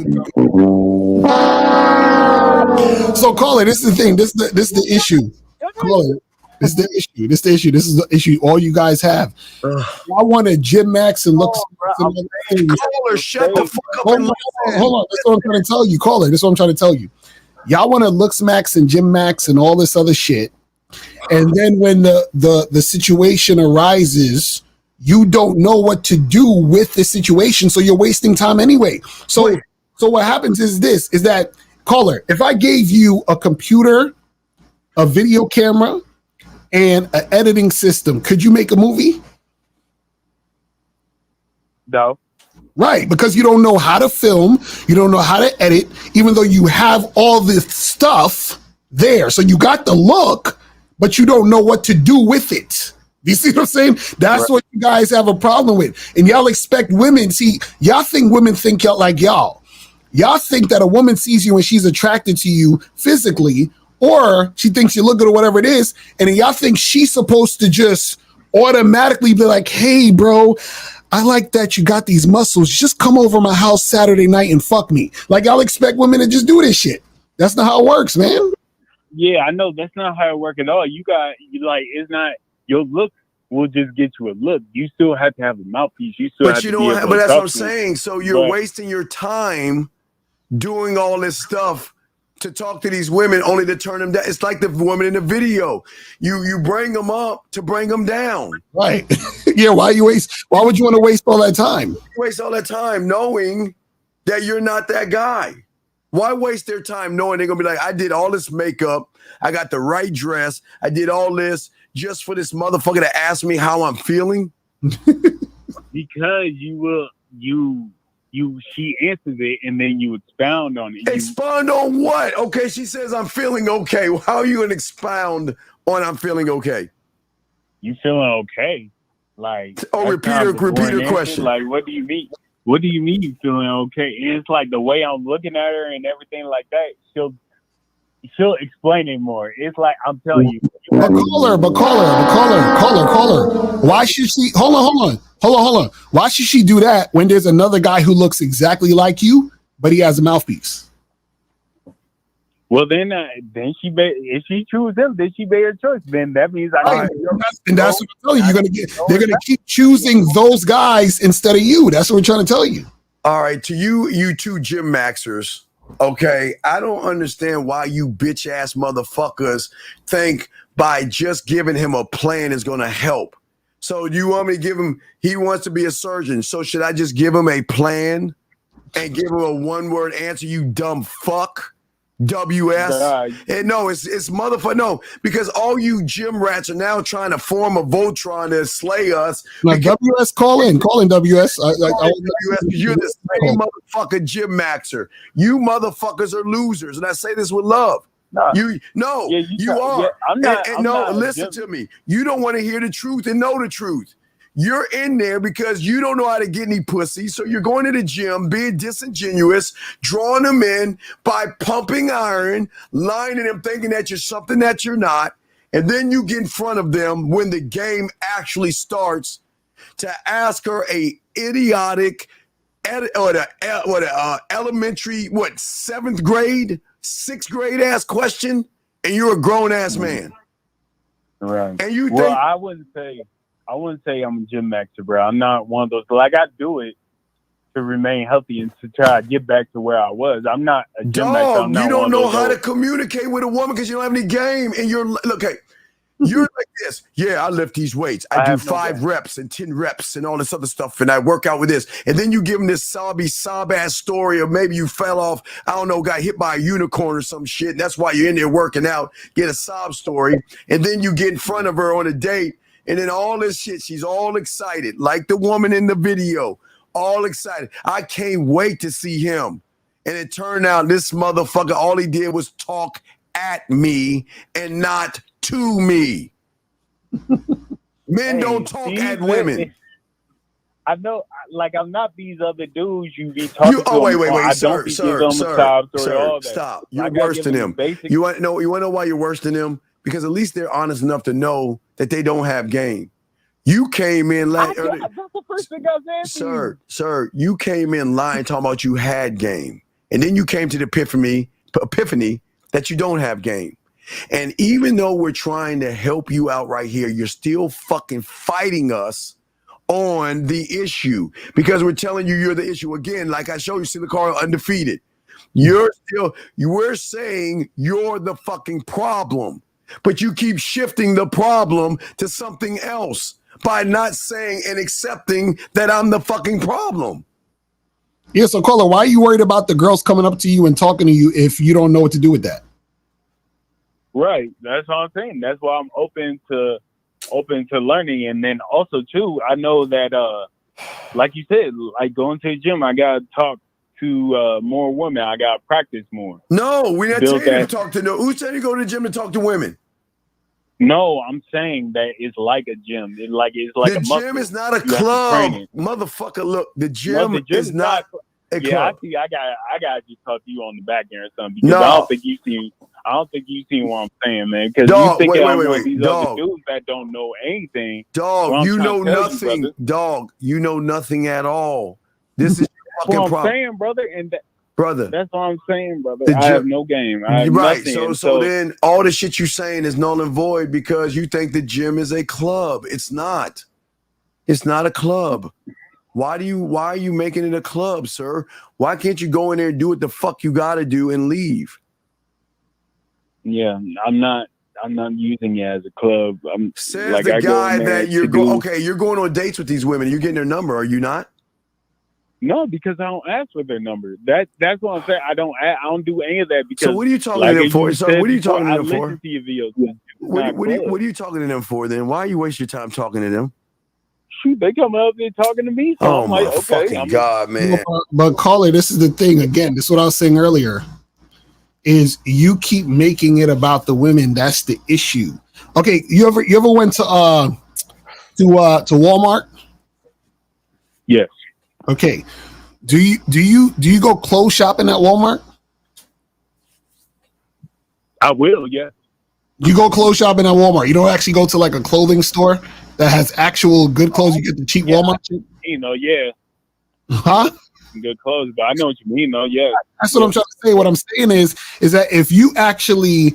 [SPEAKER 1] So, caller, this is the thing. This is the issue. Caller, this is the issue. This is the issue. All you guys have. I want a gym max and look.
[SPEAKER 4] Caller, shut the fuck up.
[SPEAKER 1] Hold on. That's what I'm trying to tell you, caller. That's what I'm trying to tell you. Y'all want to looks max and gym max and all this other shit, and then when the situation arises, you don't know what to do with the situation, so you're wasting time anyway. So what happens is that, caller, if I gave you a computer, a video camera, and an editing system, could you make a movie?
[SPEAKER 20] No.
[SPEAKER 1] Right, because you don't know how to film, you don't know how to edit, even though you have all this stuff there. So you got the look, but you don't know what to do with it. You see what I'm saying? That's what you guys have a problem with. And y'all expect women, y'all think women think y'all like y'all. Y'all think that a woman sees you and she's attracted to you physically, or she thinks you look good or whatever it is, and then y'all think she's supposed to just automatically be like, hey, bro, I like that you got these muscles. Just come over my house Saturday night and fuck me. Like, y'all expect women to just do this shit. That's not how it works, man.
[SPEAKER 20] Yeah, I know that's not how it works at all. It's not your look will just get you a look. You still have to have a mouthpiece. You still have to be able to
[SPEAKER 4] but that's
[SPEAKER 20] talk
[SPEAKER 4] what I'm
[SPEAKER 20] to
[SPEAKER 4] saying. So you're wasting your time doing all this stuff to talk to these women only to turn them down. It's like the woman in the video. You bring them up to bring them down.
[SPEAKER 1] Right. Yeah, why would you want to waste all that time?
[SPEAKER 4] Waste all that time knowing that you're not that guy. Why waste their time knowing they're going to be like, I did all this makeup, I got the right dress, I did all this just for this motherfucker to ask me how I'm feeling?
[SPEAKER 20] Because she answers it and then you expound on it.
[SPEAKER 4] Expound on what? Okay, she says I'm feeling okay. Well, how are you gonna expound on I'm feeling okay?
[SPEAKER 20] You feeling okay? Like,
[SPEAKER 4] repeat her question.
[SPEAKER 20] Like, what do you mean? What do you mean you feeling okay? And it's like the way I'm looking at her and everything like that. She'll explain it more. It's like I'm telling you.
[SPEAKER 1] But caller. Why should she? Hold on. Why should she do that when there's another guy who looks exactly like you, but he has a mouthpiece?
[SPEAKER 20] Well, then if she chooses him, then she made her choice. Then that means
[SPEAKER 1] and that's what I'm telling you. They're gonna keep choosing those guys instead of you. That's what we're trying to tell you.
[SPEAKER 4] All right, to you two gym maxers. Okay, I don't understand why you bitch ass motherfuckers think by just giving him a plan is gonna help. So do you want me to give him? He wants to be a surgeon. So should I just give him a plan and give him a one-word answer? You dumb fuck. WS. And no, it's motherfucker. No, because all you gym rats are now trying to form a Voltron to slay us.
[SPEAKER 1] Like WS, call in WS.
[SPEAKER 4] WS, you're the same motherfucker gym maxer. You motherfuckers are losers, and I say this with love. You are.
[SPEAKER 20] Yeah, I'm not.
[SPEAKER 4] Listen to me. You don't want to hear the truth and know the truth. You're in there because you don't know how to get any pussy. So you're going to the gym, being disingenuous, drawing them in by pumping iron, lying to them, thinking that you're something that you're not. And then you get in front of them when the game actually starts to ask her a idiotic elementary, 7th grade, 6th grade ass question. And you're a grown ass man.
[SPEAKER 20] Right.
[SPEAKER 4] And you think.
[SPEAKER 20] Well, I wouldn't say I'm a gym maxer, bro. I'm not one of those. Like, I do it to remain healthy and to try to get back to where I was. I'm not a gym maxer.
[SPEAKER 4] You don't know how to communicate with a woman because you don't have any game. And you're like this. Yeah, I lift these weights. I do 5 reps and 10 reps and all this other stuff. And I work out with this. And then you give them this sob ass story of maybe you fell off. I don't know, got hit by a unicorn or some shit. And that's why you're in there working out. Get a sob story. And then you get in front of her on a date. And then all this shit, she's all excited, like the woman in the video, all excited. I can't wait to see him. And it turned out this motherfucker, all he did was talk at me and not to me. Men don't talk at women.
[SPEAKER 20] I know, like, I'm not these other dudes you be talking to.
[SPEAKER 4] Wait,
[SPEAKER 20] sir,
[SPEAKER 4] stop. You're worse than him. You want to know why you're worse than them? Because at least they're honest enough to know that they don't have game. You came in like
[SPEAKER 20] that's the first thing I said.
[SPEAKER 4] Sir, you came in lying, talking about you had game. And then you came to the epiphany that you don't have game. And even though we're trying to help you out right here, you're still fucking fighting us on the issue because we're telling you you're the issue. Again, like I showed you, Silicaro undefeated. We're saying you're the fucking problem, but you keep shifting the problem to something else by not saying and accepting that I'm the fucking problem.
[SPEAKER 1] Yeah, so Carla, why are you worried about the girls coming up to you and talking to you if you don't know what to do with that?
[SPEAKER 20] Right. That's what I'm saying. That's why I'm open to learning. And then also too, I know that like you said, like going to the gym, I gotta talk to more women. I gotta practice more.
[SPEAKER 4] No, we're not telling you to talk to who said you go to the gym and talk to women?
[SPEAKER 20] No, I'm saying that it's like a gym. It's like
[SPEAKER 4] the gym is not a club, motherfucker. Look, the gym is not a club.
[SPEAKER 20] Yeah, I got to talk to you on the back end or something because I don't think you seen what I'm saying, man. Because you think these other dudes that don't know anything.
[SPEAKER 4] Dog, you know nothing. Dog, you know nothing at all. This is fucking
[SPEAKER 20] what I'm
[SPEAKER 4] problem,
[SPEAKER 20] saying, brother. And
[SPEAKER 4] brother,
[SPEAKER 20] that's what I'm saying, brother. I have no game. I have
[SPEAKER 4] right.
[SPEAKER 20] Nothing.
[SPEAKER 4] So then all the shit you're saying is null and void because you think the gym is a club. It's not. It's not a club. Why are you making it a club, sir? Why can't you go in there and do what the fuck you gotta do and leave?
[SPEAKER 20] Yeah, I'm not using it as a club.
[SPEAKER 4] Says like, the guy that you're going on dates with these women. You're getting their number, are you not?
[SPEAKER 20] No, because I don't ask for their number. That's what I'm saying. I don't do any of that because.
[SPEAKER 4] So what are you talking to them for? So what are you talking to them for?
[SPEAKER 20] To your videos.
[SPEAKER 4] What are you talking to them for then? Why are you wasting your time talking to them?
[SPEAKER 20] Shoot, they come up there talking to me. So I'm
[SPEAKER 4] my
[SPEAKER 20] like, okay,
[SPEAKER 4] fucking God, man.
[SPEAKER 1] But Caller, this is the thing. Again, this is what I was saying earlier. Is you keep making it about the women. That's the issue. Okay, you ever went to Walmart?
[SPEAKER 20] Yes.
[SPEAKER 1] Okay. Do you go clothes shopping at Walmart?
[SPEAKER 20] I will, yeah.
[SPEAKER 1] You go clothes shopping at Walmart. You don't actually go to like a clothing store that has actual good clothes. You get the cheap Walmart shit?
[SPEAKER 20] You know, yeah.
[SPEAKER 1] Huh?
[SPEAKER 20] Good clothes, but I know what you mean, though. Yeah.
[SPEAKER 1] That's what I'm trying to say. What I'm saying is that if you actually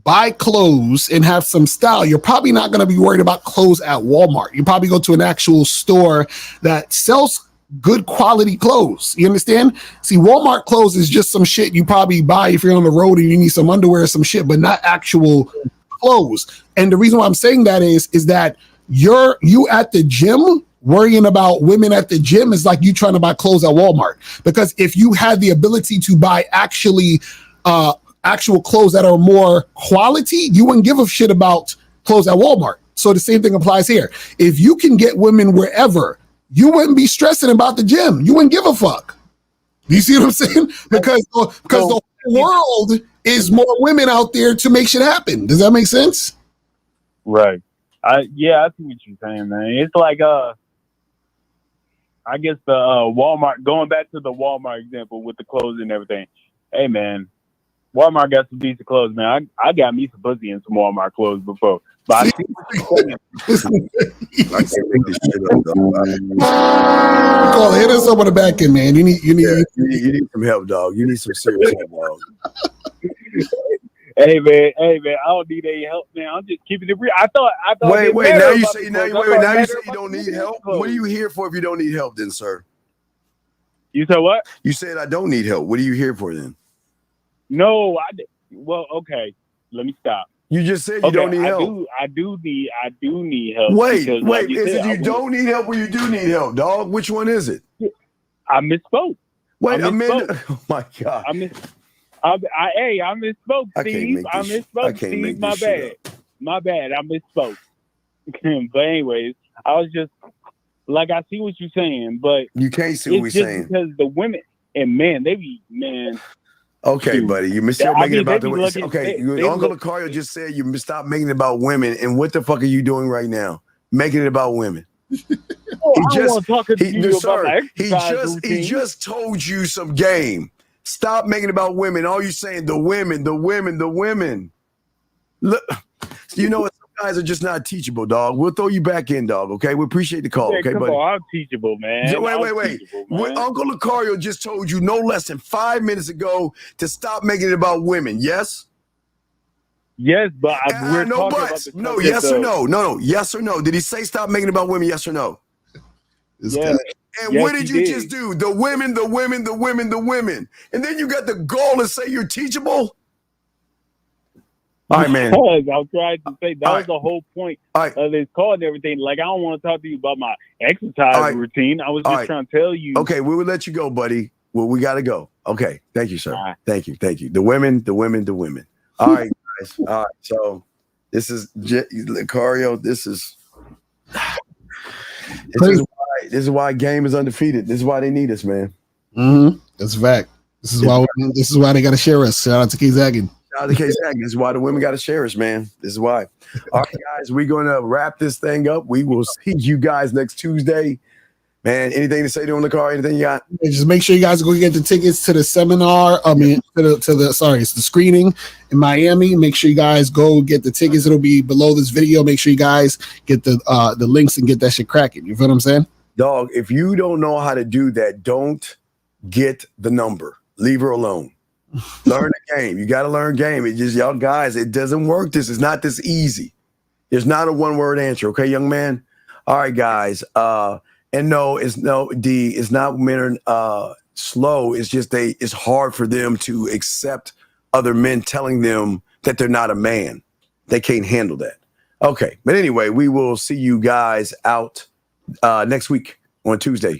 [SPEAKER 1] buy clothes and have some style, you're probably not going to be worried about clothes at Walmart. You probably go to an actual store that sells good quality clothes. You understand? See, Walmart clothes is just some shit you probably buy if you're on the road and you need some underwear or some shit, but not actual clothes. And the reason why I'm saying that is that you at the gym worrying about women at the gym is like you trying to buy clothes at Walmart. Because if you had the ability to buy actual clothes that are more quality, you wouldn't give a shit about clothes at Walmart. So the same thing applies here. If you can get women wherever, you wouldn't be stressing about the gym. You wouldn't give a fuck. You see what I'm saying? Because the world is more women out there to make shit happen. Does that make sense?
[SPEAKER 20] Right. I see what you're saying, man. It's like I guess the Walmart, going back to the Walmart example with the clothes and everything. Hey man, Walmart got some decent clothes, man. I got me some pussy in some Walmart clothes before. But I think
[SPEAKER 1] Call hit us up on the back end, man. You need
[SPEAKER 4] some help, dog. You need some serious help, dog.
[SPEAKER 20] Hey man, I don't need any help, man. I'm just keeping it real. I thought.
[SPEAKER 4] Wait. Now you say you don't need help. What are you here for if you don't need help, then, sir?
[SPEAKER 20] You said what?
[SPEAKER 4] You said I don't need help. What are you here for then?
[SPEAKER 20] No, well, okay. Let me stop.
[SPEAKER 4] You just said you don't need help.
[SPEAKER 20] I do need help.
[SPEAKER 4] Wait. Is it you don't need help or you do need help, dog? Which one is it?
[SPEAKER 20] I misspoke.
[SPEAKER 4] Wait a minute. Oh my God.
[SPEAKER 20] I misspoke, Steve. I misspoke, Steve. My bad. I misspoke. But anyways, I was just like, I see what you're saying, but
[SPEAKER 4] you can't see what we're saying
[SPEAKER 20] because the women. And man, they be
[SPEAKER 4] Okay,
[SPEAKER 20] Dude.
[SPEAKER 4] buddy, you still
[SPEAKER 20] I
[SPEAKER 4] making
[SPEAKER 20] mean,
[SPEAKER 4] it about
[SPEAKER 20] they
[SPEAKER 4] the
[SPEAKER 20] be
[SPEAKER 4] women.
[SPEAKER 20] looking-
[SPEAKER 4] Okay,
[SPEAKER 20] they
[SPEAKER 4] Uncle
[SPEAKER 20] look-
[SPEAKER 4] Lucario just said you stop making it about women, and what the fuck are you doing right now? Making it about women.
[SPEAKER 20] Oh, I don't want to talk to you about my
[SPEAKER 4] he
[SPEAKER 20] exercise routine.
[SPEAKER 4] just told you some game. Stop making it about women. All you saying the women. Look, you know what? Some guys are just not teachable, dog. We'll throw you back in, dog. Okay, we appreciate the call.
[SPEAKER 20] Yeah,
[SPEAKER 4] Okay,
[SPEAKER 20] come
[SPEAKER 4] buddy.
[SPEAKER 20] on, I'm teachable, man.
[SPEAKER 4] Wait. What Uncle Lucario just told you no less than 5 minutes ago to stop making it about women. Yes.
[SPEAKER 20] Yes, but we're
[SPEAKER 4] no
[SPEAKER 20] talking about
[SPEAKER 4] buts.
[SPEAKER 20] the
[SPEAKER 4] No,
[SPEAKER 20] concept
[SPEAKER 4] yes or
[SPEAKER 20] of-
[SPEAKER 4] no? Yes or no? Did he say stop making it about women? Yes or no?
[SPEAKER 20] Yeah.
[SPEAKER 4] And
[SPEAKER 20] Yes,
[SPEAKER 4] what did
[SPEAKER 20] he
[SPEAKER 4] you
[SPEAKER 20] did.
[SPEAKER 4] just do? The women. And then you got the goal to say you're teachable? All right, man.
[SPEAKER 20] Because I'm trying to say that
[SPEAKER 4] All
[SPEAKER 20] was
[SPEAKER 4] right.
[SPEAKER 20] the whole point
[SPEAKER 4] All right.
[SPEAKER 20] of this call and everything. Like, I don't want to talk to you about my exercise
[SPEAKER 4] All right.
[SPEAKER 20] routine. I was
[SPEAKER 4] All
[SPEAKER 20] just
[SPEAKER 4] right.
[SPEAKER 20] trying to tell you.
[SPEAKER 4] Okay, we will let you go, buddy. Well, we got to go. Okay. Thank you, sir. Thank you. The women. All right, guys. All right. So this is Lucario. This is why game is undefeated. This is why they need us, man.
[SPEAKER 1] Mm-hmm. That's a fact. This is why they got to share us. Shout out to K Zaggin.
[SPEAKER 4] Shout out to K Zaggin. This is why the women got to share us, man. This is why. All right, guys, we're going to wrap this thing up. We will see you guys next Tuesday. Man, anything to say to him, Lucario? Anything you got?
[SPEAKER 1] And just make sure you guys go get the tickets to the seminar. It's the screening in Miami. Make sure you guys go get the tickets. It'll be below this video. Make sure you guys get the links and get that shit cracking. You feel what I'm saying?
[SPEAKER 4] Dog, if you don't know how to do that, don't get the number. Leave her alone. Learn the game. You got to learn game. It just, y'all guys, it doesn't work. This is not this easy. There's not a one-word answer. Okay, young man? All right, guys. And no, it's not men are slow. It's just it's hard for them to accept other men telling them that they're not a man. They can't handle that. Okay. But anyway, we will see you guys out next week on Tuesday.